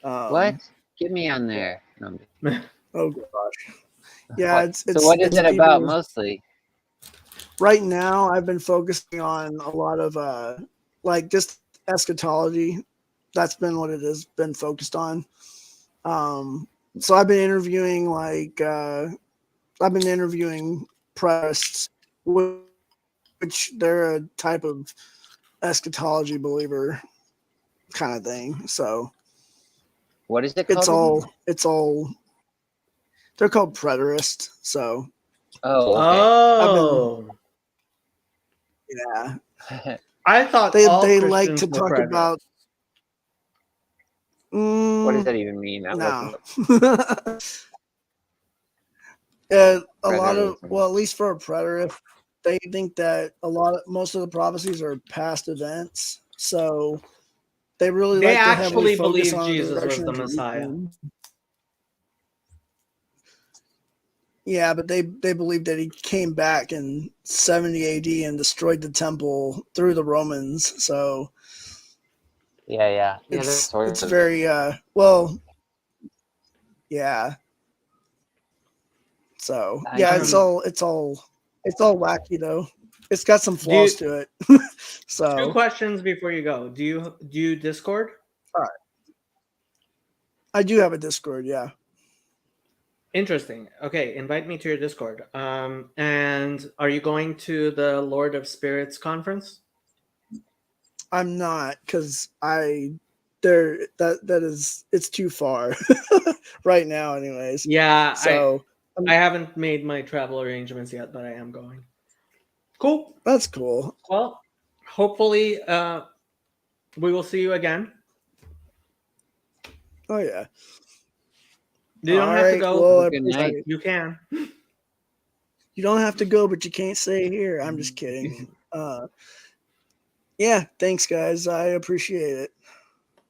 what? Get me on there. Oh gosh. Yeah, What, it's so what is it's it about deeper. mostly? Right now I've been focusing on a lot of like just eschatology. That's been what it has been focused on. So I've been interviewing preterists, which they're a type of eschatology believer kind of thing. So What is it it's called again? all they're called preterists. So Oh, okay. I've been Oh, yeah. I thought They all they like Christians to were talk about preterists. What does mm, that even mean? I'm no. looking up A lot of preterism. at least for a preterist, they think that most of the prophecies are past events. So they really They like to heavily actually focus believed on the Jesus was direction the of Messiah. Jerusalem. Yeah, but they believe that he came back in 70 AD and destroyed the temple through the Romans. So Yeah. There's it's sources. very well, yeah. So I yeah, see. it's all wacky though. It's got some Do flaws you, to it. two So questions before you go. Do you Discord? all right. I do have a Discord, yeah. Interesting. Okay, invite me to your Discord. And are you going to the Lord of Spirits conference? I'm not because I there that is it's too far right now anyways. Yeah, So I haven't made my travel arrangements yet, but I am going. Cool. that's cool. Well, hopefully we will see you again. Oh yeah. You don't All have to right. go, Have Well, a I good night. appreciate. you can. You don't have to go, but you can't stay here. I'm just kidding. Yeah, thanks guys. I appreciate it.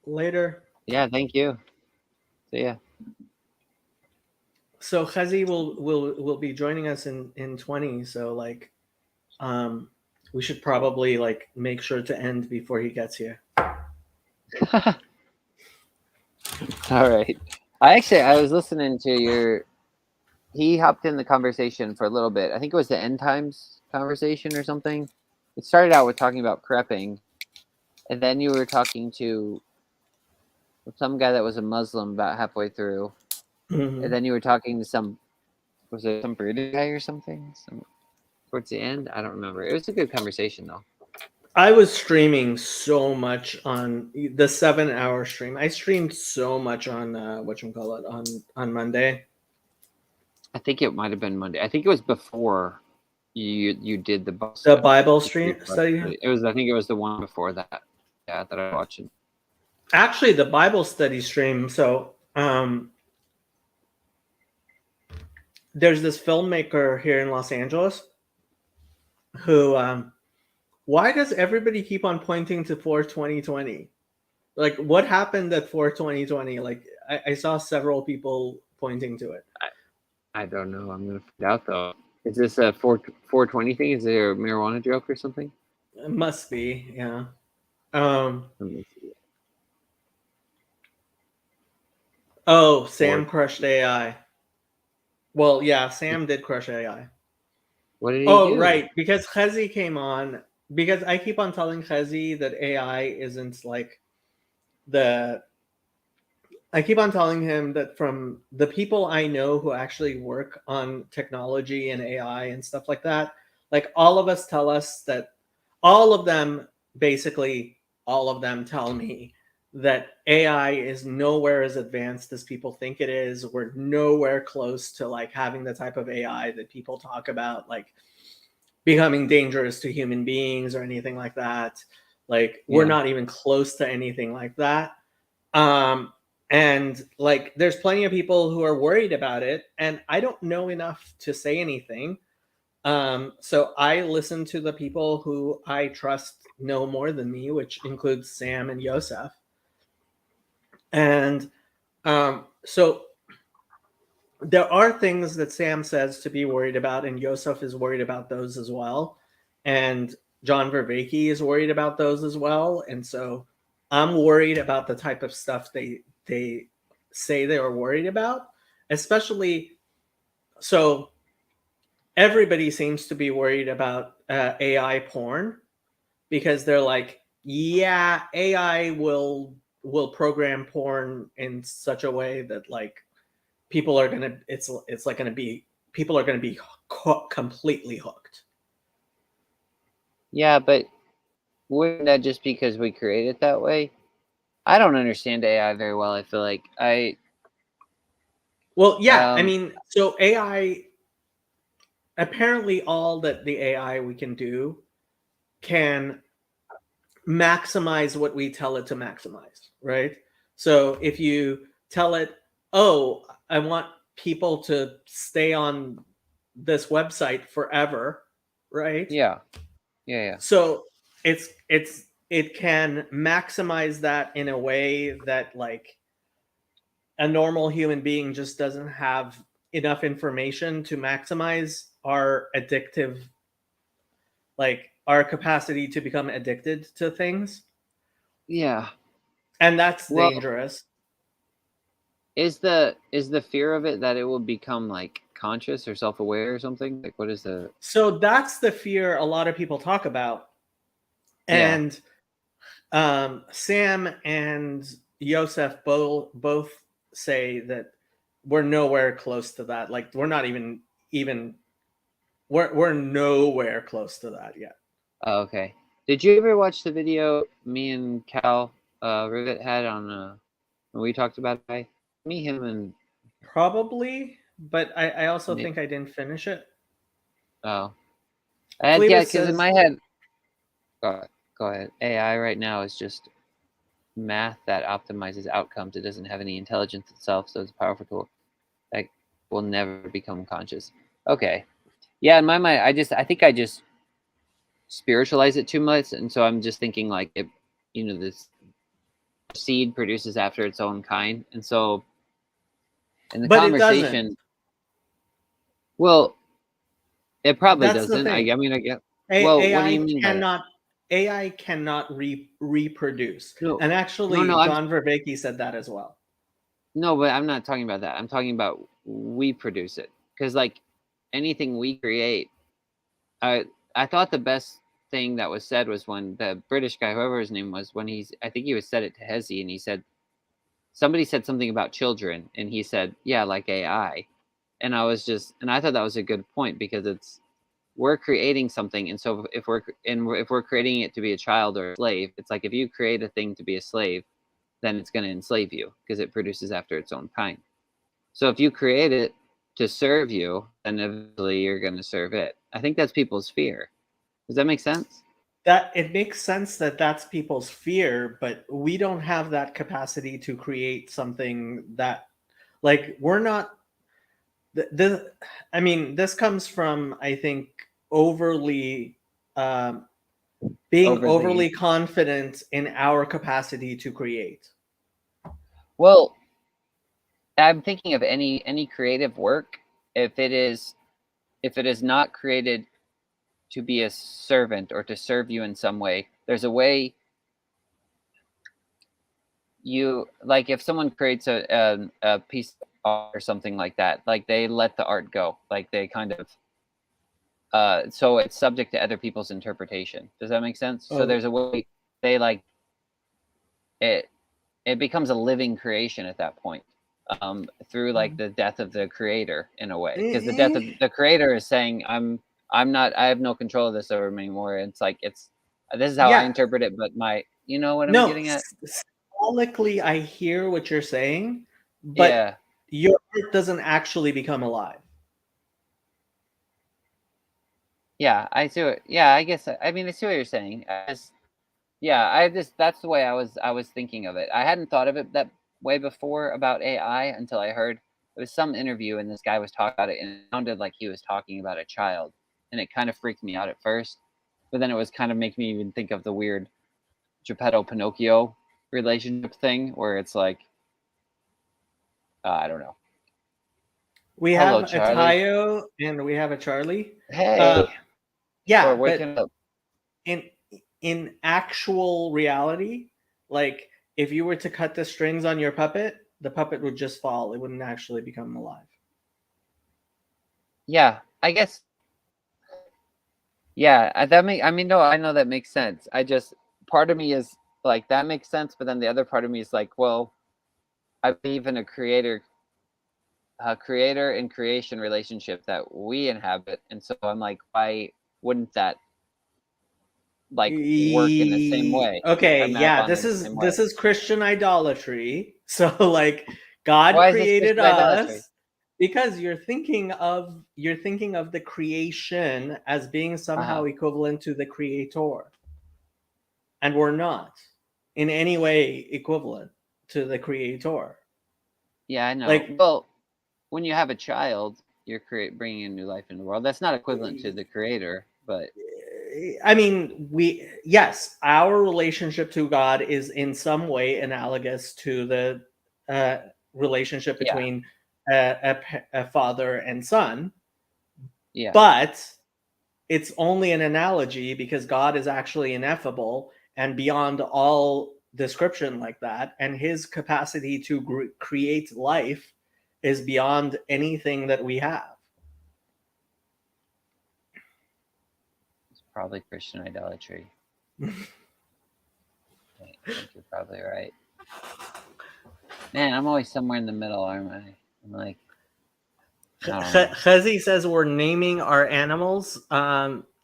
Later. Yeah, thank you. See ya. So Khazi will be joining us in 20, so like we should probably like make sure to end before he gets here. All right. I was listening to your. He hopped in the conversation for a little bit. I think it was the end times conversation or something. It started out with talking about prepping, and then you were talking to some guy that was a Muslim about halfway through, Mhm. and then you were talking to some British guy or something towards the end. I don't remember. It was a good conversation though. I was streaming so much on the 7 hour stream. I streamed so much on whatchamacallit on Monday. I think it might have been Monday. I think it was before you did the Bible The study. Bible study. It was. I think it was the one before that. Yeah, that I was watching. Actually, the Bible study stream. So there's this filmmaker here in Los Angeles who why does everybody keep on pointing to 4/20/20? Like what happened at 4/20/20? Like I saw several people pointing to it. I don't know. I'm gonna find out though. Is this a 420 thing? Is there a marijuana joke or something? It must be, yeah. Let me see. Oh, Sam crushed AI. Well, yeah, Sam did crush AI. What did he Oh, do? right, because Khezi came on. Because I keep on telling Khezi that AI isn't like the. I keep on telling him that from the people I know who actually work on technology and AI and stuff like that, like all of us tell us that all of them, basically, all of them tell me that AI is nowhere as advanced as people think it is. We're nowhere close to like having the type of AI that people talk about, like becoming dangerous to human beings or anything like that. Like we're Yeah. not even close to anything like that. Um, and like there's plenty of people who are worried about it, and I don't know enough to say anything. So I listen to the people who I trust know more than me, which includes Sam and Yosef. And so there are things that Sam says to be worried about, and Yosef is worried about those as well. And John Vervaeke is worried about those as well. And so I'm worried about the type of stuff they say they are worried about, especially so everybody seems to be worried about AI porn because they're like, yeah, AI will program porn in such a way that like people are gonna it's like gonna be people are gonna be completely hooked. Yeah, but wouldn't that just because we create it that way? I don't understand AI very well. I feel like Well, yeah, I um mean, so AI apparently all that the AI we can do can maximize what we tell it to maximize, right? So if you tell it, "Oh, I want people to stay on this website forever," right? yeah. Yeah. So it can maximize that in a way that like a normal human being just doesn't have enough information to maximize our addictive, like our capacity to become addicted to things, Yeah. and that's Well, dangerous. is the fear of it that it will become like conscious or self-aware or something? Like what is the So that's the fear a lot of people talk about, Yeah. and Sam and Yosef both say that we're nowhere close to that. Like we're not even we're nowhere close to that yet. Oh, okay. Did you ever watch the video me and Cal Rivet had on when we talked about it? Me, him, and Probably, but I also Nick. think I didn't finish it. Oh, yeah, Clevis because in says, my head, go ahead. AI right now is just math that optimizes outcomes. It doesn't have any intelligence itself, so it's a powerful tool that will never become conscious. Okay. Yeah, in my mind, I think I just spiritualize it too much, and so I'm just thinking like this seed produces after its own kind, and so in the but it doesn't. conversation, well, it probably That's the doesn't. thing. I mean, I get. Well, what do AI you mean by that? cannot AI cannot reproduce. No, And no, actually, I'm John Vervaeke said that as well. no, but I'm not talking about that. I'm talking about we produce it because like anything we create, I I thought the best thing that was said was when the British guy, whoever his name was, when I think he was said it to Hezi, and he said somebody said something about children, and he said, yeah, like AI, and I thought that was a good point because we're creating something, and so if we're creating it to be a child or a slave, it's like if you create a thing to be a slave, then it's going to enslave you because it produces after its own kind. So if you create it to serve you, then eventually you're going to serve it. I think that's people's fear. Does that make sense? That it makes sense that that's people's fear, but we don't have that capacity to create something that, like, we're not. I mean, this comes from, I think, overly um, being Overly. overly confident in our capacity to create. Well, I'm thinking of any creative work. If it is not created to be a servant or to serve you in some way, there's a way you like if someone creates a piece of art or something like that, like they let the art go, like they kind of so it's subject to other people's interpretation. Does that make sense? So Oh, there's a way they like it becomes a living creation at that point, through like the death of the creator in a way, because the death of the creator is saying I have no control of this over me anymore. It's like this is how I yeah. interpret it, but you know what I'm No, getting at? symbolically, I hear what you're saying, but Yeah. your art doesn't actually become alive. Yeah, I see what. Yeah, I guess. I mean, I see what you're saying. That's the way I was thinking of it. I hadn't thought of it that way before about AI until I heard it was some interview and this guy was talking about it, and it sounded like he was talking about a child, and it kind of freaked me out at first, but then it was kind of making me even think of the weird Geppetto Pinocchio relationship thing where it's like, I don't know. We Hello, have a Charlie. Tayo and we have a Charlie. Hey, Yeah, we're but waking up. in in actual reality, like if you were to cut the strings on your puppet, the puppet would just fall. It wouldn't actually become alive. yeah, I guess. Yeah, that make. I mean, no, I know that makes sense. I just part of me is like that makes sense, but then the other part of me is like, well, I believe in a creator and creation relationship that we inhabit, and so I'm like, why wouldn't that like work in the same way or Okay, map yeah, onto this the is same way? this is Christian idolatry. So like God Why is this created Christian idolatry? us because you're thinking of the creation as being somehow Uh-huh. equivalent to the creator. And we're not in any way equivalent to the creator. Yeah, I know. Like Well, when you have a child, you're bringing a new life into the world. That's not equivalent to the creator, but I mean, yes, our relationship to God is in some way analogous to the uh, relationship yeah, between a father and son, yeah, but it's only an analogy because God is actually ineffable and beyond all description like that, and his capacity to create life is beyond anything that we have. it's probably Christian idolatry. I think you're probably right. Man, I'm always somewhere in the middle, aren't I? I'm like, I don't know. Chazi says we're naming our animals.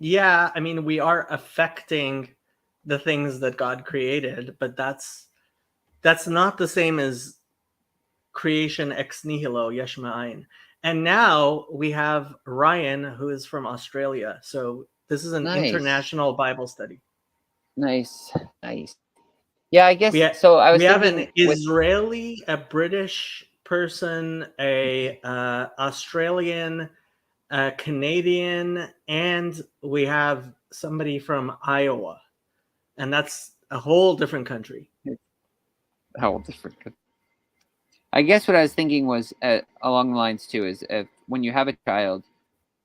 Yeah, I mean we are affecting the things that God created, but that's not the same as creation ex nihilo yesh ma'ayin. And now we have Ryan, who is from Australia. So this is an Nice, international Bible study. nice, nice. Yeah, I guess We ha- so. I was we have an thinking with Israeli, a British person, a Australian, a Canadian, and we have somebody from Iowa, and that's a whole different country. how different. I guess what I was thinking was along the lines too is if when you have a child,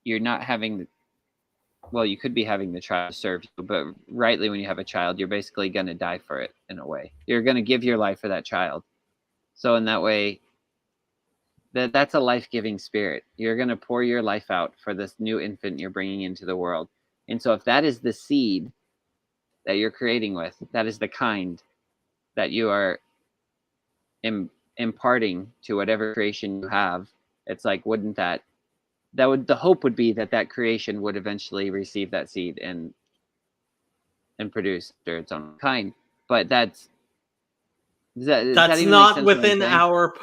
you're not having well, you could be having the child serve you, but rightly, when you have a child, you're basically going to die for it in a way. You're going to give your life for that child. So in that way, that's a life-giving spirit. You're going to pour your life out for this new infant you're bringing into the world. And so if that is the seed that you're creating with, that is the kind that you are imparting to whatever creation you have. It's like, wouldn't that would the hope would be that that creation would eventually receive that seed and produce its own kind. But does that That's even make not sense what I'm within saying? our.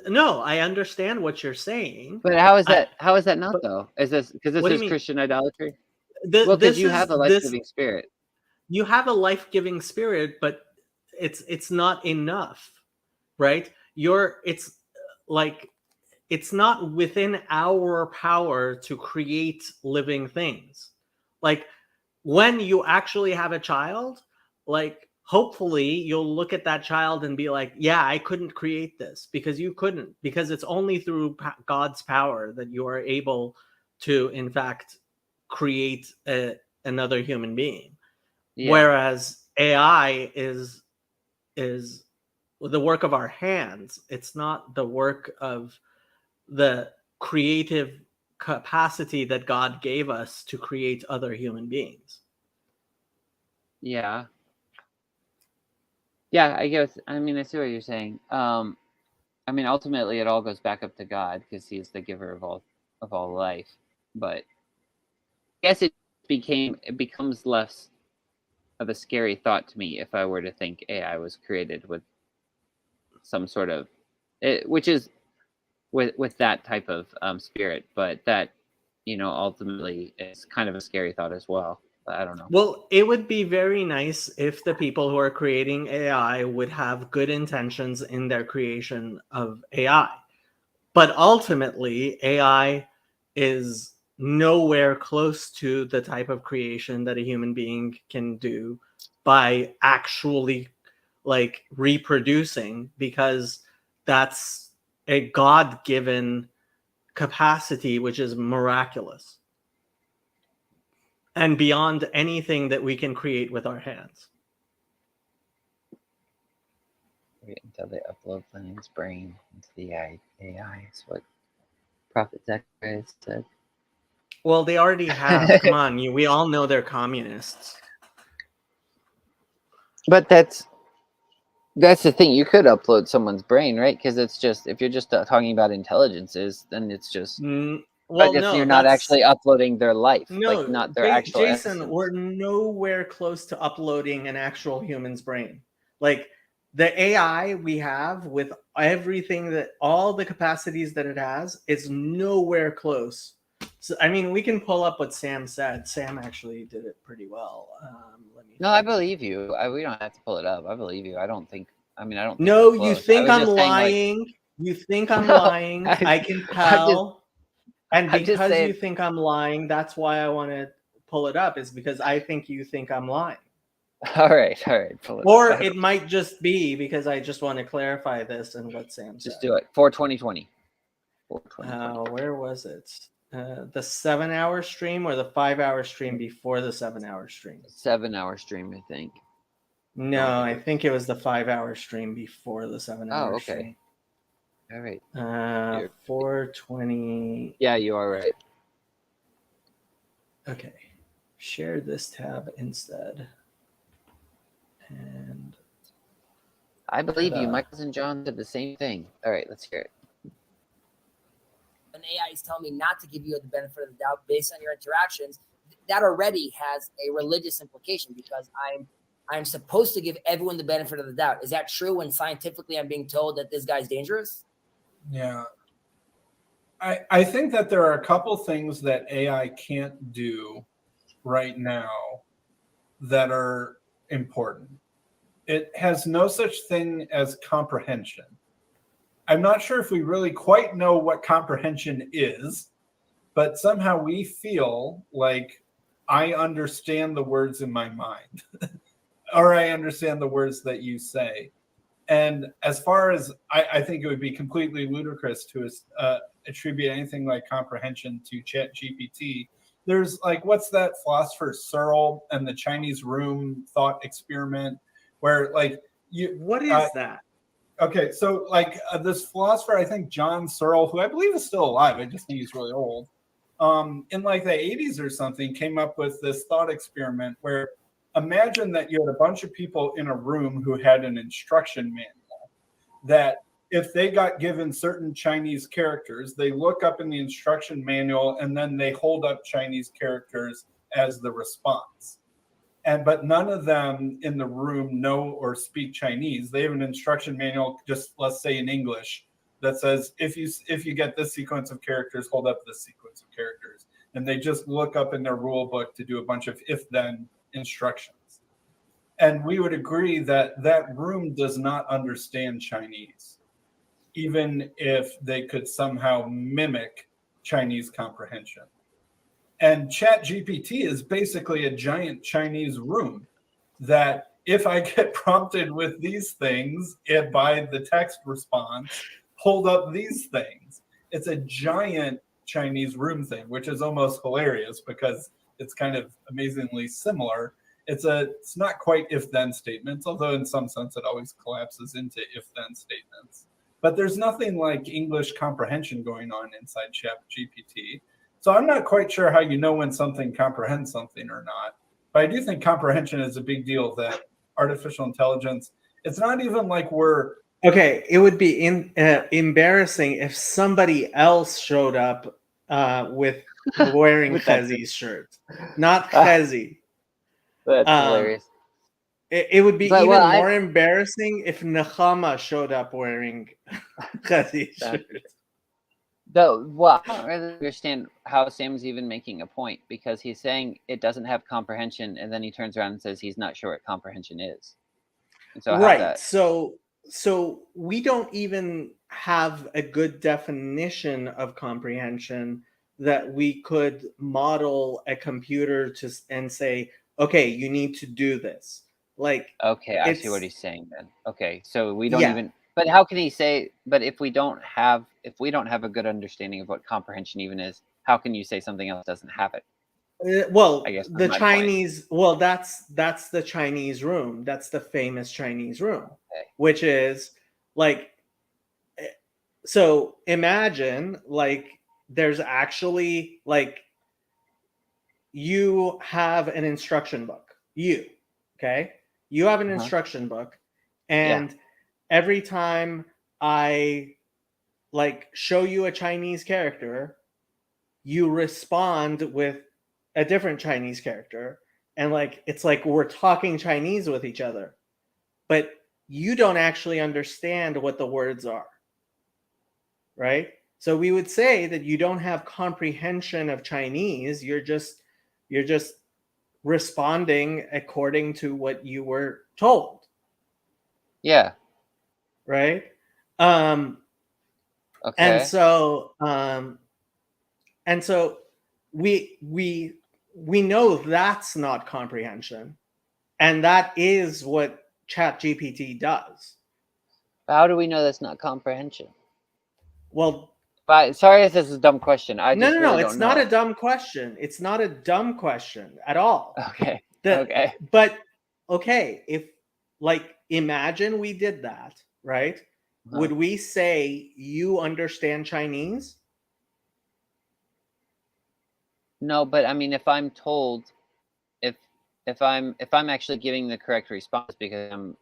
No, I understand what you're saying. But how is I, that? How is that not but though? Is this because this what do you is mean? Christian idolatry? Well, because This you is have a life this. giving spirit. You have a life-giving spirit, but it's not enough, right? It's like it's not within our power to create living things. Like when you actually have a child, like hopefully you'll look at that child and be like, yeah, I couldn't create this because you couldn't, because it's only through God's power that you are able to in fact create another human being. Yeah, Whereas AI is the work of our hands. It's not the work of the creative capacity that God gave us to create other human beings. yeah, yeah. I guess. I mean, I see what you're saying. I mean, ultimately, it all goes back up to God because He is the giver of all life. But I guess it becomes less of a scary thought to me if I were to think AI was created with some sort of, which is with that type of spirit, but that ultimately is kind of a scary thought as well. But I don't know. Well, it would be very nice if the people who are creating AI would have good intentions in their creation of AI. But ultimately, AI is nowhere close to the type of creation that a human being can do by actually like reproducing, because that's a God-given capacity which is miraculous and beyond anything that we can create with our hands. Wait until they upload Lenin's brain into the AI. Is what Prophet Zechariah said. Well, they already have. Come on, we all know they're communists. But that's the thing. You could upload someone's brain, right? Because it's just, if you're just talking about intelligences, then it's just. Well, But if no, you're not actually uploading their life, no, like not their actual Jason, essence. we're nowhere close to uploading an actual human's brain. Like the AI we have with everything that all the capacities that it has is nowhere close. So, I mean, we can pull up what Sam said. Sam actually did it pretty well. Let me. No, I believe you. We don't have to pull it up. I believe you. I don't think. I mean, I don't. Think No, we're you close. think I I'm was just saying, like, lying. You think I'm lying. I can tell. And I'm just because saying- you think I'm lying, that's why I want to pull it up, is because I think you think I'm lying. All right. Pull it Or up. it might just be because I just want to clarify this and what Sam said. Just do it. 4/20/20. Where was it? The 7-hour stream or the 5-hour stream before the 7-hour stream? 7-hour stream, I think. No, I think it was the 5-hour stream before the 7-hour Oh, okay. stream. All right. 420. Yeah, you are right. Okay. Share this tab instead. And I believe you. Ta-da. Michaels and John did the same thing. All right, let's hear it. An AI is telling me not to give you the benefit of the doubt based on your interactions, that already has a religious implication, because I'm supposed to give everyone the benefit of the doubt. Is that true when scientifically I'm being told that this guy's dangerous? Yeah. I think that there are a couple things that AI can't do right now that are important. It has no such thing as comprehension. I'm not sure if we really quite know what comprehension is, but somehow we feel like I understand the words in my mind, or I understand the words that you say. And as far as I think it would be completely ludicrous to attribute anything like comprehension to ChatGPT. There's like, what's that philosopher Searle and the Chinese room thought experiment, where like what is that? Okay, so like this philosopher, I think John Searle, who I believe is still alive, I just think he's really old, in like the 80s or something, came up with this thought experiment where imagine that you had a bunch of people in a room who had an instruction manual that if they got given certain Chinese characters, they look up in the instruction manual and then they hold up Chinese characters as the response. But none of them in the room know or speak Chinese. They have an instruction manual, just let's say in English, that says if you get this sequence of characters, hold up this sequence of characters. And they just look up in their rule book to do a bunch of if-then instructions. And we would agree that that room does not understand Chinese, even if they could somehow mimic Chinese comprehension. And ChatGPT is basically a giant Chinese room that if I get prompted with these things by the text response, hold up these things. It's a giant Chinese room thing, which is almost hilarious because it's kind of amazingly similar. It's not quite if-then statements, although in some sense it always collapses into if-then statements. But there's nothing like English comprehension going on inside ChatGPT. So I'm not quite sure how you know when something comprehends something or not. But I do think comprehension is a big deal, that artificial intelligence, it's not even like we're... Okay, it would be embarrassing if somebody else showed up with wearing Chezi's shirt, not Chezi. That's hilarious. It would be more embarrassing if Nechama showed up wearing Chezi's shirt. Well, I don't really understand how Sam's even making a point, because he's saying it doesn't have comprehension, and then he turns around and says he's not sure what comprehension is. And so right. So we don't even have a good definition of comprehension that we could model a computer and say, okay, you need to do this. Like, okay, I see what he's saying then. Okay, so we don't even. But how can he say? But if we don't have a good understanding of what comprehension even is, how can you say something else doesn't have it? Well, I guess the Chinese. Point. Well, that's the Chinese room. That's the famous Chinese room, which is like. So imagine like there's actually like you have an instruction book. Okay? You have an Uh-huh. instruction book, and every time I like show you a Chinese character, you respond with a different Chinese character, and like it's like we're talking Chinese with each other, but you don't actually understand what the words are, right? So we would say that you don't have comprehension of Chinese. You're just responding according to what you were told, Yeah. right? Okay. And so we know that's not comprehension, and that is what ChatGPT does. How do we know that's not comprehension? Well, But sorry if this is a dumb question. I no, just really it's don't not know. a dumb question. It's not a dumb question at all. Okay. The- Okay. But okay, if like imagine we did that, right? Uh-huh. Would we say you understand Chinese? No, but I mean, if I'm told, if I'm actually giving the correct response because I'm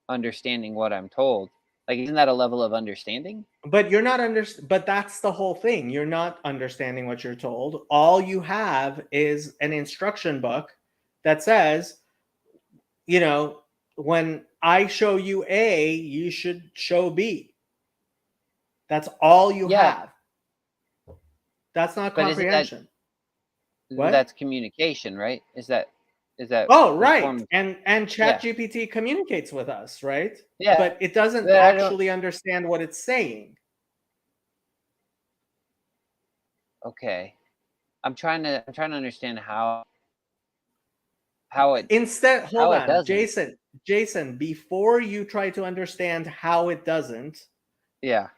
understanding what I'm told, like, isn't that a level of understanding? But you're not but that's the whole thing. You're not understanding what you're told. All you have is an instruction book that says, when I show you A, you should show B. That's all you Yeah. have. That's not But isn't that- comprehension. What? That's communication, right? Is that Oh, a right. form of- And ChatGPT communicates with us, right? Yeah. But it doesn't But I don't- actually understand what it's saying. Okay. I'm trying to understand how it Instead, how hold it on, doesn't. Jason, before you try to understand how it doesn't, Yeah.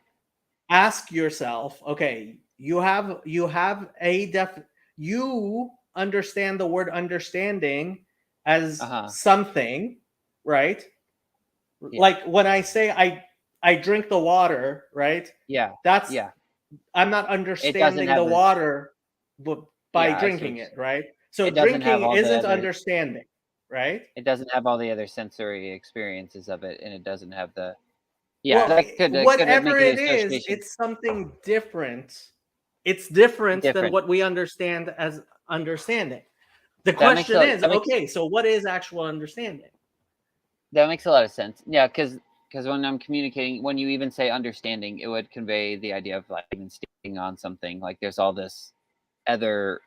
ask yourself, okay, you understand the word understanding as Uh-huh. something, right? Yeah. Like when I say I drink the water, right? Yeah. That's Yeah. I'm not understanding have the the- water by Yeah, I see what drinking you're it, saying. right? So It doesn't have drinking all the isn't other- understanding, right? It doesn't have all the other sensory experiences of it, and it doesn't have the. Well, Yeah, that could whatever make it an is, association. it's something different. It's different than Different. what we understand as understanding. The That makes question a- is, that makes- okay, so what is actual understanding? That makes a lot of sense. Yeah, because when I'm communicating, when you even say understanding, it would convey the idea of like even standing on something. Like there's all this other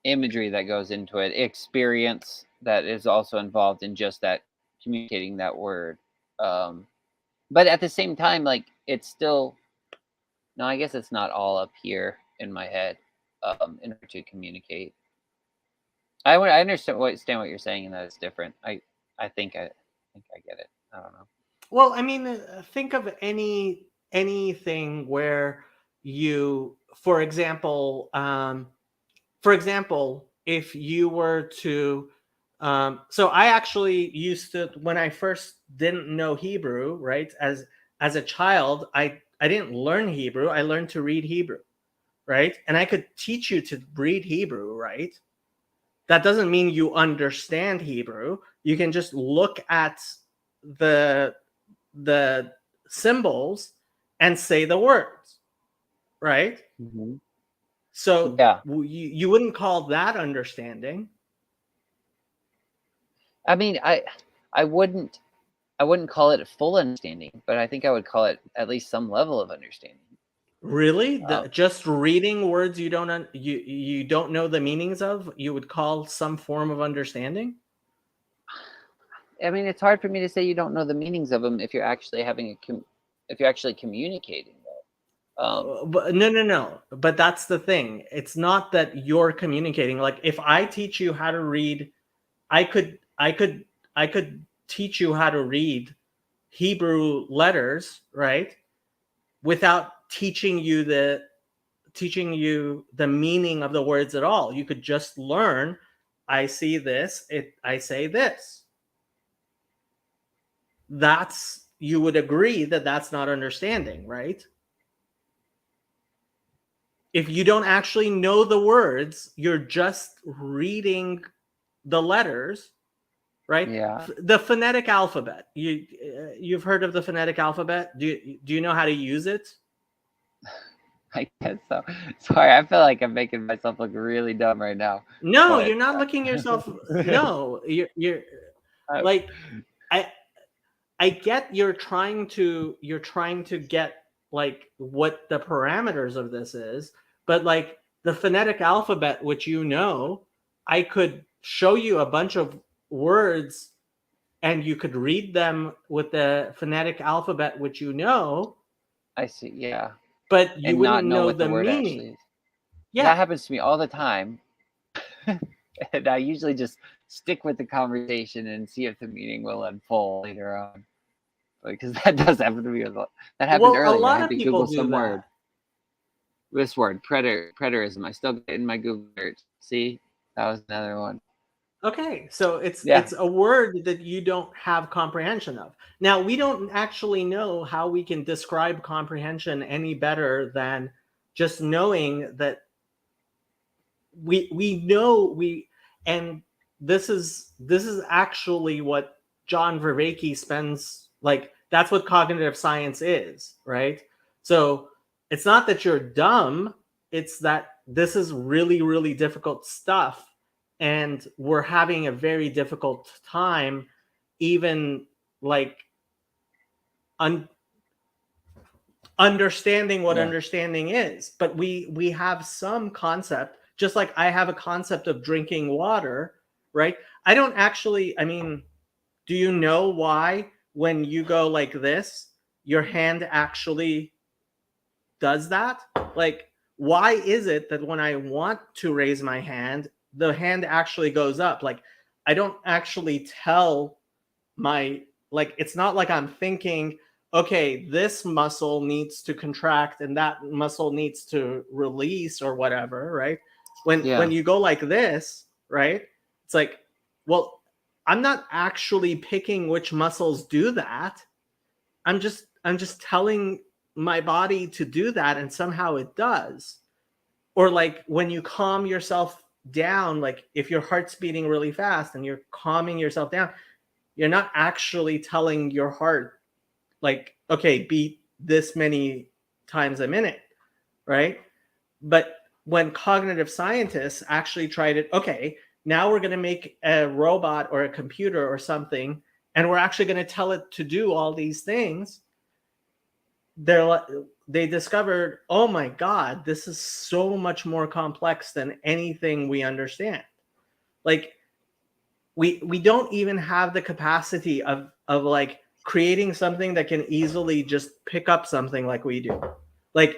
imagery that goes into it, experience that is also involved in just that communicating that word. But at the same time, like it's still no. I guess it's not all up here in my head in order to communicate. I understand what you're saying, and that it's different. I think I get it. I don't know. Well, I mean, think of anything where you, for example, if you were to, so I actually used to, when I first didn't know Hebrew, right? As a child, I didn't learn Hebrew. I learned to read Hebrew, right? And I could teach you to read Hebrew, right? That doesn't mean you understand Hebrew. You can just look at the symbols and say the words, right? Mm-hmm. So Yeah. you wouldn't call that understanding. I mean, I wouldn't call it full understanding, but I think I would call it at least some level of understanding. Really? Just reading words you don't know the meanings of, you would call some form of understanding? I mean, it's hard for me to say you don't know the meanings of them if you're actually if you're actually communicating. But no. But that's the thing. It's not that you're communicating. Like if I teach you how to read, I could teach you how to read Hebrew letters, right? Without teaching you the meaning of the words at all. You could just learn, I see this, I say this. You would agree that that's not understanding, right? if you don't actually know the words, you're just reading the letters, right? Yeah. The phonetic alphabet. You've heard of the phonetic alphabet? Do you know how to use it? I guess so. Sorry, I feel like I'm making myself look really dumb right now. No, But, you're not looking yourself. No, you're I- like, I get you're trying to get like what the parameters of this is, but like the phonetic alphabet, which I could show you a bunch of words and you could read them with the phonetic alphabet, which I see. Yeah. but you And not wouldn't know know what the the word meaning. actually is. Yeah. That happens to me all the time. And I usually just stick with the conversation and see if the meaning will unfold later on. Because that does happen to me a lot. That happened Well, earlier. a lot I had of to people Google do some that. word. This word, preterism. I still get it in my Google search. See, that was another one. Okay, so it's Yeah. it's a word that you don't have comprehension of. Now, we don't actually know how we can describe comprehension any better than just knowing that we know and this is actually what John Vervaeke spends, like, that's what cognitive science is, right? So it's not that you're dumb, it's that this is really, really difficult stuff. And we're having a very difficult time even like understanding what understanding is. But we have some concept, just like I have a concept of drinking water, right? I don't actually, I mean, do you know why when you go like this, your hand actually does that? Like, why is it that when I want to raise my hand, the hand actually goes up? Like, I don't actually tell like, it's not like I'm thinking, okay, this muscle needs to contract and that muscle needs to release or whatever, right? When you go like this, right? It's like, well, I'm not actually picking which muscles do that. I'm just telling my body to do that, and somehow it does. Or like when you calm yourself down, like if your heart's beating really fast and you're calming yourself down, you're not actually telling your heart, like, okay, beat this many times a minute, right? But when cognitive scientists actually tried it, okay, now we're going to make a robot or a computer or something, and we're actually going to tell it to do all these things, they discovered, oh my God, this is so much more complex than anything we understand. Like, we don't even have the capacity of like creating something that can easily just pick up something like we do. Like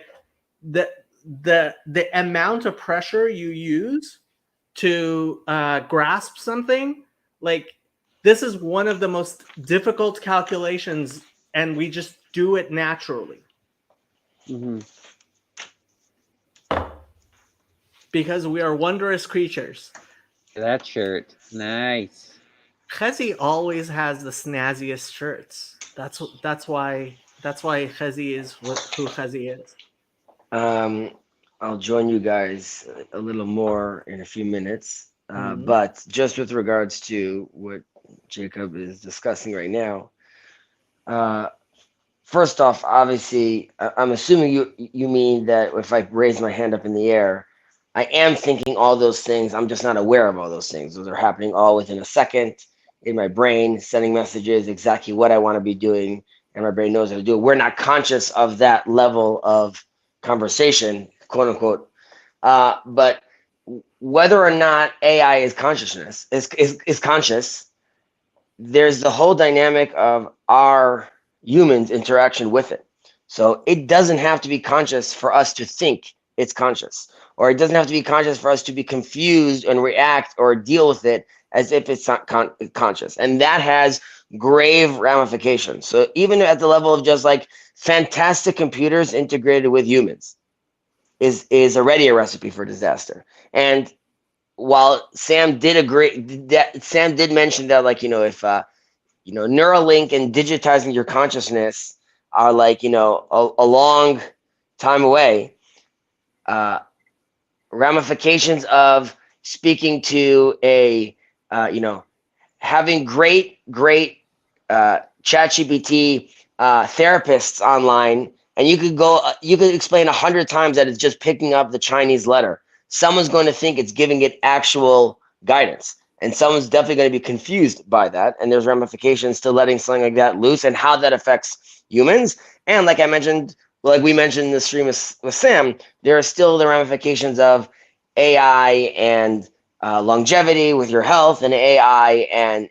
the amount of pressure you use to grasp something, like, this is one of the most difficult calculations, and we just do it naturally. Mm-hmm. Because we are wondrous creatures. That shirt, nice. Chezi always has the snazziest shirts. That's why Chezi is who Chezi is. I'll join you guys a little more in a few minutes. Mhm. But just with regards to what Jacob is discussing right now, first off, obviously, I'm assuming you mean that if I raise my hand up in the air, I am thinking all those things. I'm just not aware of all those things. Those are happening all within a second in my brain, sending messages exactly what I want to be doing, and my brain knows how to do it. We're not conscious of that level of conversation, quote unquote. But whether or not AI is consciousness is conscious, there's the whole dynamic of our humans' interaction with it. So it doesn't have to be conscious for us to think it's conscious, or it doesn't have to be conscious for us to be confused and react or deal with it as if it's not conscious. And that has grave ramifications. So even at the level of just like fantastic computers integrated with humans is already a recipe for disaster. And while Sam did mention that, like, if Neuralink and digitizing your consciousness are like, a long time away. ramifications of speaking to a, having great ChatGPT therapists online, and you could explain 100 times that it's just picking up the Chinese letter. Someone's going to think it's giving it actual guidance, and someone's definitely going to be confused by that. And there's ramifications to letting something like that loose and how that affects humans. And like we mentioned in the stream with Sam, there are still the ramifications of AI and longevity with your health, and AI and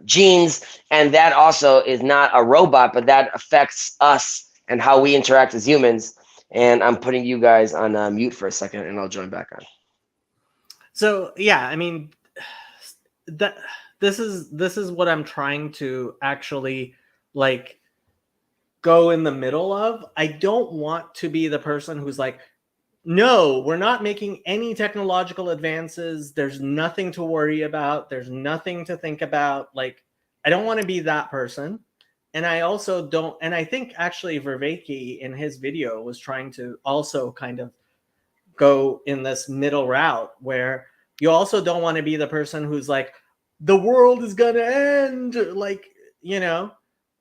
genes, and that also is not a robot, but that affects us and how we interact as humans. And I'm putting you guys on mute for a second, and I'll join back on. So yeah, I mean, this is what I'm trying to actually like go in the middle of. I don't want to be the person who's like, no, we're not making any technological advances. There's nothing to worry about. There's nothing to think about. Like, I don't want to be that person. And I also don't, and I think actually Vervaeke in his video was trying to also kind of go in this middle route where you also don't want to be the person who's like, the world is going to end. Like,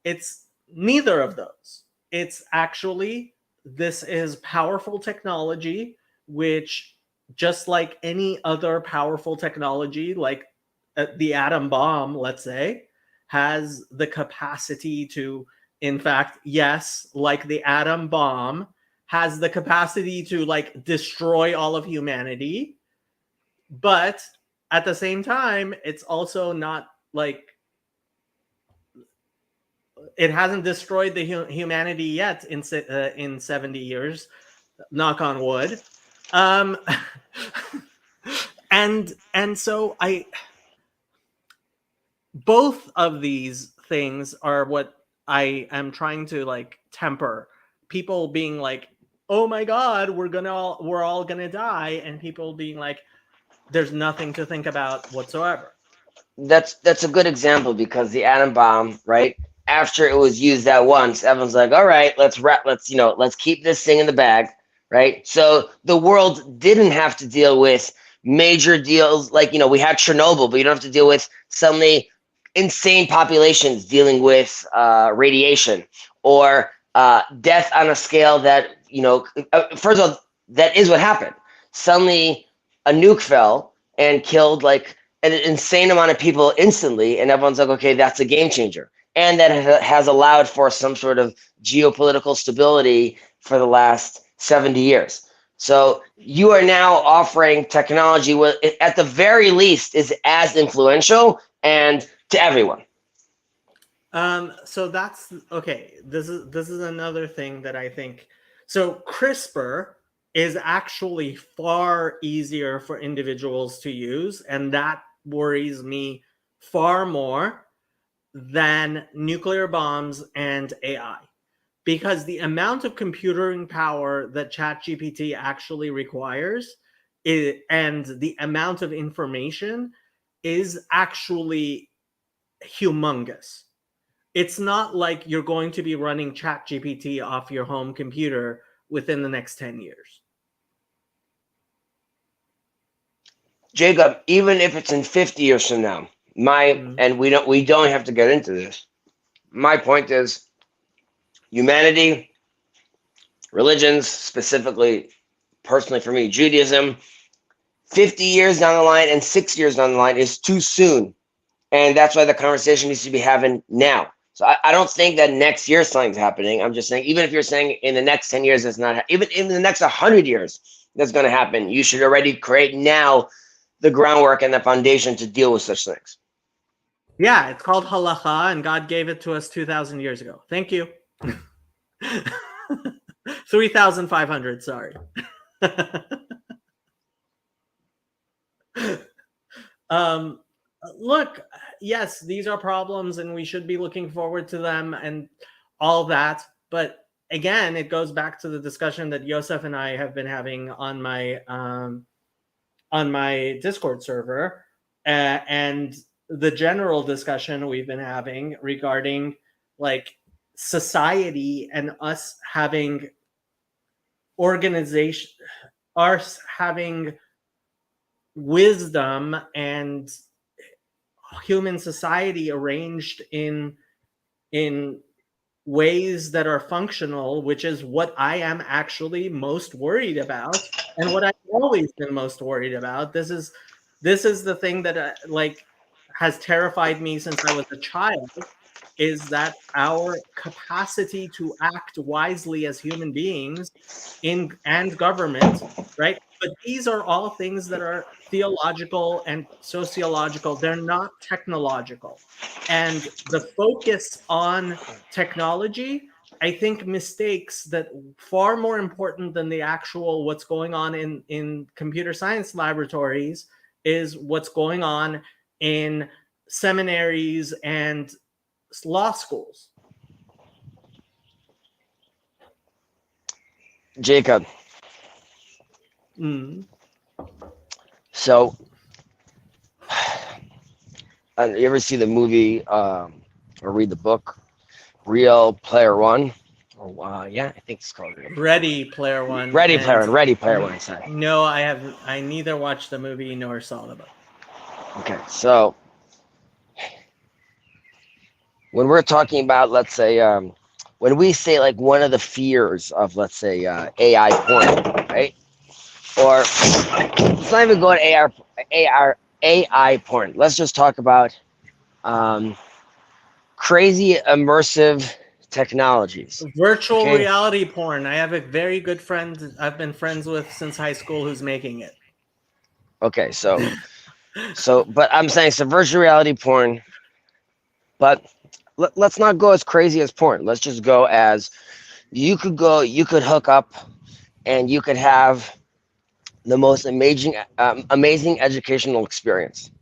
it's neither of those. It's actually, this is powerful technology, which just like any other powerful technology, like the atom bomb, let's say, has the capacity to, in fact, yes, like the atom bomb has the capacity to like destroy all of humanity. But at the same time, it's also not like, it hasn't destroyed the humanity yet in 70 years, knock on wood. And so both of these things are what I am trying to like temper. People being like, oh my God, we're all gonna die, and people being like, there's nothing to think about whatsoever. That's a good example, because the atom bomb, right? After it was used that once, everyone's like, all right, let's keep this thing in the bag, right? So the world didn't have to deal with major deals like, we had Chernobyl, but you don't have to deal with suddenly insane populations dealing with radiation, or death on a scale that, first of all, that is what happened. Suddenly a nuke fell and killed like an insane amount of people instantly, and everyone's like, okay, that's a game changer. And that has allowed for some sort of geopolitical stability for the last 70 years. So you are now offering technology with, at the very least, is as influential and to everyone. So that's okay. This is another thing that I think. So CRISPR is actually far easier for individuals to use, and that worries me far more than nuclear bombs and AI, because the amount of computing power that ChatGPT actually requires and the amount of information is actually humongous. It's not like you're going to be running ChatGPT off your home computer within the next 10 years. Jacob, even if it's in 50 years from now, and we don't have to get into this. My point is, humanity, religions, specifically, personally for me, Judaism, 50 years down the line and 6 years down the line is too soon. And that's why the conversation needs to be happening now. So I don't think that next year something's happening. I'm just saying, even if you're saying in the next 10 years, it's not, even in the next 100 years, that's going to happen. You should already create now the groundwork and the foundation to deal with such things. Yeah, it's called halacha, and God gave it to us 2,000 years ago. Thank you. 3,500, sorry. Look, yes, these are problems, and we should be looking forward to them and all that. But again, it goes back to the discussion that Yosef and I have been having on my Discord server, and the general discussion we've been having regarding like society and us having are having wisdom and human society arranged in ways that are functional, which is what I am actually most worried about, and what I've always been most worried about. This is the thing that has terrified me since I was a child, is that our capacity to act wisely as human beings and government, right? But these are all things that are theological and sociological. They're not technological. And the focus on technology, I think, mistakes that far more important than the actual what's going on in computer science laboratories is what's going on in seminaries and law schools. Jacob. So, you ever see the movie or read the book Real Player One? Yeah, I think it's called Ready Player One. Ready Player One. Sorry. No, I neither watched the movie nor saw the book. Okay, so when we're talking about, let's say, when we say like one of the fears of, let's say, AI porn, right? Or let's not even go to AI porn. Let's just talk about crazy immersive technologies. Virtual reality porn. I have a very good friend I've been friends with since high school who's making it. Okay, so but I'm saying some virtual reality porn, but let's not go as crazy as porn. Let's just go as you could hook up and you could have the most amazing educational experience.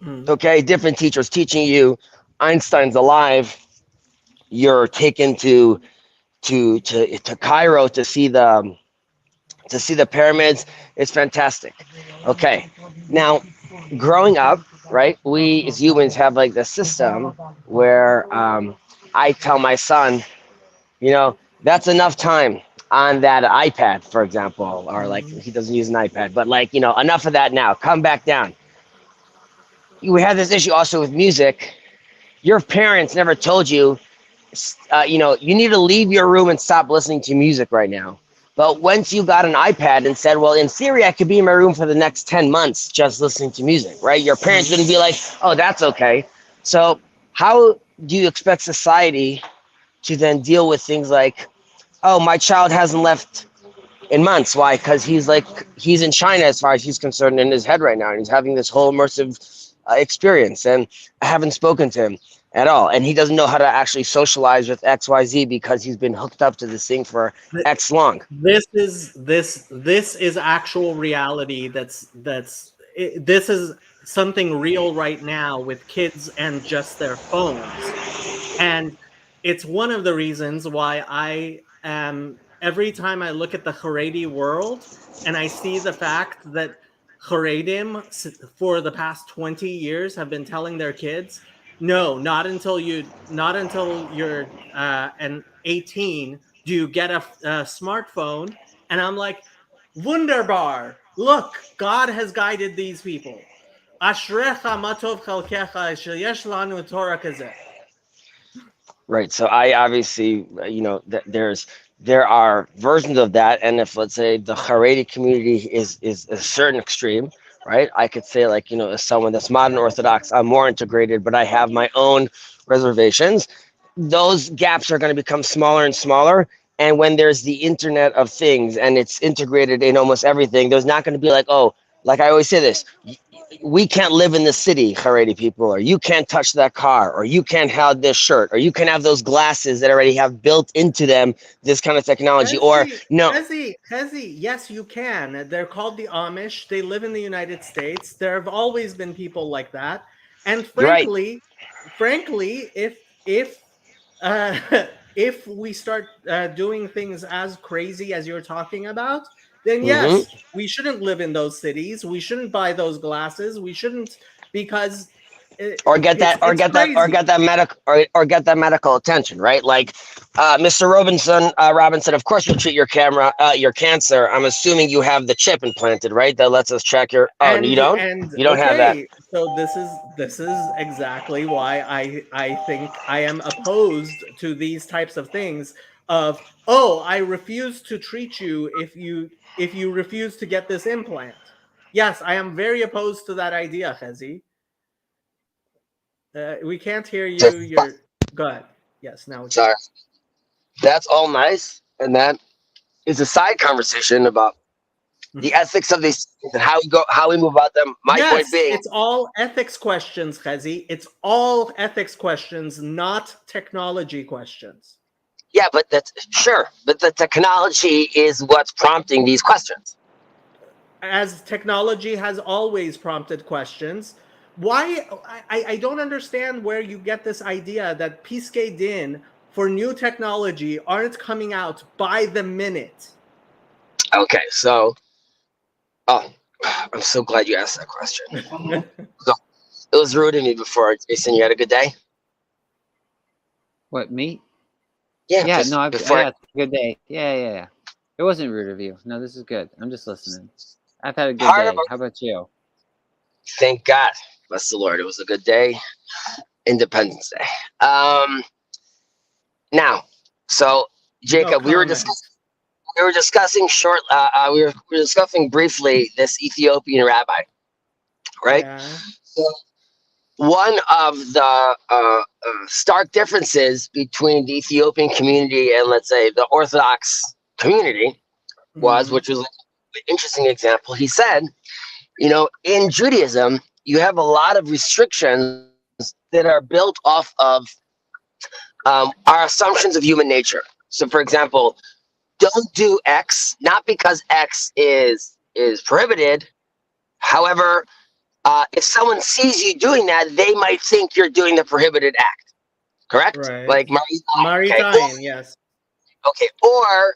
Okay, different teachers teaching you Einstein's alive. You're taken to Cairo to see the pyramids. It's fantastic. Okay, now growing up, right? We as humans have like the system where I tell my son, that's enough time on that iPad, for example, or like he doesn't use an iPad, but like, enough of that now. Come back down. We have this issue also with music. Your parents never told you, you need to leave your room and stop listening to music right now. But once you got an iPad and said, well, in theory, I could be in my room for the next 10 months just listening to music, right? Your parents wouldn't be like, oh, that's okay. So how do you expect society to then deal with things like, oh, my child hasn't left in months. Why? Because he's in China as far as he's concerned in his head right now. And he's having this whole immersive experience. And I haven't spoken to him at all. And he doesn't know how to actually socialize with XYZ because he's been hooked up to this thing for X long. This is actual reality. This is something real right now with kids and just their phones. And it's one of the reasons why I am, every time I look at the Haredi world and I see the fact that Haredim for the past 20 years have been telling their kids, no, not until you're an 18 do you get a smartphone. And I'm like, wunderbar. Look, God has guided these people. Ashrecha matov chalkecha sheyesh lanu Torah kazeh. Right. So I obviously, there are versions of that. And if, let's say, the Haredi community is a certain extreme, right? I could say, like, as someone that's modern Orthodox, I'm more integrated, but I have my own reservations. Those gaps are going to become smaller and smaller. And when there's the Internet of Things and it's integrated in almost everything, there's not going to be like, oh, like I always say this, we can't live in the city, Haredi people, or you can't touch that car, or you can't have this shirt, or you can have those glasses that already have built into them this kind of technology, or no. Hezi, yes, you can. They're called the Amish. They live in the United States. There have always been people like that. And frankly, if we start doing things as crazy as you're talking about, then yes, we shouldn't live in those cities. We shouldn't buy those glasses. We shouldn't, because or get that medical attention, right? Like Mr. Robinson, of course you'll treat your cancer. I'm assuming you have the chip implanted, right? That lets us track your you don't have that. So this is exactly why I think I am opposed to these types of things of, oh, I refuse to treat you if you refuse to get this implant. Yes, I am very opposed to that idea, Chezi. We can't hear you. Go ahead. Yes, now. Sorry. That's all nice, and that is a side conversation about the ethics of these and how we move about them. My point being, it's all ethics questions, Chezi. It's all ethics questions, not technology questions. Yeah, but that's sure. But the technology is what's prompting these questions. As technology has always prompted questions. Why I don't understand where you get this idea that Piskei Din for new technology aren't coming out by the minute. Okay, so I'm so glad you asked that question. So, it was rude of me before. Jason, you had a good day? What, me? Yeah, Yeah, no, yeah, good day. Yeah. It wasn't rude of you. No, this is good. I'm just listening. I've had a good day. How about you? Thank God. Bless the Lord. It was a good day. Independence Day. Now, so Jacob, we were discussing briefly this Ethiopian rabbi, right? Yeah. So one of the stark differences between the Ethiopian community and, let's say, the Orthodox community which was an interesting example. He said, in Judaism, you have a lot of restrictions that are built off of our assumptions of human nature. So, for example, don't do X, not because X is prohibited. However, if someone sees you doing that, they might think you're doing the prohibited act. Correct? Right. Like Maritain, yes. Okay. Or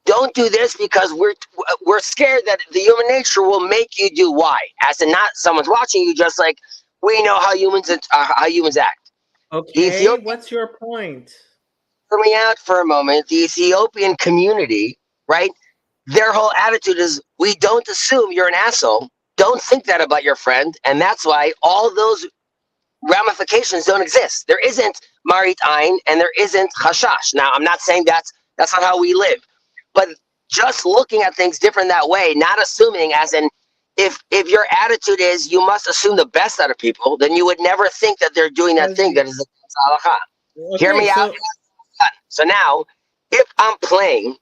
don't do this because we're scared that the human nature will make you do Y. As in, not someone's watching you, just like we know how humans act. Okay, what's your point? Hear me out for a moment. The Ethiopian community, right? Their whole attitude is, we don't assume you're an asshole. Don't think that about your friend. And that's why all those ramifications don't exist. There isn't Marit Ain and there isn't Chashash. Now, I'm not saying that's not how we live. But just looking at things different that way, not assuming as in, if your attitude is you must assume the best out of people, then you would never think that they're doing that thing that is against halakha. Okay, Hear me out. So now, if I'm playing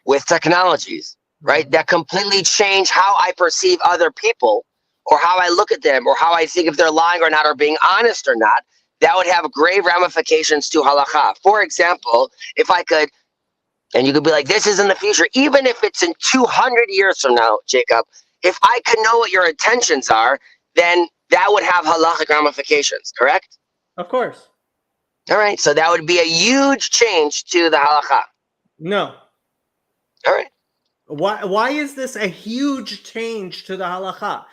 with technologies, right, that completely change how I perceive other people or how I look at them or how I think if they're lying or not or being honest or not, that would have grave ramifications to halakha. For example, if I could, and you could be like, this is in the future, even if it's in 200 years from now, Jacob, if I could know what your intentions are, then that would have halachic ramifications, correct? Of course. All right, so that would be a huge change to the halakha. No. All right. Why is this a huge change to the halakha?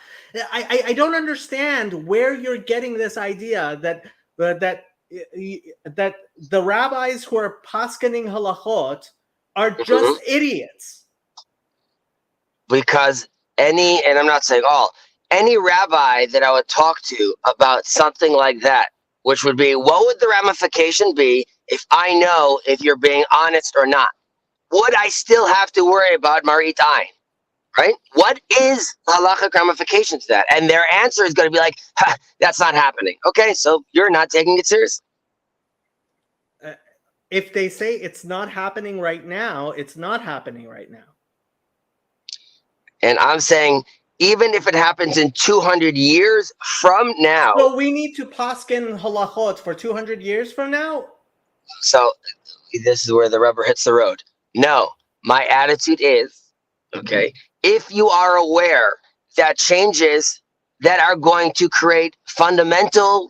I don't understand where you're getting this idea that the rabbis who are paskening halachot are just idiots. Because and I'm not saying all, any rabbi that I would talk to about something like that, which would be, what would the ramification be if I know if you're being honest or not? Would I still have to worry about Marit Ain? Right? What is halachic ramification to that? And their answer is going to be like, that's not happening. Okay, so you're not taking it seriously. If they say it's not happening right now, it's not happening right now. And I'm saying, even if it happens in 200 years from now. So we need to paskin halachot for 200 years from now? So this is where the rubber hits the road. No, my attitude is, okay, if you are aware that changes that are going to create fundamental,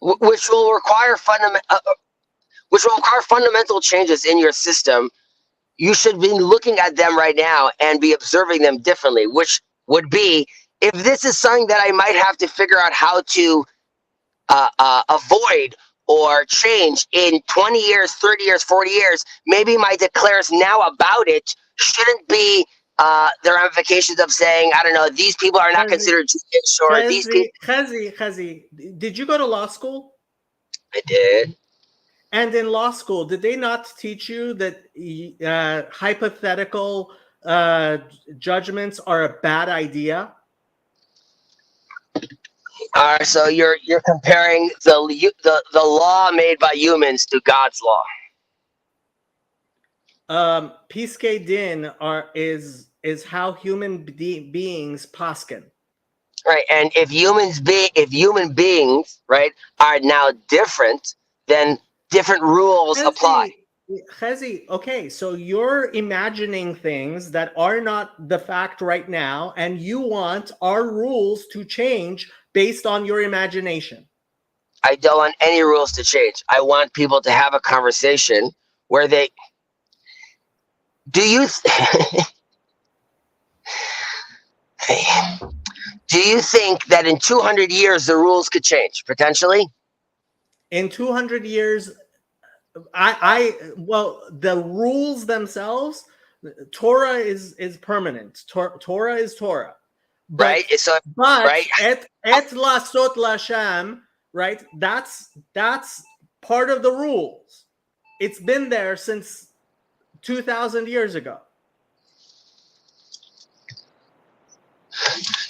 which will require fundamental changes in your system, you should be looking at them right now and be observing them differently, which would be, if this is something that I might have to figure out how to avoid or change in 20 years, 30 years, 40 years, maybe my declares now about it shouldn't be the ramifications of saying, I don't know, these people are not Chazi, considered Jewish, or these people. Chazi, did you go to law school? I did. And in law school, did they not teach you that hypothetical judgments are a bad idea? So you're comparing the law made by humans to God's law. Piskei din is how human beings paskin. Right, and if human beings, right, are now different, then different rules apply. Chezi, okay, so you're imagining things that are not the fact right now, and you want our rules to change based on your imagination. I don't want any rules to change. I want people to have a conversation where they. Do you think that in 200 years the rules could change potentially? In 200 years, well, the rules themselves, Torah is permanent. Torah is Torah. But, right. So, but right. et lasot lashem, right? That's part of the rules. It's been there since 2,000 years ago.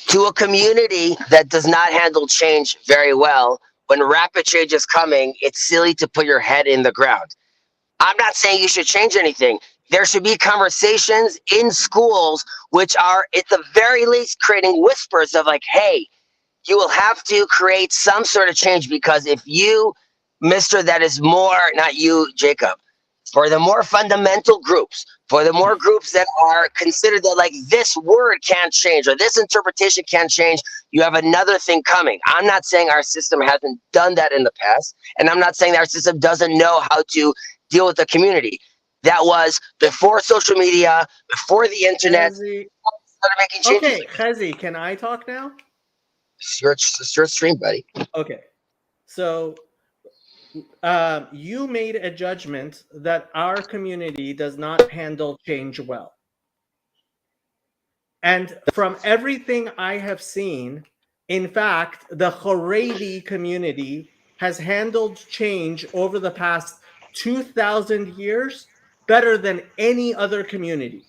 To a community that does not handle change very well, when rapid change is coming, it's silly to put your head in the ground. I'm not saying you should change anything. There should be conversations in schools which are, at the very least, creating whispers of like, hey, you will have to create some sort of change, because if you, Mr. That is more, not you, Jacob, for the more fundamental groups, for the more groups that are considered that like this word can't change or this interpretation can't change, you have another thing coming. I'm not saying our system hasn't done that in the past, and I'm not saying that our system doesn't know how to deal with the community. That was before social media, before the internet. Chezi, Started making changes. okay, Chezi, can I talk now? It's your stream, buddy. Okay, so you made a judgment that our community does not handle change well. And from everything I have seen, in fact, the Haredi community has handled change over the past 2,000 years better than any other community.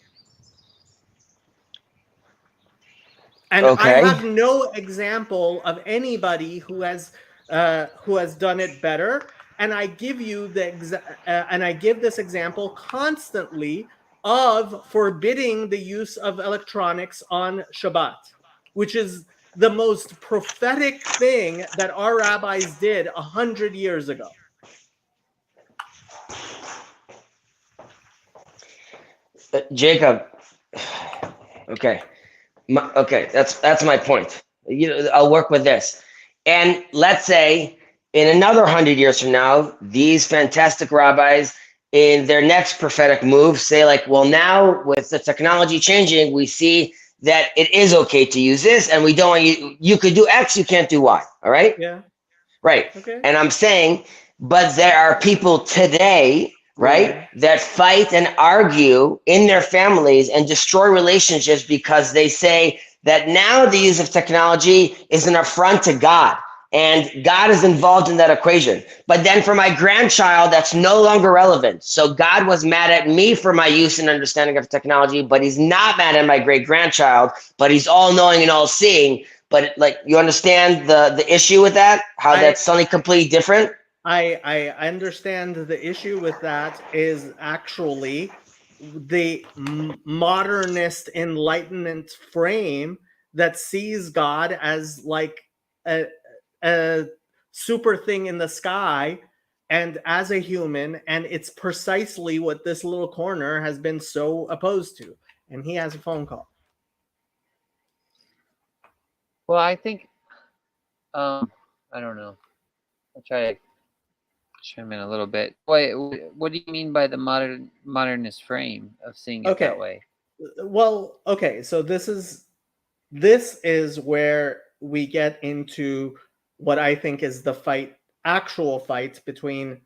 And Okay. I have no example of anybody who has done it better. And I give you I give this example constantly of forbidding the use of electronics on Shabbat, which is the most prophetic thing that our rabbis did 100 years ago. Jacob. Okay. Okay, that's my point. I'll work with this. And let's say in another 100 years from now, these fantastic rabbis in their next prophetic move say like, well, now with the technology changing, we see that it is okay to use this, and we don't want you could do X, you can't do Y. All right? Yeah. Right. Okay. And I'm saying, but there are people today, right, that fight and argue in their families and destroy relationships because they say that now the use of technology is an affront to God, and God is involved in that equation. But then for my grandchild, that's no longer relevant. So God was mad at me for my use and understanding of technology, but he's not mad at my great grandchild, but he's all knowing and all seeing. But like, you understand the issue with that, how that's something completely different? I understand the issue with that is actually the modernist enlightenment frame that sees God as like a super thing in the sky and as a human, and it's precisely what this little corner has been so opposed to. And he has a phone call. Well, I think I don't know. I'll try to chime in a little bit. Wait, what do you mean by the modernist frame of seeing it that way? Well, okay, so this is this is where we get into what I think is the actual fight between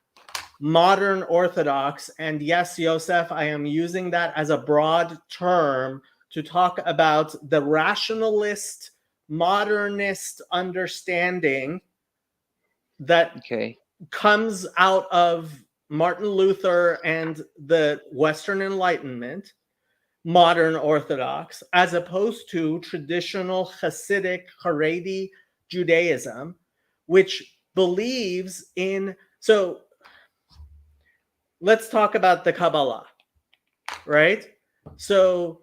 modern Orthodox. And yes, Yosef, I am using that as a broad term to talk about the rationalist, modernist understanding that Okay. comes out of Martin Luther and the Western Enlightenment, modern Orthodox, as opposed to traditional Hasidic Haredi Judaism, which believes in. So let's talk about the Kabbalah, right? So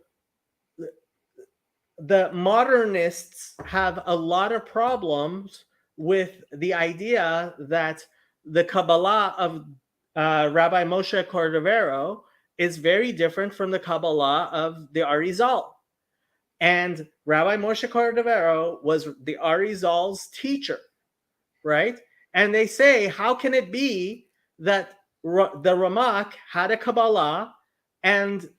the modernists have a lot of problems with the idea that the Kabbalah of Rabbi Moshe Cordovero is very different from the Kabbalah of the Arizal. And Rabbi Moshe Cordovero was the Arizal's teacher, right? And they say, how can it be that the Ramak had a Kabbalah and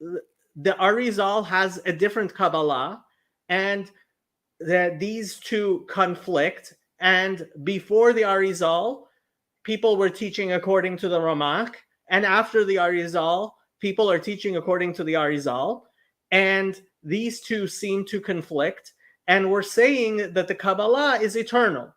the Arizal has a different Kabbalah, and that these two conflict? And before the Arizal, people were teaching according to the Ramak, and after the Arizal, people are teaching according to the Arizal, and these two seem to conflict. And we're saying that the Kabbalah is eternal.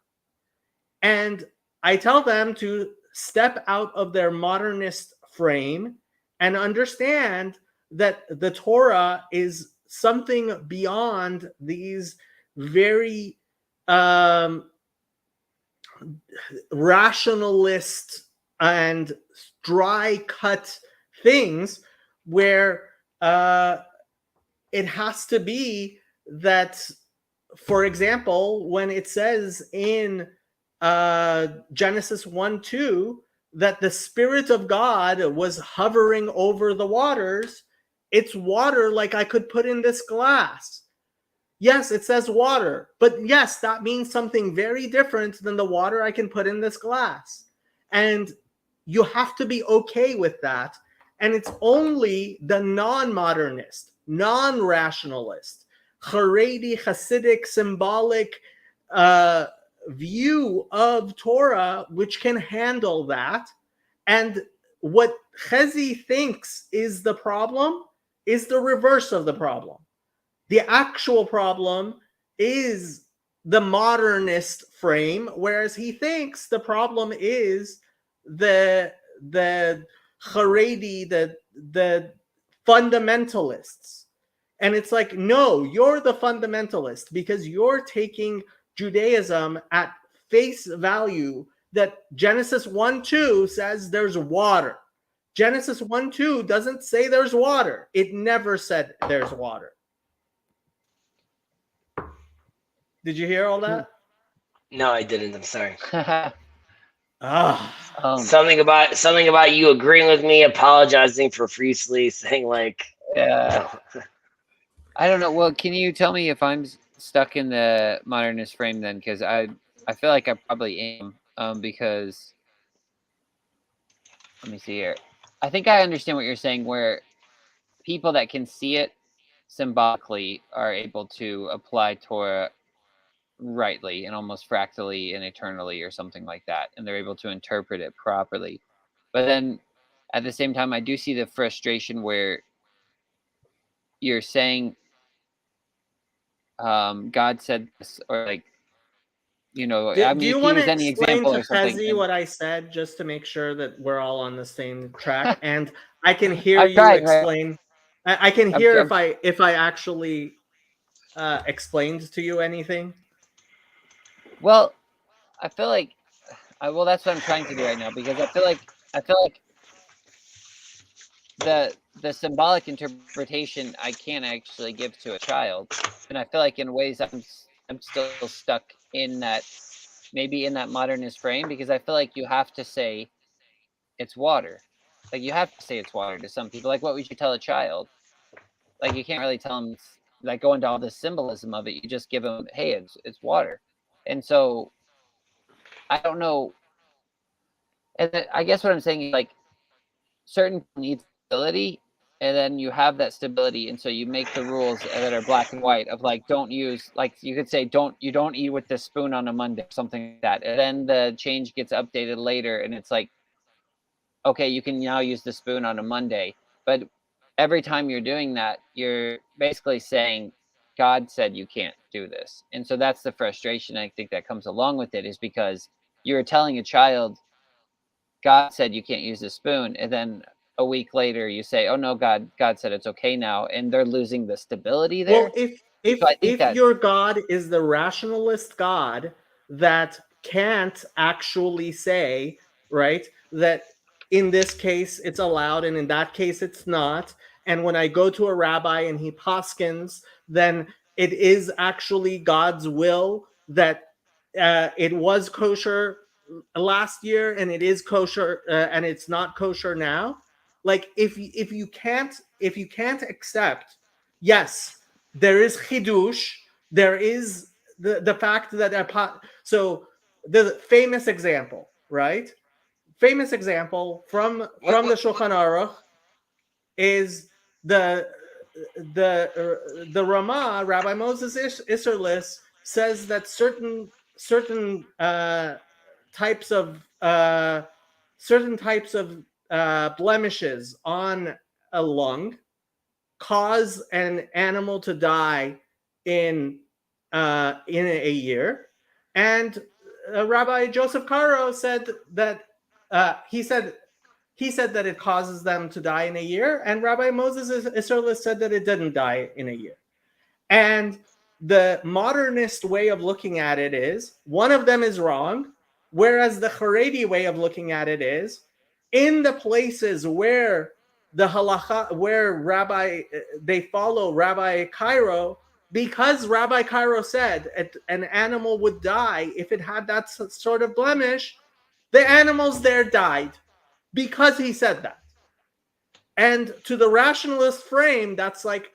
And I tell them to step out of their modernist frame and understand that the Torah is something beyond these very rationalist and dry cut things, where it has to be that, for example, when it says in Genesis 1:2 that the Spirit of God was hovering over the waters, it's water like I could put in this glass. Yes, it says water, but yes, that means something very different than the water I can put in this glass. And you have to be okay with that. And it's only the non-modernist, non-rationalist, Haredi, Hasidic, symbolic view of Torah which can handle that. And what Chezi thinks is the problem is the reverse of the problem. The actual problem is the modernist frame, whereas he thinks the problem is the Haredi, the fundamentalists. And it's like, no, you're the fundamentalist because you're taking Judaism at face value, that Genesis 1:2 says there's water. Genesis 1:2 doesn't say there's water. It never said there's water. Did you hear all that? No, I didn't. I'm sorry. Ah, Something about you agreeing with me, apologizing profusely, saying like, Yeah. I don't know. Well, can you tell me if I'm stuck in the modernist frame then? Because I feel like I probably am. Because let me see here. I think I understand what you're saying, where people that can see it symbolically are able to apply Torah rightly and almost fractally and eternally or something like that, and they're able to interpret it properly. But then at the same time, I do see the frustration where you're saying God said this, or like, you know, I do mean, you if you want use to any explain example to or something. Chezi what I said, just to make sure that we're all on the same track? And I can hear I'm you trying, right? explain. I can I'm- hear I'm- if I actually explained to you anything. Well, I feel like, well, that's what I'm trying to do right now, because I feel like the symbolic interpretation I can't actually give to a child, and I feel like in ways I'm still stuck in that, maybe in that modernist frame, because I feel like you have to say it's water. Like, you have to say it's water to some people. Like, what would you tell a child? Like, you can't really tell them, like, go into all the symbolism of it. You just give them, hey, it's water. And so I don't know. And I guess what I'm saying is, like, certain needs ability, and then you have that stability, and so you make the rules that are black and white of like, don't use, like you could say, you don't eat with the spoon on a Monday, something like that. And then the change gets updated later, and it's like, okay, you can now use the spoon on a Monday. But every time you're doing that, you're basically saying, God said you can't do this. And so that's the frustration I think that comes along with it, is because you're telling a child, God said you can't use the spoon, and then a week later you say, oh no, God said it's okay now, and they're losing the stability there. Well, if So I think that your God is the rationalist God that can't actually say, right, that in this case it's allowed and in that case it's not, and when I go to a rabbi and he paskins, then it is actually God's will that it was kosher last year and it is kosher and it's not kosher now. Like if you can't accept, yes, there is chidush, there is the fact that so the famous example, right? Famous example from the Shulchan Aruch is the Ramah, Rabbi Moses Isserlis, says that certain types of blemishes on a lung cause an animal to die in a year, and Rabbi Joseph Caro said that he said that it causes them to die in a year, and Rabbi Moses Isserlis said that it didn't die in a year. And the modernist way of looking at it is one of them is wrong, whereas the Haredi way of looking at it is in the places where the halacha, where they follow Rabbi Cairo, because Rabbi Cairo said an animal would die if it had that sort of blemish, the animals there died because he said that. And to the rationalist frame, that's like,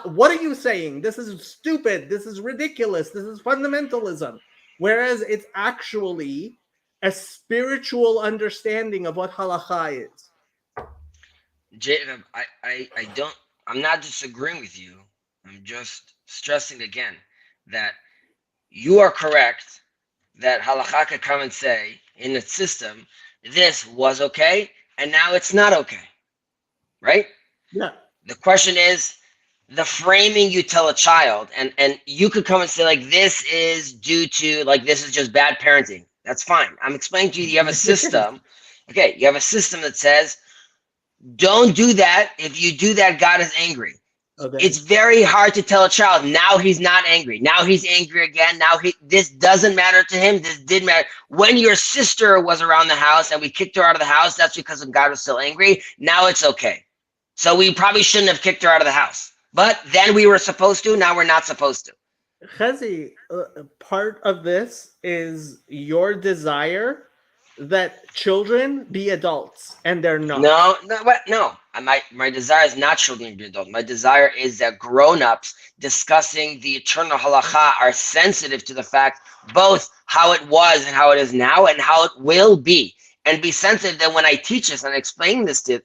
what are you saying? This is stupid. This is ridiculous. This is fundamentalism. Whereas it's actually a spiritual understanding of what halacha is. Jacob, I'm not disagreeing with you. I'm just stressing again that you are correct that halacha could come and say in the system, this was okay, and now it's not okay. Right? Yeah. The question is the framing you tell a child, and you could come and say, like, this is due to, like, this is just bad parenting. That's fine. I'm explaining to you, you have a system. Okay, you have a system that says, don't do that. If you do that, God is angry. Okay. It's very hard to tell a child, now he's not angry. Now he's angry again. Now this doesn't matter to him. This did matter. When your sister was around the house and we kicked her out of the house, that's because God was still angry. Now it's okay. So we probably shouldn't have kicked her out of the house. But then we were supposed to. Now we're not supposed to. Chezi, part of this is your desire that children be adults, and they're not. No. My desire is not children to be adults. My desire is that grown-ups discussing the eternal halacha are sensitive to the fact both how it was and how it is now and how it will be, and be sensitive that when I teach this and explain this to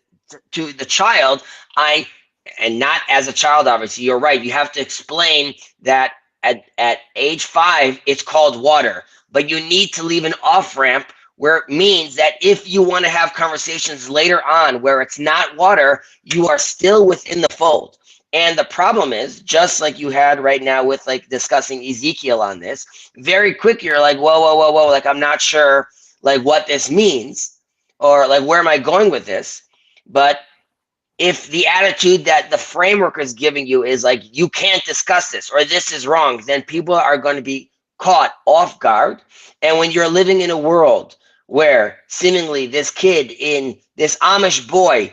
the child, and not as a child, obviously, you're right. You have to explain that at age 5, it's called water, but you need to leave an off-ramp where it means that if you want to have conversations later on where it's not water, you are still within the fold. And the problem is, just like you had right now with like discussing Ezekiel on this, very quick, you're like, whoa, like, I'm not sure like what this means, or like, where am I going with this? But if the attitude that the framework is giving you is like, you can't discuss this, or this is wrong, then people are going to be caught off guard. And when you're living in a world where seemingly this kid, in this Amish boy,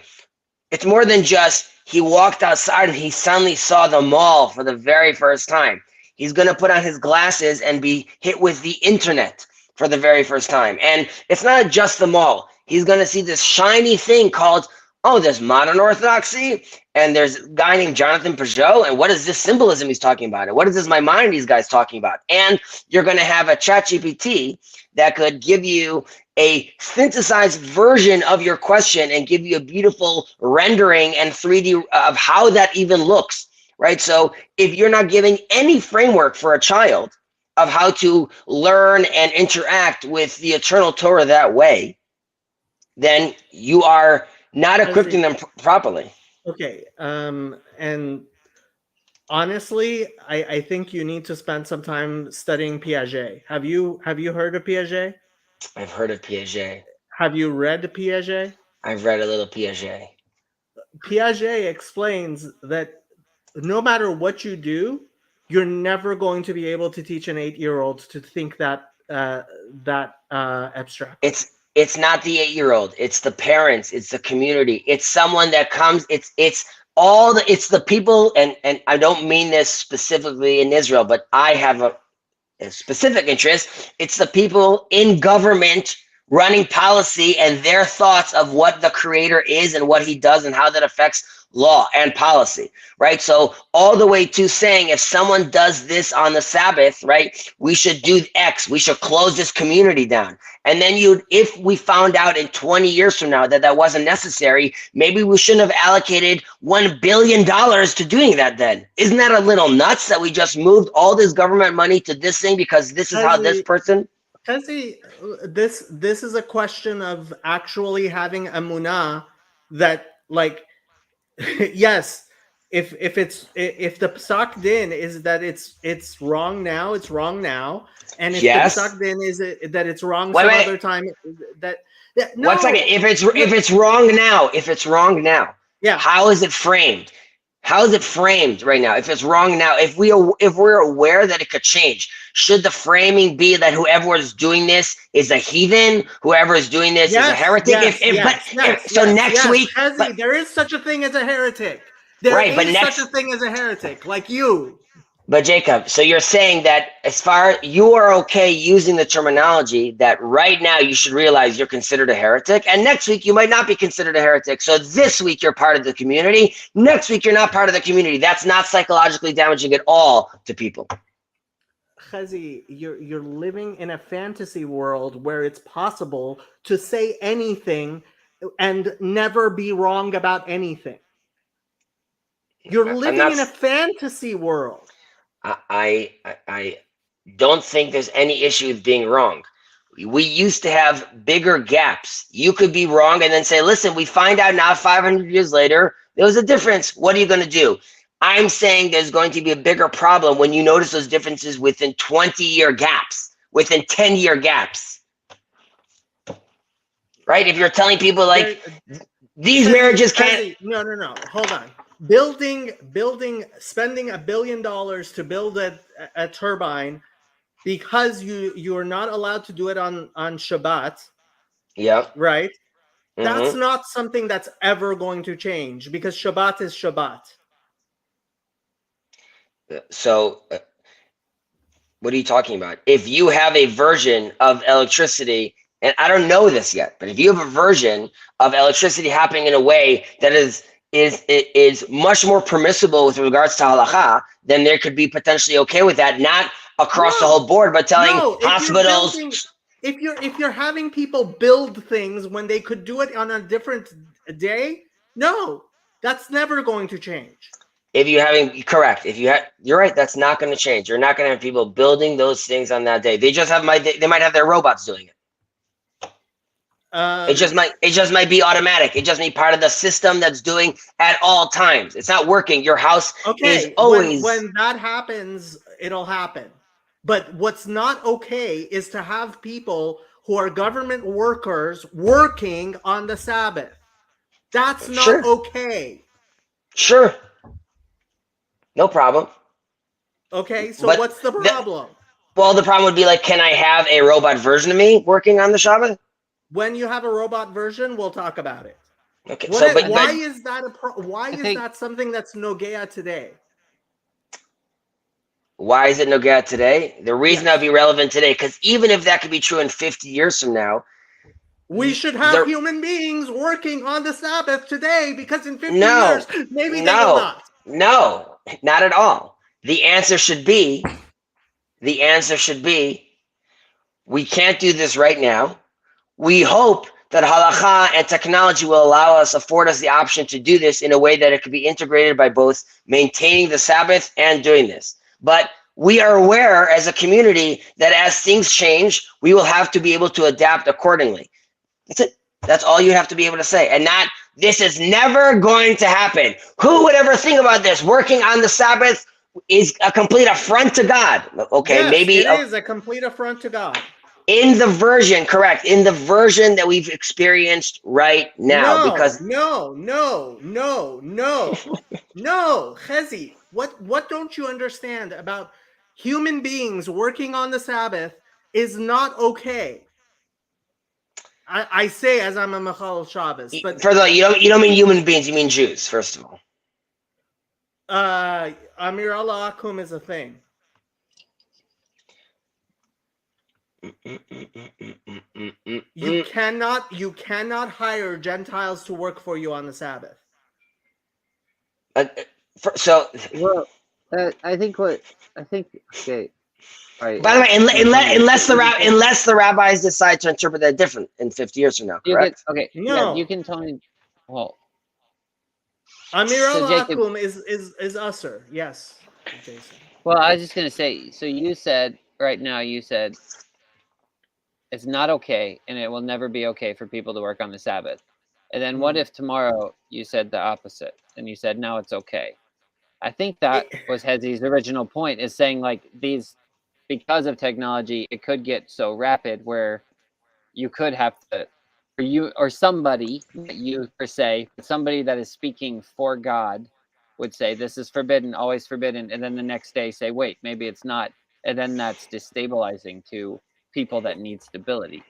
it's more than just he walked outside and he suddenly saw the mall for the very first time. He's going to put on his glasses and be hit with the internet for the very first time. And it's not just the mall. He's going to see this shiny thing called, oh, there's modern orthodoxy, and there's a guy named Jonathan Peugeot, and what is this symbolism he's talking about? And what is this Maimonides guy's talking about? And you're going to have a ChatGPT that could give you a synthesized version of your question and give you a beautiful rendering and 3D of how that even looks, right? So if you're not giving any framework for a child of how to learn and interact with the eternal Torah that way, then you are not equipping them properly. Okay. And honestly, I think you need to spend some time studying Piaget. Have you heard of Piaget? I've heard of Piaget. Have you read Piaget? I've read a little Piaget. Piaget explains that no matter what you do, you're never going to be able to teach an 8-year-old to think that abstract. It's not the 8-year-old. It's the parents. It's the community. It's someone that comes. It's the people. And I don't mean this specifically in Israel, but I have a specific interest. It's the people in government running policy and their thoughts of what the creator is and what he does and how that affects law and policy, right? So all the way to saying if someone does this on the Sabbath, right, we should do X, we should close this community down. And then if we found out in 20 years from now that wasn't necessary, maybe we shouldn't have allocated $1 billion to doing that then. Isn't that a little nuts that we just moved all this government money to this thing because this is how this person... This is a question of actually having emunah that, like, yes, if the psak din is that it's wrong now, it's wrong now, and if Yes. the psak din is that it's wrong Wait, some wait. other time, no. 1 second. If it's wrong now, Yeah. how is it framed? How is it framed right now? If it's wrong now, if we're aware that it could change, should the framing be that whoever is doing this is a heathen? Whoever is doing this is a heretic? Next week, Hezi, there is such a thing as a heretic. There Right, but is next- such a thing as a heretic, like you. but Jacob, so you're saying that as far you are okay using the terminology that right now you should realize you're considered a heretic, and next week you might not be considered a heretic. So this week you're part of the community. Next week you're not part of the community. That's not psychologically damaging at all to people. Chezi, you're living in a fantasy world where it's possible to say anything and never be wrong about anything. You're living in a fantasy world. I don't think there's any issue with being wrong. We used to have bigger gaps. You could be wrong and then say, listen, we find out now 500 years later, there was a difference. What are you going to do? I'm saying there's going to be a bigger problem when you notice those differences within 20-year gaps, within 10-year gaps. Right? If you're telling people like these marriages can't. No. Hold on. Spending $1 billion to build a turbine because you are not allowed to do it on Shabbat. Yeah. Right. Mhm. That's not something that's ever going to change because Shabbat is Shabbat. So what are you talking about? If you have a version of electricity, and I don't know this yet, but if you have a version of electricity happening in a way that is much more permissible with regards to halacha, then there could be potentially okay with that, not across the whole board, but telling hospitals. If you're having people build things when they could do it on a different day, no, that's never going to change. If you're having you're right. That's not going to change. You're not going to have people building those things on that day. They just they might have their robots doing it. It just might be automatic. It just may be part of the system that's doing at all times. It's not working. Your house is always when that happens, it'll happen. But what's not okay is to have people who are government workers working on the Sabbath. That's not okay. Sure. No problem. Okay, so But what's the problem? The problem would be like, can I have a robot version of me working on the Shabbat? When you have a robot version, we'll talk about it. Okay. Why is that that something that's Nogea today? Why is it Nogea today? The reason that would be relevant today, because even if that could be true in 50 years from now, we should have human beings working on the Sabbath today, because in 50 years, maybe they will not. No, not at all. The answer should be, we can't do this right now. We hope that halakha and technology will afford us the option to do this in a way that it could be integrated by both maintaining the Sabbath and doing this. But we are aware as a community that as things change, we will have to be able to adapt accordingly. That's it. That's all you have to be able to say. And not, this is never going to happen. Who would ever think about this? Working on the Sabbath is a complete affront to God. Okay, Yes, maybe it is a complete affront to God. in the version, correct, in the version that we've experienced right now. No, Because no, Chezi, what don't you understand about human beings working on the Sabbath is not okay. I say as I'm a Mechal Shabbos, but for the you don't mean human beings, you mean Jews, first of all. Amir Allah Akum is a thing. You cannot hire Gentiles to work for you on the Sabbath. Well, I think. Okay. All right. By the way, unless the rabbis decide to interpret that different in 50 years from now, correct? Okay. No. Yeah, you can tell me. Well, Amir So, Allah Jacob- Akum is usher. Yes, Jason. well, I was just gonna say. So you said right now. You said it's not okay, and it will never be okay for people to work on the Sabbath. And then what if tomorrow you said the opposite, and you said no, it's okay? I think that was Hezi's original point, is saying like these. Because of technology, it could get so rapid where you could have to, or you or somebody, not you per se, but somebody that is speaking for God would say this is forbidden, always forbidden, and then the next day say, wait, maybe it's not, and then that's destabilizing to people that need stability.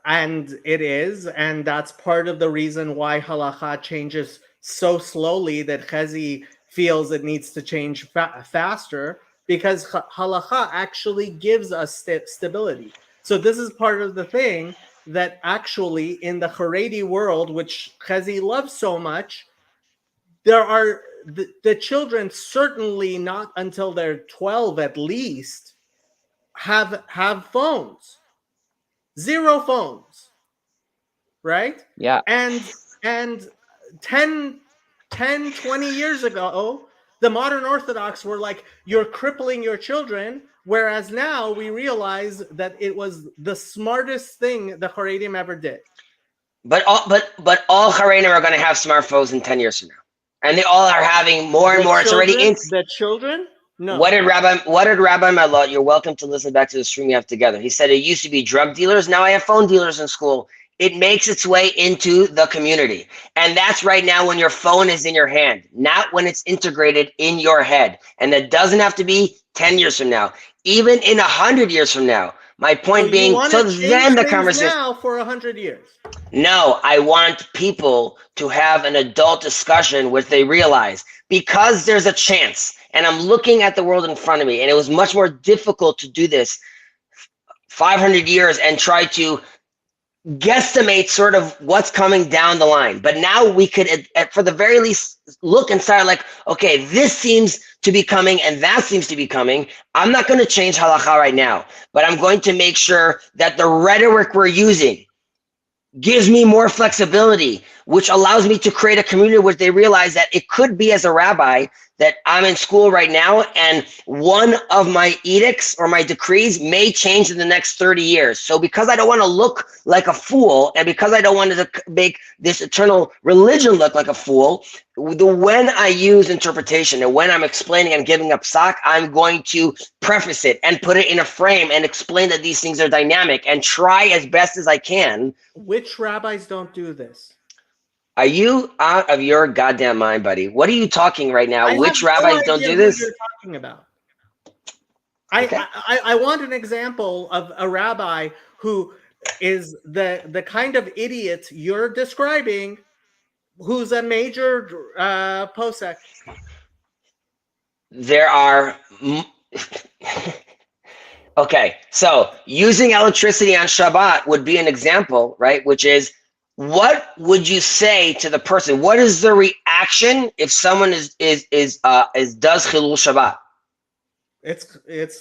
And it is, and that's part of the reason why halakha changes so slowly that Chezi feels it needs to change faster. Because halakha actually gives us stability. So this is part of the thing that actually in the Haredi world, which Chezi loves so much, there are the children, certainly not until they're 12 at least, have phones. 0 phones. Right? Yeah. And 10, 20 years ago, the modern Orthodox were like, you're crippling your children, whereas now we realize that it was the smartest thing the Haredim ever did. But all Haredim are going to have smartphones in 10 years from now, and they all are having more and more. It's already in the children. No. What did Rabbi Malot? You're welcome to listen back to the stream we have together. He said it used to be drug dealers. Now I have phone dealers in school. It makes its way into the community. And that's right now when your phone is in your hand, not when it's integrated in your head. And that doesn't have to be 10 years from now, even in 100 years from now. My point being, so then the conversation. Now for 100 years. No, I want people to have an adult discussion where they realize, because there's a chance, and I'm looking at the world in front of me, and it was much more difficult to do this 500 years and try to guesstimate sort of what's coming down the line. But now we could, for the very least, look inside like, okay, this seems to be coming and that seems to be coming. I'm not going to change halakha right now, but I'm going to make sure that the rhetoric we're using gives me more flexibility, which allows me to create a community where they realize that it could be, as a rabbi, that I'm in school right now and one of my edicts or my decrees may change in the next 30 years. So because I don't want to look like a fool, and because I don't want to make this eternal religion look like a fool, when I use interpretation and when I'm explaining and giving up psak, I'm going to preface it and put it in a frame and explain that these things are dynamic and try as best as I can. Which rabbis don't do this? Are you out of your goddamn mind, buddy? What are you talking right now? Which rabbis don't do this? What you're talking about. Okay. I want an example of a rabbi who is the kind of idiot you're describing, who's a major posek. There are. Okay, so using electricity on Shabbat would be an example, right? Which is, what would you say to the person? What is the reaction if someone does Chilul Shabbat? It's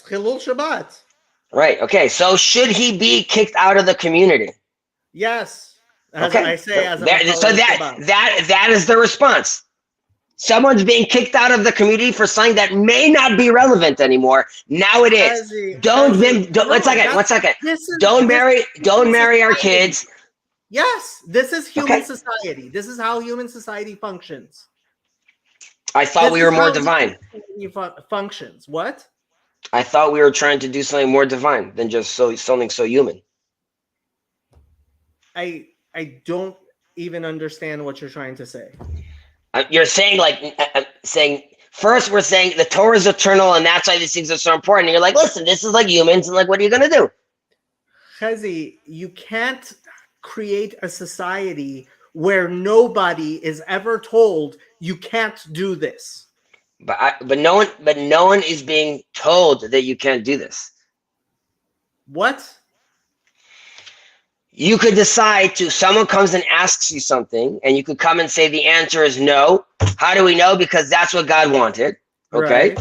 Chilul Shabbat. Right. Okay. So should he be kicked out of the community? Yes. As Okay. I say, as There- I'm so that is the response. Someone's being kicked out of the community for something that may not be relevant anymore. Now it is. Don't. One second. Don't marry our kids. Yes, this is human Okay. society. This is how human society functions. I thought This we is were more how divine. human society functions. What? I thought we were trying to do something more divine than just something so human. I don't even understand what you're trying to say. You're saying saying first we're saying the Torah is eternal and that's why these things are so important. And you're like, listen, this is like humans, and like, what are you gonna do? Chezi, you can't create a society where nobody is ever told you can't do this. But no one is being told that you can't do this. What? You could decide to, someone comes and asks you something, and you could come and say the answer is no. How do we know? Because that's what God wanted. Okay. Right.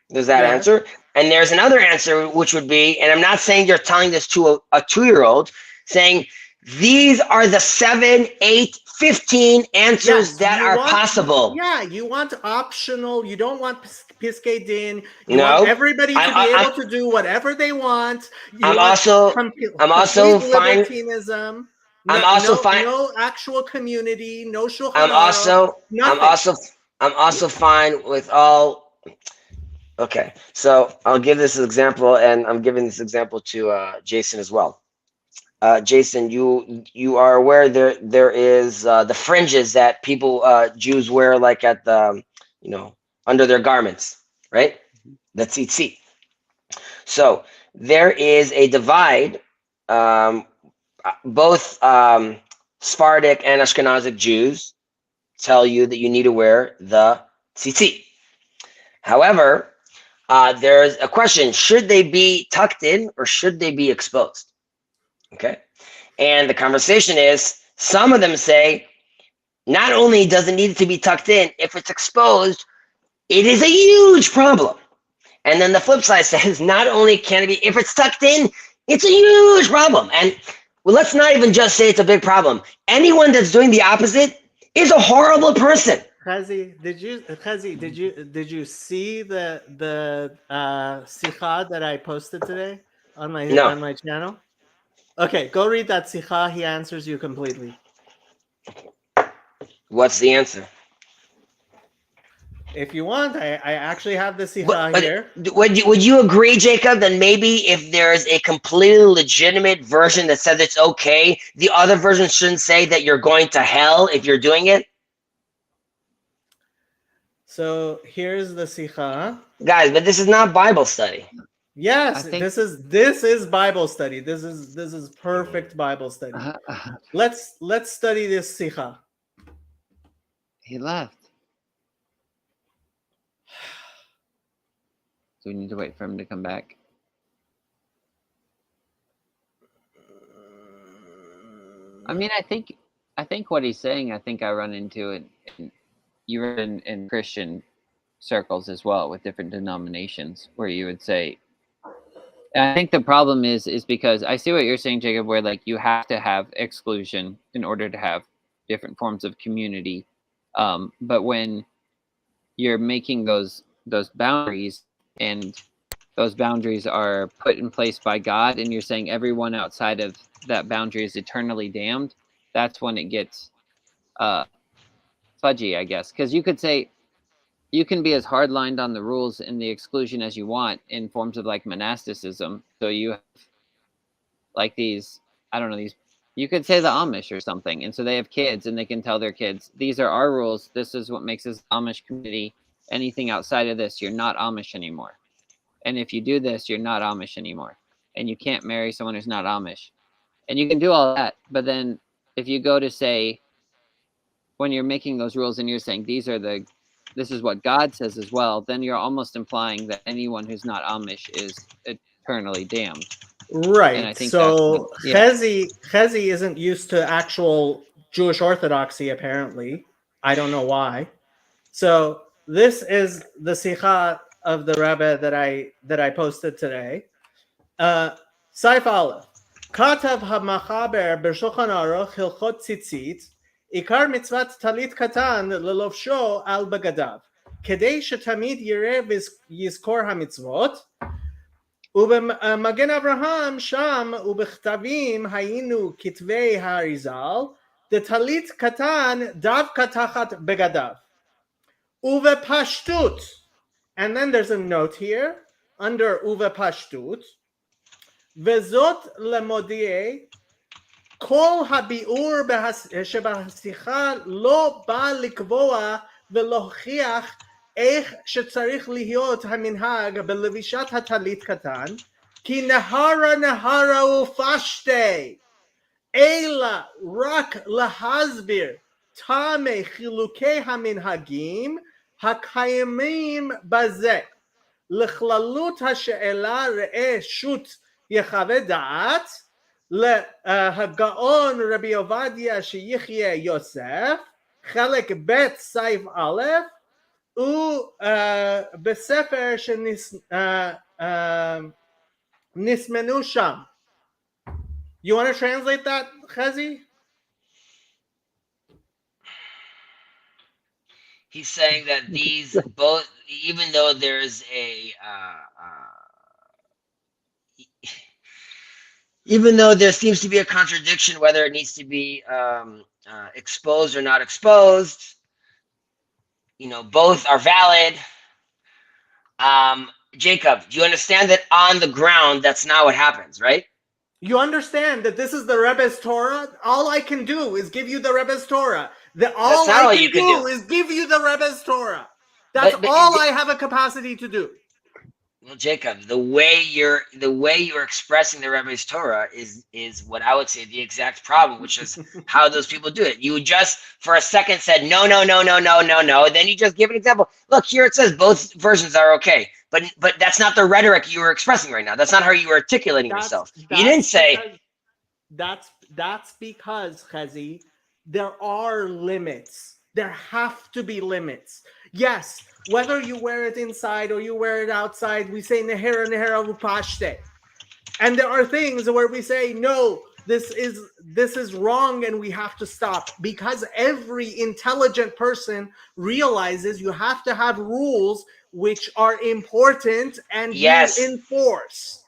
There's that Yeah. answer. And there's another answer, which would be, and I'm not saying you're telling this to a 2-year-old, saying these are the 7, 8, 15 answers Yes, that you are want- possible. Yeah, you want optional. You don't want Piskei Din. You No. want everybody to be I'm- able to do whatever they want. You I'm want also complete fine. libertinism. I'm also fine. No actual community. No Shulchan I'm Aruch, nothing. I'm also fine with all. Okay, so I'll give this example, and I'm giving this example to Jason as well. Jason, you are aware there is the fringes that people Jews wear, like at the under their garments, right? The tzitzit. So there is a divide. Both Sephardic and Ashkenazic Jews tell you that you need to wear the tzitzit. However, there's a question: should they be tucked in or should they be exposed? Okay, and the conversation is, some of them say, not only does it need to be tucked in, if it's exposed, it is a huge problem. And then the flip side says, not only can it be, if it's tucked in, it's a huge problem. And well, let's not even just say it's a big problem. Anyone that's doing the opposite is a horrible person. Chazi, did you see the sikha that I posted today on my channel? Okay, go read that sikha. He answers you completely. What's the answer? If you want, I actually have the sikha here. Would you agree, Jacob, that maybe if there's a completely legitimate version that says it's okay, the other version shouldn't say that you're going to hell if you're doing it? So here's the sikha. Guys, but this is not Bible study. Yes, this is Bible study. This is perfect Bible study. Let's study this sikha. He left. So we need to wait for him to come back. I mean, I think what he's saying, I think I run into it. You were in Christian circles as well with different denominations where you would say, and I think the problem is because I see what you're saying, Jacob, where like you have to have exclusion in order to have different forms of community. But when you're making those boundaries, and those boundaries are put in place by God, and you're saying everyone outside of that boundary is eternally damned, that's when it gets fudgy, I guess. Because you could say, you can be as hard-lined on the rules and the exclusion as you want in forms of like monasticism. So you have like these, I don't know, these, you could say the Amish or something. And so they have kids and they can tell their kids, these are our rules. This is what makes us Amish community. Anything outside of this, you're not Amish anymore. And if you do this, you're not Amish anymore. And you can't marry someone who's not Amish. And you can do all that. But then if you go to say, when you're making those rules and you're saying this is what God says as well, then you're almost implying that anyone who's not Amish is eternally damned. Right. And I think so Chezi isn't used to actual Jewish orthodoxy, apparently. I don't know why. So this is the sikha of the Rebbe that I posted today. סעיף א', כתב המחבר בשולחן ערוך הלכות ציצית, עיקר מצוות טלית קטן ללובשו על בגדיו, כדי שתמיד יראה ויזכור המצוות, ובמגן אברהם שם ובכתבים היינו כתבי האריזל, דטלית קטן דווקא תחת בגדיו. ובפשטות, and then there's a note here, under ובפשטות, וזאת למודיעי, כל הביאור שבשיחה לא בא לקבוע ולהוכיח איך שצריך להיות המנהג בלבישת הטלית קטן, כי נהרה ופשטי, אלא רק להסביר טעמי חילוקי המנהגים הקיימים בזה. לכללות השאלה ראה שו"ת יחווה דעת, להגאון רבי עובדיה שיחיה יוסף, חלק ב' סעיף א', ובספר שנסמנו שם. You want to translate that, Chazi? He's saying that these both, even though there's even though there seems to be a contradiction whether it needs to be exposed or not exposed, both are valid. Jacob, do you understand that on the ground, that's not what happens, right? You understand that this is the Rebbe's Torah? All I can do is give you the Rebbe's Torah. All I can do is give you the Rebbe's Torah. That's all I have a capacity to do. Well, Jacob, the way you're expressing the Rebbe's Torah is what I would say the exact problem, which is how those people do it. You just for a second said no. Then you just give an example. Look, here it says both versions are okay, but that's not the rhetoric you were expressing right now. That's not how you were articulating yourself. You didn't say. That's because, Chazi, there are limits. There have to be limits. Yes, whether you wear it inside or you wear it outside, we say nehera upashte. And there are things where we say, no, this is wrong and we have to stop, because every intelligent person realizes you have to have rules which are important and yes. you enforce.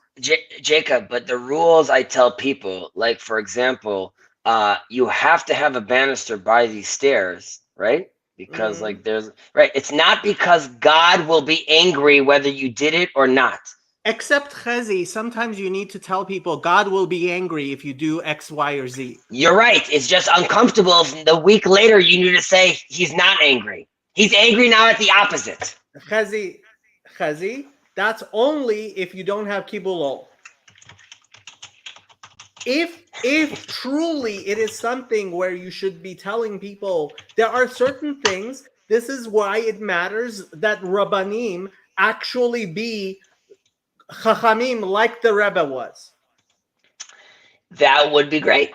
Jacob, but the rules I tell people, like for example, you have to have a banister by these stairs, right? Because it's not because God will be angry whether you did it or not. Except Chazi, sometimes you need to tell people God will be angry if you do X, Y, or Z. You're right. It's just uncomfortable if the week later you need to say he's not angry. He's angry now at the opposite. Chazi, that's only if you don't have kibulol. If truly it is something where you should be telling people there are certain things, this is why it matters that Rabbanim actually be Chachamim like the Rebbe was. That would be great.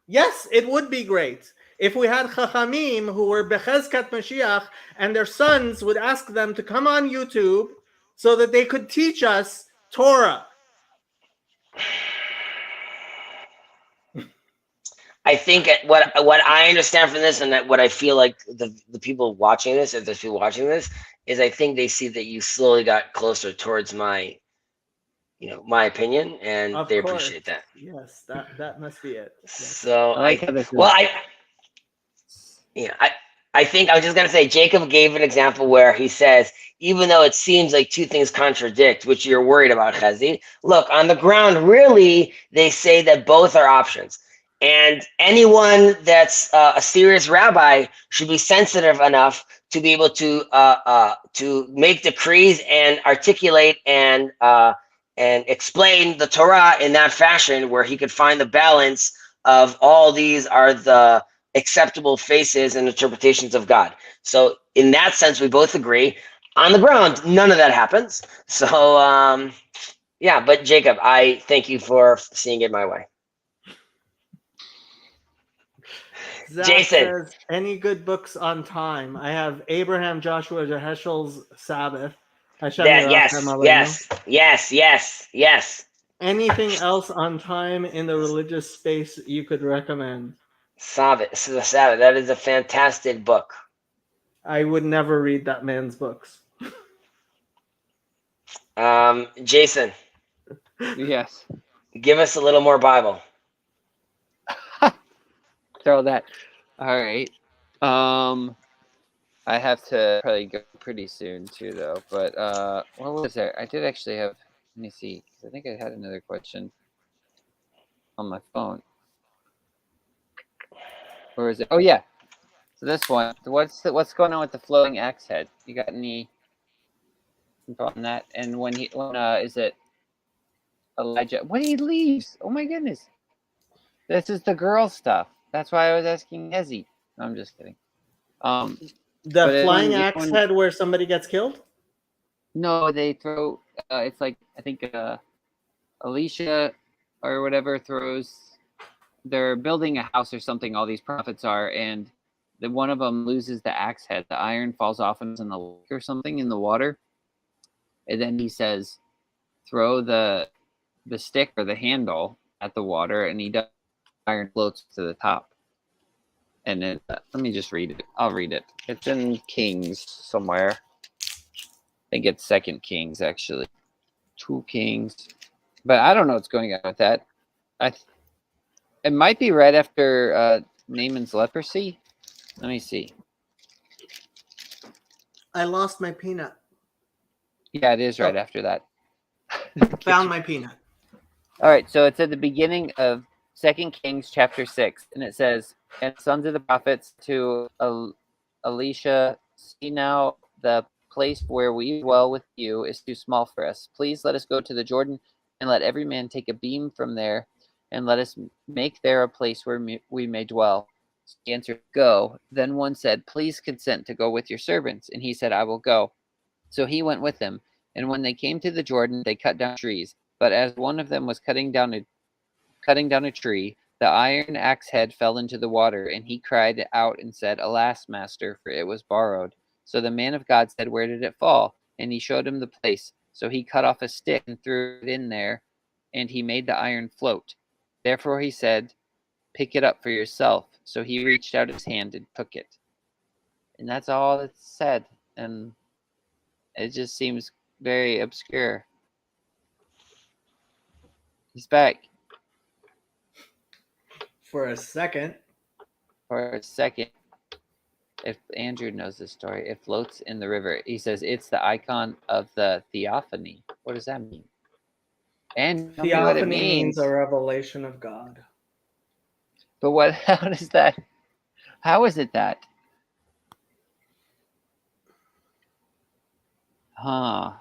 Yes, it would be great. If we had Chachamim who were Bechezkat Mashiach and their sons would ask them to come on YouTube so that they could teach us Torah. I think what I understand from this, and that what I feel like the people watching this, if there's people watching this, is I think they see that you slowly got closer towards my opinion, and they appreciate that. Yes, that must be it. Yes. So I think I was just gonna say Jacob gave an example where he says, even though it seems like two things contradict, which you're worried about, Chazi, look, on the ground, really, they say that both are options. And anyone that's a serious rabbi should be sensitive enough to be able to make decrees and articulate and explain the Torah in that fashion, where he could find the balance of all these are the acceptable faces and interpretations of God. So in that sense, we both agree. On the ground, none of that happens. So but Jacob, I thank you for seeing it my way. Zach Jason says, any good books on time? I have Abraham Joshua Heschel's Sabbath. Yes. Anything else on time in the religious space you could recommend? Sabbath. The Sabbath. That is a fantastic book. I would never read that man's books. Jason, Yes. give us a little more Bible. Throw that. All right. I have to probably go pretty soon too, though. But what was there? I did actually have. Let me see. I think I had another question on my phone. Where is it? Oh yeah. So this one. What's going on with the floating axe head? You got any info on that? And when is it Elijah? When he leaves? Oh my goodness. This is the girl stuff. That's why I was asking Ezzy. No, I'm just kidding. The But flying when- axe when- head where somebody gets killed? No, they throw. It's like I think Alicia or whatever throws. They're building a house or something. All these prophets are, and then one of them loses the axe head. The iron falls off and is in the lake or something in the water. And then he says, "Throw the stick or the handle at the water," and he does. Iron floats to the top. And then let me just read it. I'll read it. It's in Kings somewhere. I think it's 2 Kings actually. 2 Kings, but I don't know what's going on with that. It might be right after Naaman's leprosy. Let me see. I lost my peanut. Yeah, it is right after that. Found my peanut. All right, so it's at the beginning of 2 Kings chapter 6, and it says, "And sons of the prophets to Elisha, see now the place where we dwell with you is too small for us. Please let us go to the Jordan, and let every man take a beam from there, and let us make there a place where we may dwell." So he answered, "Go." Then one said, "Please consent to go with your servants." And he said, "I will go." So he went with them. And when they came to the Jordan, they cut down trees. But as one of them was cutting down a tree, the iron axe head fell into the water, and he cried out and said, "Alas, master, for it was borrowed." So the man of God said, "Where did it fall?" And he showed him the place. So he cut off a stick and threw it in there, and he made the iron float. Therefore he said, "Pick it up for yourself." So he reached out his hand and took it. And that's all that's said. And it just seems very obscure. He's back. For a second. For a second. If Andrew knows this story, it floats in the river. He says it's the icon of the theophany. What does that mean? And tell me what it Theophany means means. a revelation of God. But what? How does that? How is it that? Huh?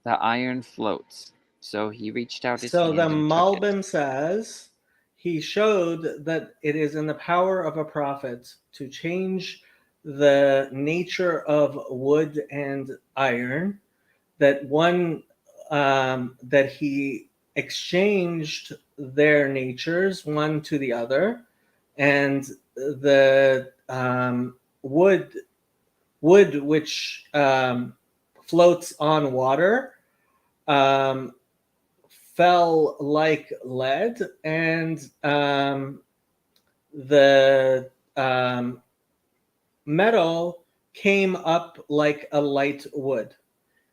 The iron floats. So he reached out his So hand the and took it. Malbim says he showed that it is in the power of a prophet to change the nature of wood and iron, that that he exchanged their natures one to the other, and the wood which floats on water fell like lead, and the metal came up like a light wood.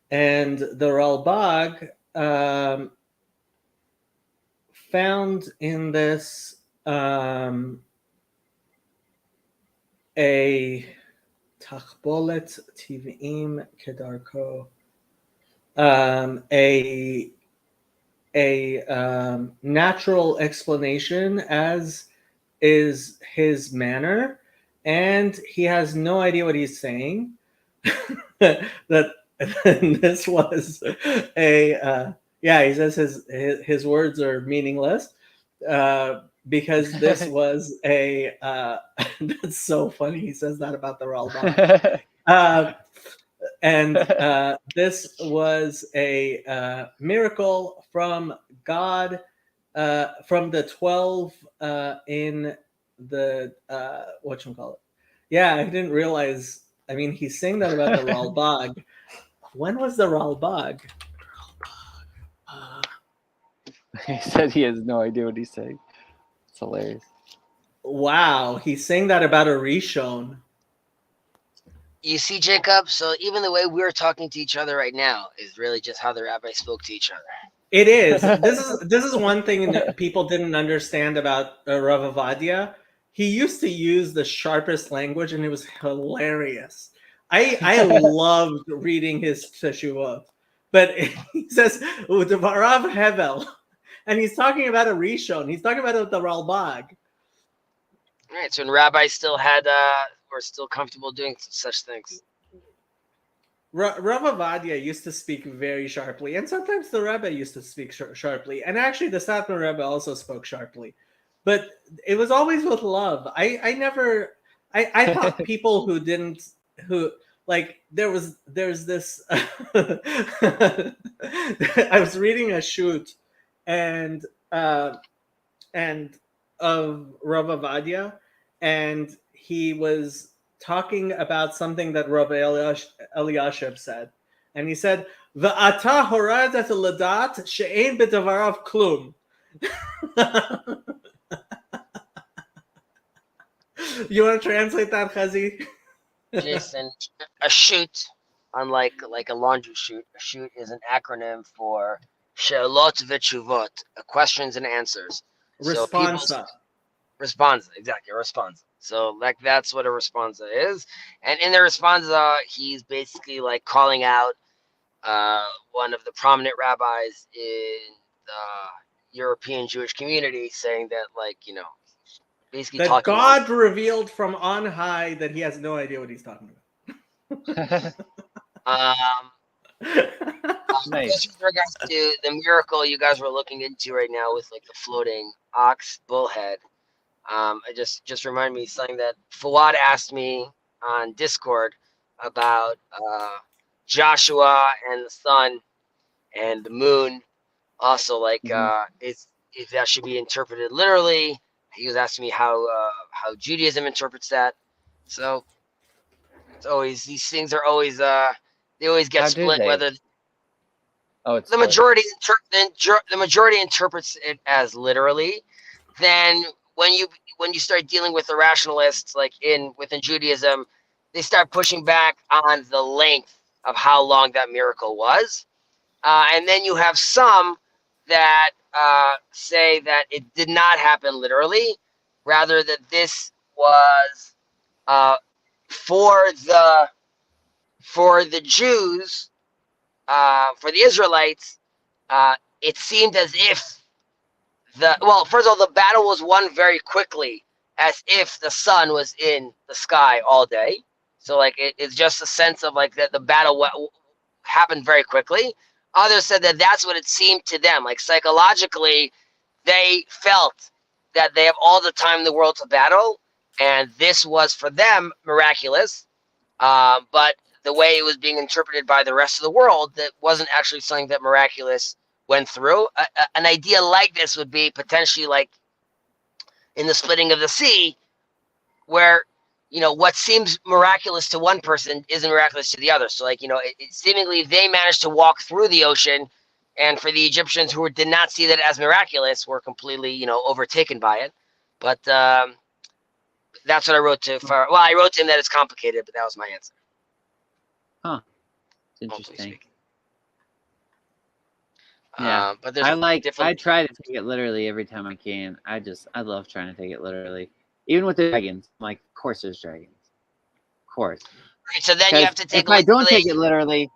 And the Ralbag found in this a Tachbolet Tivim Kedarko, a natural explanation, as is his manner, and he has no idea what he's saying. That this was a he says his words are meaningless, because this was a that's so funny. He says that about the Ralbag. And this was a miracle from God, from the 12 in the whatchamacallit. Yeah, I didn't realize. I mean, he's saying that about the Ralbag. When was the Ralbag? He said he has no idea what he's saying. It's hilarious. Wow, he's saying that about a Rishon. You see, Jacob. So even the way we're talking to each other right now is really just how the rabbi spoke to each other. It is. This is one thing that people didn't understand about Rav Avadia. He used to use the sharpest language, and it was hilarious. I loved reading his teshuvot, but he says Rav Hevel, and he's talking about a Rishon. He's talking about the Ralbag. Right. So when rabbis still had, were still comfortable doing such things. Rav Avadia used to speak very sharply, and sometimes the Rebbe used to speak sharply, and actually the Satmar Rebbe also spoke sharply, but it was always with love. I thought people there's this I was reading a shoot and of Rav Avadia, and he was talking about something that Rav Eliashiv said, and he said, "V'ata horadat ladat she'ein b'davarav klum." You want to translate that, Chazi? Jason, a shoot, unlike like a laundry chute, a shoot is an acronym for she'elot v'tshuvot, questions and answers. Responsa. Responsa, exactly, a responsa. So like that's what a responsa is. And in the responsa, he's basically like calling out one of the prominent rabbis in the European Jewish community, saying that, like, you know, basically That talking God revealed from on high that he has no idea what he's talking about. Nice. Just with regards to the miracle you guys were looking into right now with like the floating ox bullhead, it just reminded me of something that Fawad asked me on Discord about Joshua and the sun and the moon. Also, like, if that should be interpreted literally. He was asking me how Judaism interprets that. So it's always, these things are always they always get How do split. they? Whether Oh, it's the majority interprets it as literally, then when you start dealing with the rationalists, like within Judaism, they start pushing back on the length of how long that miracle was, and then you have some that say that it did not happen literally, rather that this was for the Jews, for the Israelites. It seemed as if first of all, the battle was won very quickly, as if the sun was in the sky all day. So like it's just a sense of like that the battle happened very quickly. Others said that that's what it seemed to them. Like psychologically, they felt that they have all the time in the world to battle, and this was for them miraculous. But the way it was being interpreted by the rest of the world, that wasn't actually something that miraculous went through. An idea like this would be potentially like in the splitting of the sea, where, you know, what seems miraculous to one person isn't miraculous to the other. So like, you know, it seemingly they managed to walk through the ocean, and for the Egyptians who did not see that as miraculous were completely, you know, overtaken by it. But that's what I wrote to Pharaoh. Well, I wrote to him that it's complicated, but that was my answer. It's interesting. Yeah, but there's I try to take it literally every time I can. I love trying to take it literally. Even with the dragons. I'm like, of course there's dragons. Of course. Right, so then you have to take if I don't take it literally,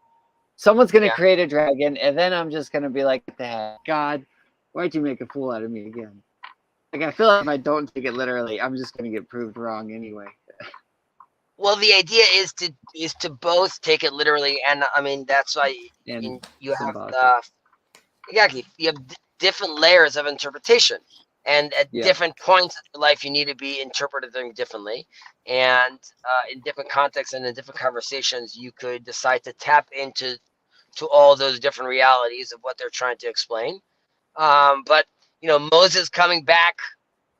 someone's gonna create a dragon, and then I'm just gonna be like, what the heck? God, why'd you make a fool out of me again? Like, I feel like if I don't take it literally, I'm just gonna get proved wrong anyway. Well, the idea is to both take it literally, and I mean that's why you have exactly, you have different layers of interpretation, and at different points in your life you need to be interpreting them differently, and in different contexts and in different conversations you could decide to tap into all those different realities of what they're trying to explain. But you know, Moses coming back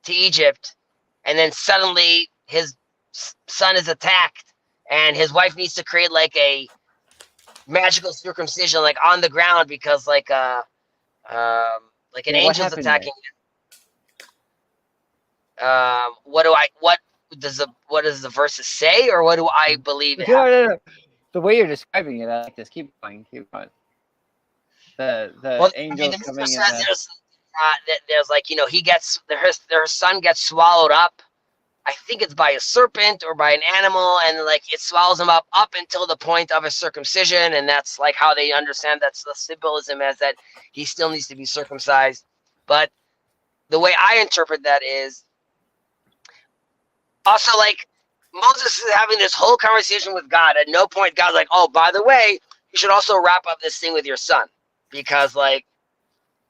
to Egypt, and then suddenly his son is attacked, and his wife needs to create like a magical circumcision like on the ground because like Like an Yeah, what angel's happened attacking you. What does the verses say, or what do I believe it happened? No. The way you're describing it, I like this. Keep going. The Well, I mean, angels the Mitzvah coming in. says there's like, he gets their son gets swallowed up. I think it's by a serpent or by an animal, and like it swallows him up until the point of a circumcision, and that's like how they understand that's the symbolism as that he still needs to be circumcised. But the way I interpret that is also like Moses is having this whole conversation with God. At no point God's like, oh, by the way, you should also wrap up this thing with your son, because like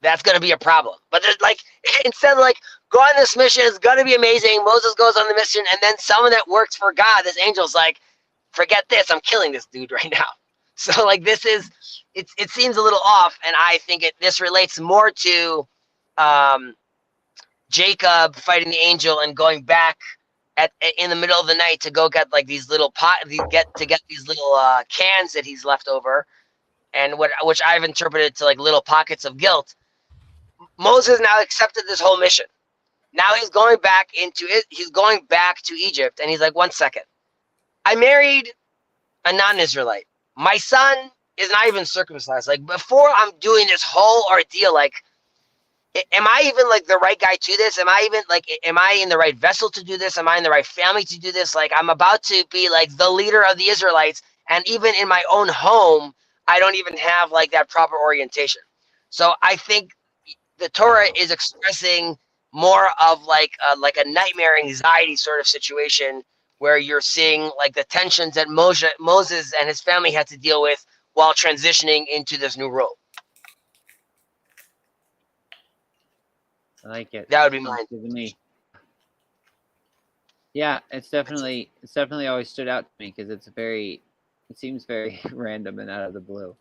that's going to be a problem. But there's like, instead of like, go on this mission, it's going to be amazing. Moses goes on the mission, and then someone that works for God, this angel's like, forget this, I'm killing this dude right now. So like it seems a little off, and I think this relates more to Jacob fighting the angel and going back in the middle of the night to go get like these little get these little cans that he's left over, and which I've interpreted to like little pockets of guilt. Moses now accepted this whole mission. Now he's going back to Egypt, and he's like, 1 second. I married a non-Israelite. My son is not even circumcised. Like, before I'm doing this whole ordeal, like, am I even like the right guy to this? Am I in the right vessel to do this? Am I in the right family to do this? Like, I'm about to be like the leader of the Israelites, and even in my own home, I don't even have like that proper orientation. So I think the Torah is expressing more of like a nightmare anxiety sort of situation, where you're seeing like the tensions that Moses and his family had to deal with while transitioning into this new role. I like it. That would be mine. To me. Yeah, it's definitely always stood out to me because it seems very random and out of the blue.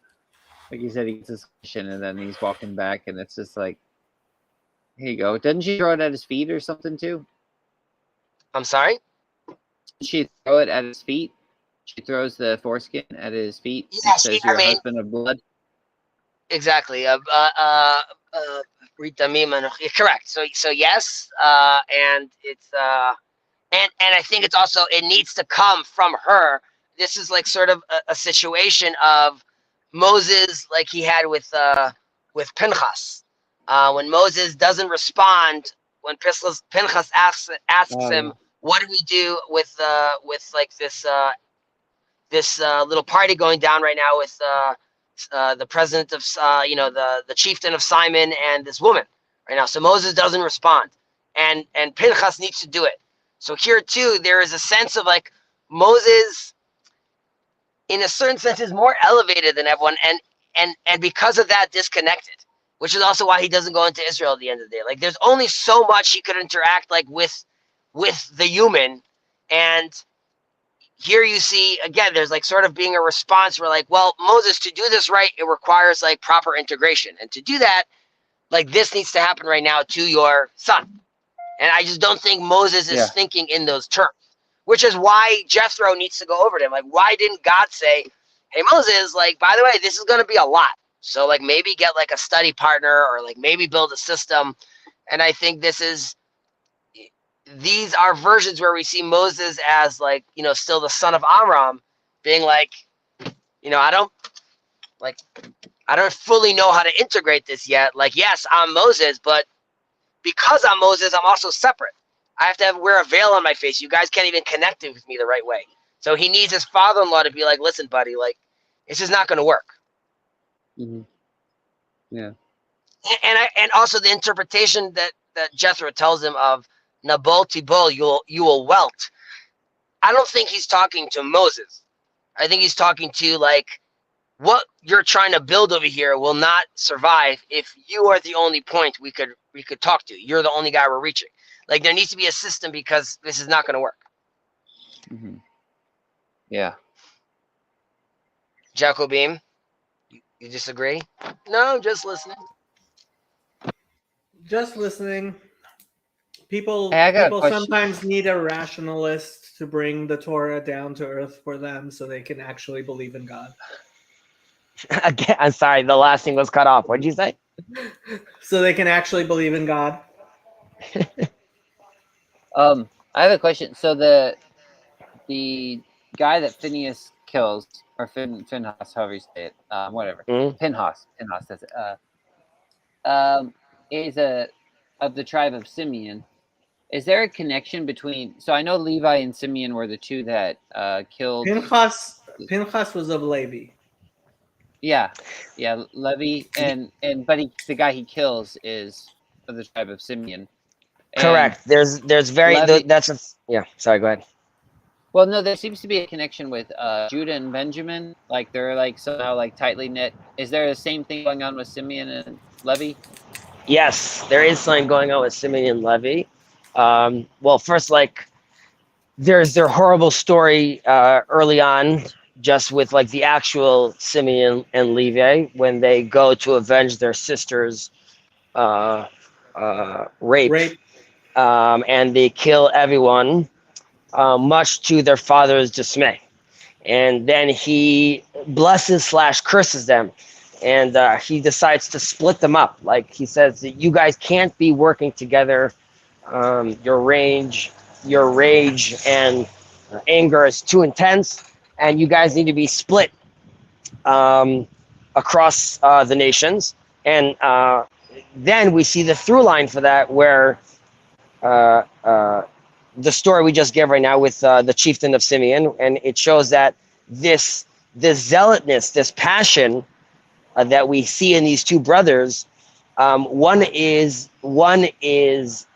Like you said, he gets this mission and then he's walking back, and it's just like, here you go. Doesn't she throw it at his feet or something too? I'm sorry? Did she throw it at his feet? She throws the foreskin at his feet. Yeah, and says, "You're a husband of blood." Exactly. Correct. So yes, and it's and I think it's also, it needs to come from her. This is like sort of a situation of Moses, like he had with Pinchas. When Moses doesn't respond, when Pinchas asks him, "What do we do with like this little party going down right now with the president of the chieftain of Simon and this woman right now?" So Moses doesn't respond, and Pinchas needs to do it. So here too, there is a sense of like Moses, in a certain sense, is more elevated than everyone, and because of that, disconnected. Which is also why he doesn't go into Israel at the end of the day. Like, there's only so much he could interact like with the human, and here you see again, there's like sort of being a response where like, well, Moses, to do this right, it requires like proper integration, and to do that, like this needs to happen right now to your son. And I just don't think Moses is thinking in those terms, which is why Jethro needs to go over to him. Like, why didn't God say, hey, Moses, like, by the way, this is going to be a lot. So like maybe get like a study partner, or like maybe build a system. And I think these are versions where we see Moses as like, still the son of Amram, being like, I don't fully know how to integrate this yet. Like, yes, I'm Moses, but because I'm Moses, I'm also separate. I have to wear a veil on my face. You guys can't even connect with me the right way. So he needs his father-in-law to be like, listen, buddy, like, this is not going to work. Mm-hmm. Yeah. And also the interpretation that Jethro tells him of Nabal Tibol, you will welt. I don't think he's talking to Moses. I think he's talking to like, what you're trying to build over here will not survive if you are the only point we could talk to. You're the only guy we're reaching. Like, there needs to be a system, because this is not going to work. Mm-hmm. Yeah. Jacobim, you disagree? No, just listening. Just listening. People Hey, I got a people question. sometimes need a rationalist to bring the Torah down to earth for them so they can actually believe in God. Again, I'm sorry, the last thing was cut off. What did you say? So they can actually believe in God. I have a question. So the guy that Phineas kills, or Finhas, however you say it, whatever, Mhm. Pinhas, that's it. Is of the tribe of Simeon. Is there a connection between? So I know Levi and Simeon were the two that killed. Pinchas was of Levi. Yeah, Levi, and but the guy he kills is of the tribe of Simeon. And Correct. There's very Levi, that's a yeah. Sorry, go ahead. well, no, there seems to be a connection with Judah and Benjamin. Like they're like somehow like tightly knit. Is there the same thing going on with Simeon and Levi? Yes, there is something going on with Simeon and Levi. Well, first, like there's their horrible story early on, just with like the actual Simeon and Levi when they go to avenge their sister's uh, rape. And they kill everyone, much to their father's dismay. And then he blesses / curses them, and he decides to split them up. Like he says that you guys can't be working together. Your rage and anger is too intense, and you guys need to be split across the nations. And then we see the through line for that, where the story we just gave right now with the chieftain of Simeon, and it shows that this zealotness, this passion that we see in these two brothers, one is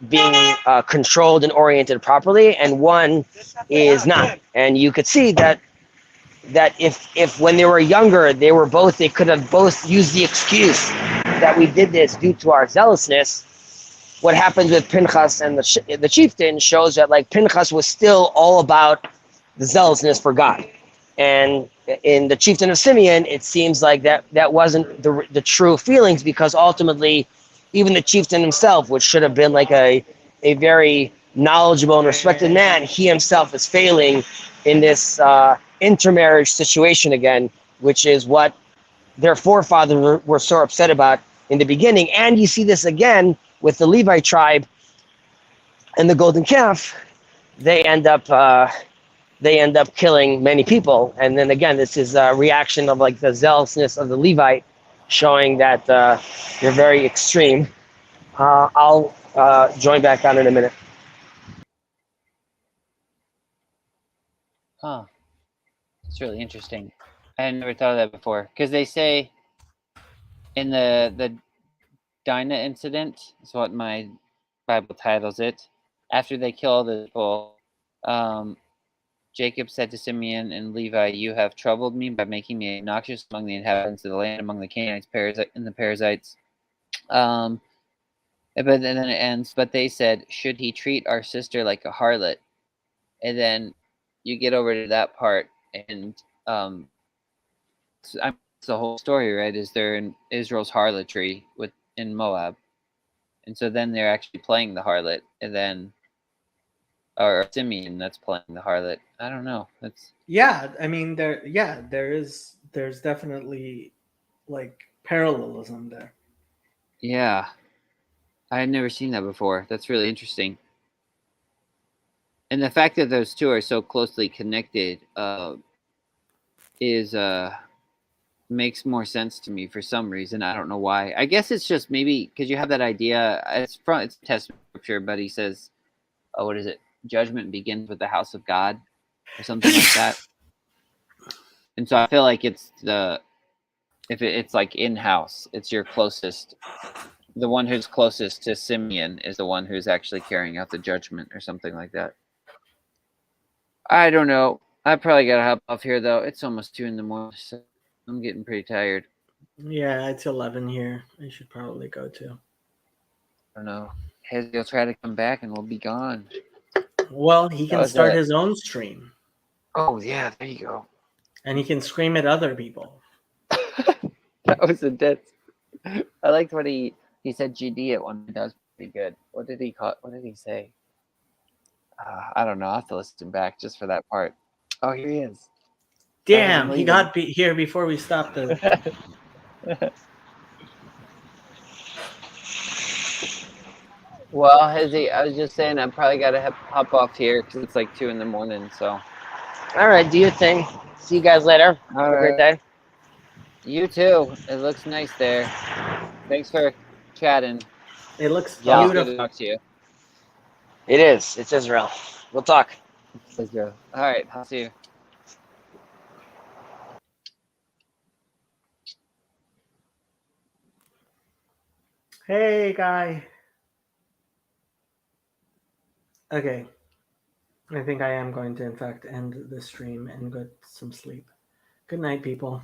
being controlled and oriented properly, and one is not. And you could see that if when they were younger they could have both used the excuse that we did this due to our zealousness. What happens with Pinchas and the chieftain shows that like Pinchas was still all about the zealousness for God, and in the chieftain of Simeon, it seems like that wasn't the true feelings, because ultimately, even the chieftain himself, which should have been like a very knowledgeable and respected man, he himself is failing in this intermarriage situation again, which is what their forefathers were so upset about in the beginning. And you see this again with the Levi tribe and the golden calf. They end up killing many people. And then again, this is a reaction of like the zealousness of the Levite, showing that they're very extreme. I'll join back on in a minute. Huh. It's really interesting. I had never thought of that before, because they say in the Dinah incident, is what my Bible titles it. After they kill the people, Jacob said to Simeon and Levi, "You have troubled me by making me obnoxious among the inhabitants of the land, among the Canaanites, and the Perizzites." But then it ends. But they said, "Should he treat our sister like a harlot?" And then you get over to that part, and it's the whole story, right? Is there in Israel's harlotry in Moab, and so then they're actually playing the harlot, and then or Simeon that's playing the harlot. I don't know. That's I mean there's definitely like parallelism there. yeah. I had never seen that before. That's really interesting. And the fact that those two are so closely connected is makes more sense to me for some reason. I don't know why. I guess it's just maybe because you have that idea. It's Testament scripture, but he says, "Oh, what is it? Judgment begins with the house of God," or something like that. And so I feel like it's it's like in house. It's your closest. The one who's closest to Simeon is the one who's actually carrying out the judgment, or something like that. I don't know. I probably gotta hop off here though. It's almost 2 a.m, so I'm getting pretty tired. Yeah, it's 11 here. I should probably go too. I don't know. He'll try to come back and we'll be gone. Well, he can was start it. his own stream, Oh yeah, there you go. and he can scream at other people. That was intense. I liked what he said. GD at one. That was pretty good. What did he say? I don't know. I'll have to listen back just for that part. Oh, here he is. Damn, he got here before we stopped the. Well, Hizzy, I was just saying I probably got to hop off here because it's like 2 in the morning. So, All right, do your thing. See you guys later. all Have a great right. day. You too. It looks nice there. Thanks for chatting. It looks Yeah. Always good to beautiful. talk to you. It is. It's Israel. We'll talk. All right. I'll see you. Hey, guy. Okay. I think I am going to, in fact, end the stream and get some sleep. Good night, people.